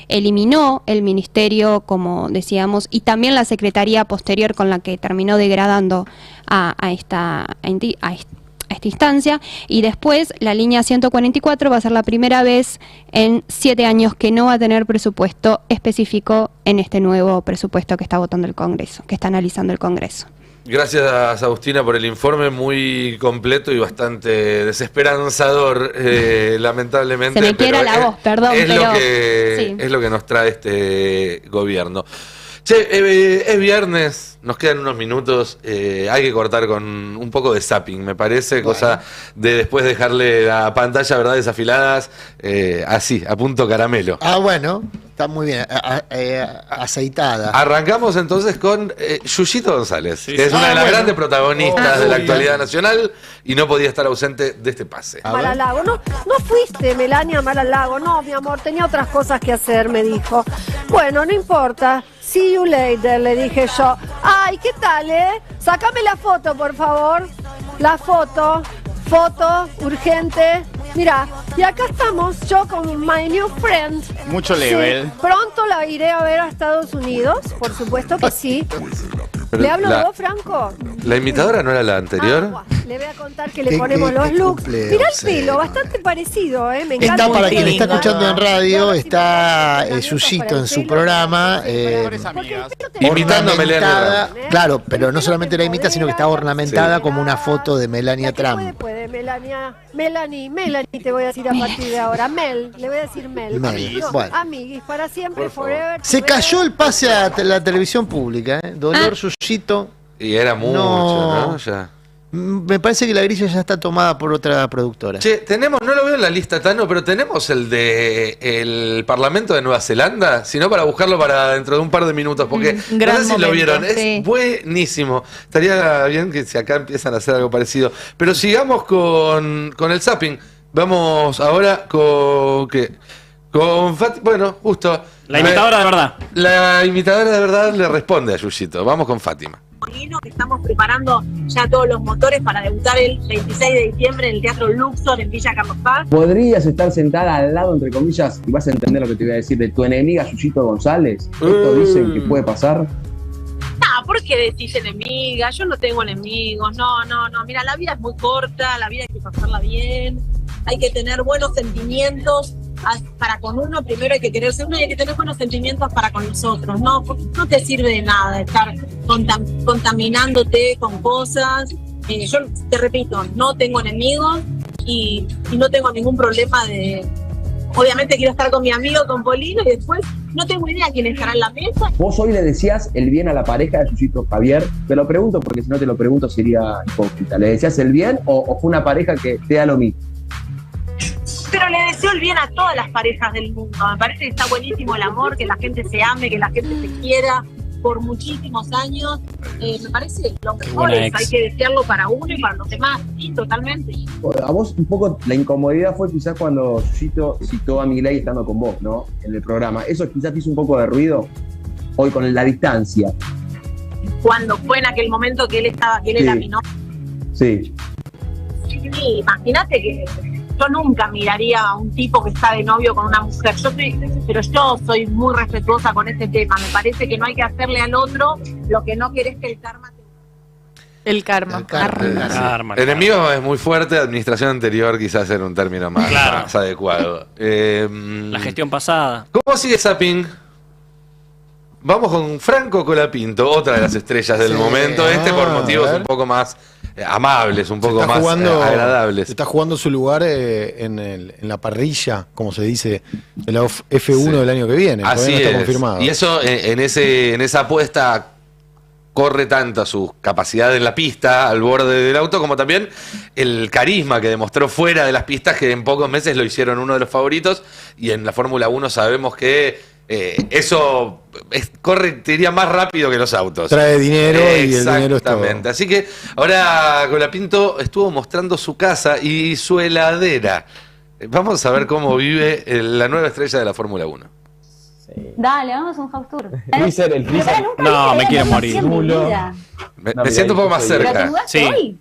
eliminó el ministerio, como decíamos, y también la secretaría posterior con la que terminó degradando a esta instancia, y después la línea 144 va a ser la primera vez en 7 años que no va a tener presupuesto específico en este nuevo presupuesto que está votando el Congreso, que está analizando el Congreso. Gracias, Agustina, por el informe muy completo y bastante desesperanzador, lamentablemente. Se me quiebra la voz, perdón, pero es lo que nos trae este gobierno. Che, es viernes, nos quedan unos minutos, hay que cortar con un poco de zapping, me parece, cosa de después dejarle la pantalla, ¿verdad?, desafiladas, así, a punto caramelo. Bueno, está muy bien, aceitada. Arrancamos entonces con Yuyito González, que es una de las grandes protagonistas de la actualidad nacional y no podía estar ausente de este pase. Mar-a-Lago, no fuiste, Melania, Mar-a-Lago, no, mi amor, tenía otras cosas que hacer, me dijo. Bueno, no importa. See you later, le dije yo. Ay, ¿qué tal, Sácame la foto, por favor. La foto, urgente. Mira, y acá estamos, yo con my new friend. Mucho level. Sí, pronto la iré a ver a Estados Unidos, por supuesto que sí. Pero ¿Le hablo vos, Franco? ¿La imitadora no era la anterior? Le voy a contar que le ponemos los looks. Mirá el pelo, bastante parecido, me encanta. Está para quien está escuchando en radio, está Yuyito en su programa. Imitando a Melania. Claro, pero no solamente la imita, sino que está ornamentada como una foto de Melania Trump. Puede, Melanie, te voy a decir a partir de ahora. Le voy a decir Mel. Bueno. Amiguis, para siempre, forever. Se cayó el pase a la televisión pública, Dolor Yuyito. Y era mucho, ¿no? Ya. Me parece que la grilla ya está tomada por otra productora. Che, tenemos, no lo veo en la lista, Tano, pero tenemos el de el Parlamento de Nueva Zelanda, sino para buscarlo para dentro de un par de minutos, porque no sé si lo vieron, es buenísimo. Estaría bien que si acá empiezan a hacer algo parecido. Pero sigamos con el zapping. Vamos ahora con Fátima, bueno, justo. La imitadora de verdad. La imitadora de verdad le responde a Yuyito. Vamos con Fátima. Que estamos preparando ya todos los motores para debutar el 26 de diciembre en el Teatro Luxor en Villa Carlos Paz. ¿Podrías estar sentada al lado, entre comillas, y vas a entender lo que te voy a decir, de tu enemiga Yuyito González? ¿Esto dicen que puede pasar? No, ¿por qué decís enemiga? Yo no tengo enemigos, no. Mira, la vida es muy corta, la vida hay que pasarla bien, hay que tener buenos sentimientos para con uno, primero hay que quererse uno y hay que tener buenos sentimientos para con los otros, ¿no? Porque no te sirve de nada estar contaminándote con cosas. Yo te repito, no tengo enemigos y no tengo ningún problema de... Obviamente quiero estar con mi amigo, con Polino, y después no tengo idea quién estará en la mesa. Vos hoy le decías el bien a la pareja de Yuyito Javier. Te lo pregunto porque si no te lo pregunto sería hipócrita. ¿Le decías el bien o fue una pareja que te da lo mismo? Pero le deseo el bien a todas las parejas del mundo. Me parece que está buenísimo el amor, que la gente se ame, que la gente se quiera por muchísimos años. Me parece lo mejor es, hay que desearlo para uno y para los demás. Sí, totalmente. A vos un poco la incomodidad fue quizás cuando Yuyito citó a Milei estando con vos, ¿no? En el programa. ¿Eso quizás te hizo un poco de ruido hoy con la distancia? Cuando fue en aquel momento que él era mi novio. Sí. Sí, imagínate que yo nunca miraría a un tipo que está de novio con una mujer. Pero yo soy muy respetuosa con este tema. Me parece que no hay que hacerle al otro lo que no querés que el karma te... El karma. Enemigo es muy fuerte, administración anterior quizás era un término más adecuado. La gestión pasada. ¿Cómo sigue Zapping? Vamos con Franco Colapinto, otra de las estrellas del momento, por motivos un poco más amables, un poco más agradables. Está jugando su lugar en la parrilla, como se dice, de la F1 del año que viene. Así no está es. confirmado. Y eso, en esa apuesta corre tanto su capacidad en la pista, al borde del auto, como también el carisma que demostró fuera de las pistas, que en pocos meses lo hicieron uno de los favoritos, y en la Fórmula 1 sabemos que eso corre, te diría, más rápido que los autos. Trae dinero y el dinero es todo. Exactamente. Así que ahora Colapinto estuvo mostrando su casa y su heladera. Vamos a ver cómo vive la nueva estrella de la Fórmula 1. Sí. Dale, vamos a un house tour. El freezer. No, me quiero morir. Me siento un poco más cerca. Sí.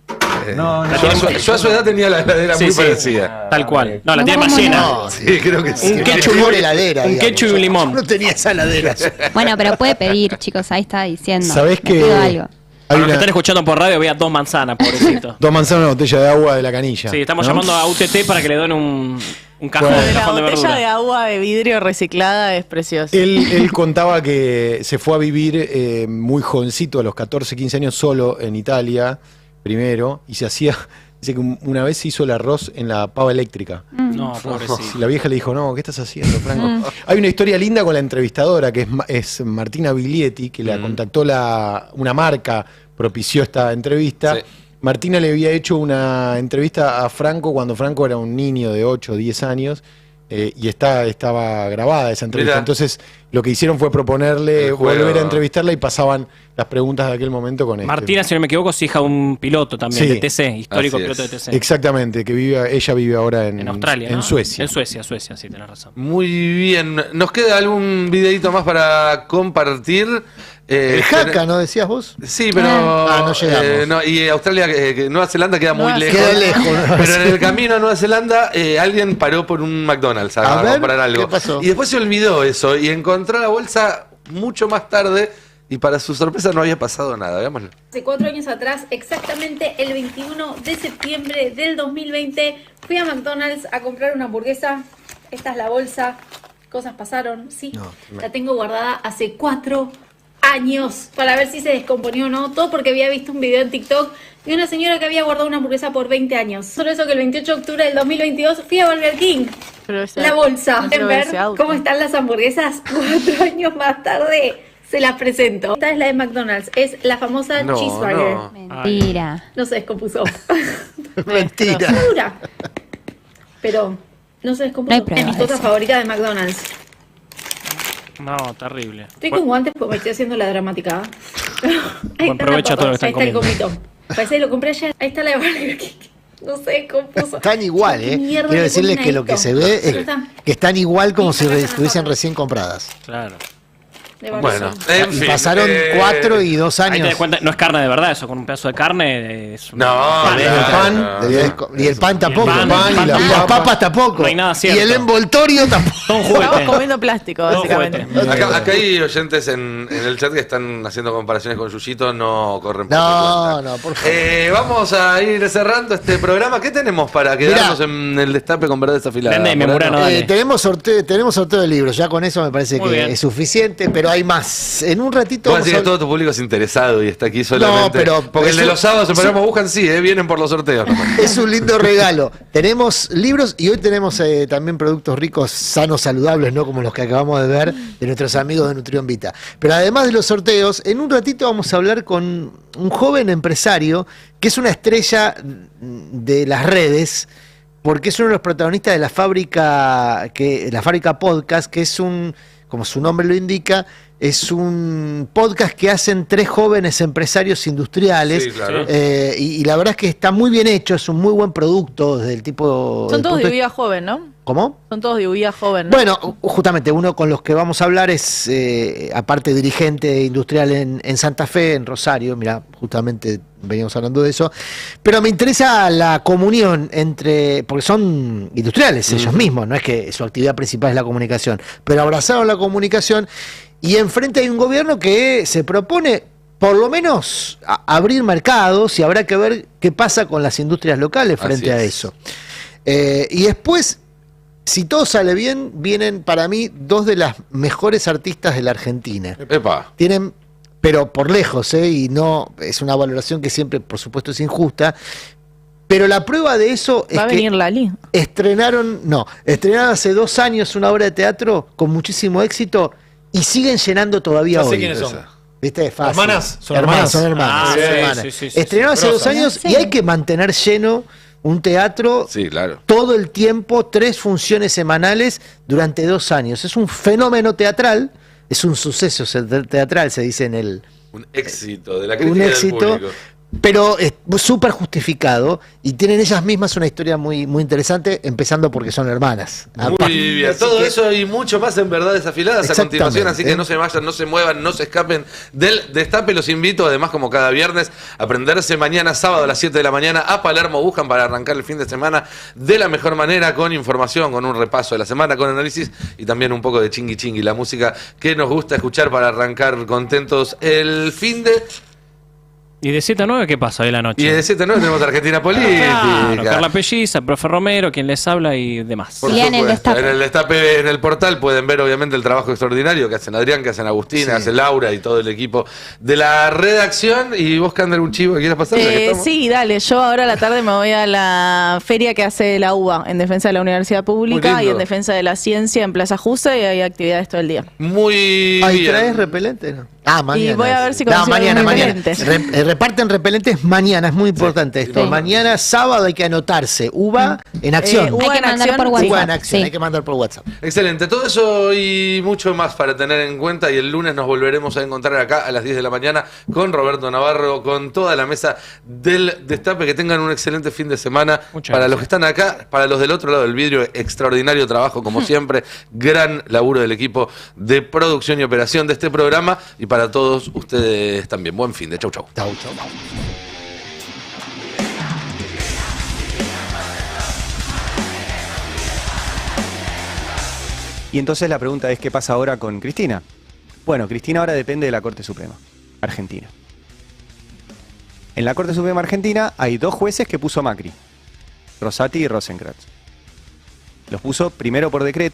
Yo a su edad tenía la heladera muy parecida. Tal cual. No, la tiene más llena. No, sí, creo que sí. Un ketchup y un limón. No tenía esa heladera. Bueno, pero puede pedir, chicos, ahí está diciendo. ¿Sabés Me pido algo. Para los que están escuchando por radio, vea 2 manzanas, pobrecito. 2 manzanas, una botella de agua de la canilla. Sí, estamos llamando a UTT para que le den un cajón, La de botella verdura. de agua de vidrio reciclada es preciosa. Él contaba que se fue a vivir muy jovencito, a los 14, 15 años, solo en Italia, primero, y se hacía... Dice que una vez hizo el arroz en la pava eléctrica. No, pobrecito. La vieja le dijo, no, ¿qué estás haciendo, Franco? Hay una historia linda con la entrevistadora, que es Martina Biglietti, que la contactó una marca, propició esta entrevista. Sí. Martina le había hecho una entrevista a Franco cuando Franco era un niño de 8 o 10 años, y estaba grabada esa entrevista. Mirá. Entonces, lo que hicieron fue proponerle volver a entrevistarla y pasaban las preguntas de aquel momento con Martina, si no me equivoco, es hija de un piloto también, de TC, histórico piloto de TC. Exactamente, que ella vive ahora en Australia, en ¿no? Suecia. En Suecia, sí, tenés razón. Muy bien. ¿Nos queda algún videito más para compartir? El Jaca, ¿no decías vos? Sí, pero no llegamos. y Australia, Nueva Zelanda queda muy lejos. Queda lejos. Pero en el camino a Nueva Zelanda alguien paró por un McDonald's a comprar algo. ¿Qué pasó? Y después se olvidó eso y encontró la bolsa mucho más tarde y para su sorpresa no había pasado nada. Veámoslo. Hace 4 años atrás, exactamente el 21 de septiembre del 2020, fui a McDonald's a comprar una hamburguesa. Esta es la bolsa. Cosas pasaron, sí. La tengo guardada hace 4 años para ver si se descomponió o no. Todo porque había visto un video en TikTok de una señora que había guardado una hamburguesa por 20 años. Solo eso que el 28 de octubre del 2022 fui a Burger King. La bolsa. ¿Quieren ver cómo están las hamburguesas? 4 años más tarde se las presento. Esta es la de McDonald's. Es la famosa cheeseburger. Mentira. No se descompuso. Mentira. Dura. Pero no se descompuso. Es mi cosa favorita de McDonald's. No, terrible. Estoy con guantes porque me estoy haciendo la dramática. Buen provecho a todo lo que están comiendo. Ahí está el gomito. Parece que lo compré ayer. Ahí está la de Burger King. No se descompuso. Están igual, Quiero decirles que lo que se ve es que están igual como si estuviesen recién compradas. Claro. Bueno, en fin, pasaron 4 y 2 años. Ahí te das cuenta, no es carne de verdad eso, con un pedazo de carne es el pan. Y el pan tampoco. Y las papas tampoco. No hay nada cierto. Y el envoltorio tampoco. Estamos comiendo plástico, básicamente. Acá hay oyentes en el chat que están haciendo comparaciones con Yuyito, no corren por No, por favor. Vamos a ir cerrando este programa. ¿Qué tenemos para quedarnos en el destape con verdad desafilada? Tenemos sorteo de libros, ya con eso me parece que es suficiente, pero hay más. En un ratito. Vamos a decir que todo tu público es interesado y está aquí solamente. Porque el de los sábados en programa buscan, vienen por los sorteos. Es un lindo regalo. Tenemos libros y hoy tenemos también productos ricos, sanos, saludables, ¿no? Como los que acabamos de ver de nuestros amigos de Nutrión Vita. Pero además de los sorteos, en un ratito vamos a hablar con un joven empresario que es una estrella de las redes, porque es uno de los protagonistas de la fábrica Podcast, que es como su nombre lo indica, es un podcast que hacen 3 jóvenes empresarios industriales. Sí, claro. Y la verdad es que está muy bien hecho, es un muy buen producto desde el tipo... Son todos de vida joven, ¿no? ¿Cómo? Son todos de vida joven, ¿no? Bueno, justamente uno con los que vamos a hablar es, aparte dirigente industrial en Santa Fe, en Rosario, mira, justamente veníamos hablando de eso, pero me interesa la comunión porque son industriales ellos mismos, no es que su actividad principal es la comunicación, pero abrazaron la comunicación y enfrente hay un gobierno que se propone por lo menos abrir mercados y habrá que ver qué pasa con las industrias locales frente a eso. Y después, si todo sale bien, vienen para mí 2 de las mejores artistas de la Argentina. Epa. Tienen, pero por lejos, y no es una valoración que siempre, por supuesto, es injusta. Pero la prueba de eso es que Lali. estrenaron hace 2 años una obra de teatro con muchísimo éxito y siguen llenando todavía hoy. ¿Quiénes son? ¿Viste? Es fácil. ¿Hermanas? Son hermanas. Sí. Estrenaron hace 2 años y hay que mantener lleno un teatro todo el tiempo, 3 funciones semanales durante 2 años. Es un fenómeno teatral, es un suceso teatral, se dice en el... Un éxito de la crítica del público. pero súper justificado, y tienen ellas mismas una historia muy, muy interesante, empezando porque son hermanas. Muy bien, todo eso y mucho más en Verdades Afiladas a continuación, así que no se vayan, no se muevan, no se escapen del Destape. Los invito, además, como cada viernes, a prenderse mañana sábado a las 7 de la mañana a Palermo Buscan para arrancar el fin de semana de la mejor manera, con información, con un repaso de la semana, con análisis y también un poco de chingui chingui, la música que nos gusta escuchar para arrancar contentos el fin de... ¿Y de 7 a 9 qué pasa de la noche? Y de 7 a 9 tenemos Argentina Política. Claro, Carla Pelliza, profe Romero, quien les habla y demás. Por supuesto. En el Destape, en el portal, pueden ver obviamente el trabajo extraordinario que hacen Adrián, que hacen Agustín, que hace Laura y todo el equipo de la redacción. ¿Y vos, Candel, un chivo que quieras pasar? Sí, dale. Yo ahora a la tarde me voy a la feria que hace la UBA en defensa de la universidad pública y en defensa de la ciencia en Plaza Justa, y hay actividades todo el día. Muy bien. ¿Traes repelente? No. Mañana. Y voy a ver si consigo mañana. repelentes. Reparten repelentes mañana, es muy importante esto. Sí. Mañana sábado hay que anotarse. UBA en acción. UBA hay que mandar por WhatsApp. UBA en acción, hay que mandar por WhatsApp. Excelente, todo eso y mucho más para tener en cuenta, y el lunes nos volveremos a encontrar acá a las 10 de la mañana con Roberto Navarro, con toda la mesa del Destape. Que tengan un excelente fin de semana. Para los que están acá, para los del otro lado del vidrio, extraordinario trabajo como siempre, gran laburo del equipo de producción y operación de este programa, y para todos ustedes también. Buen fin de chau. Chau. Y entonces la pregunta es, ¿qué pasa ahora con Cristina? Bueno, Cristina ahora depende de la Corte Suprema Argentina. En la Corte Suprema Argentina hay 2 jueces que puso Macri, Rosati y Rosenkrantz. Los puso primero por decreto.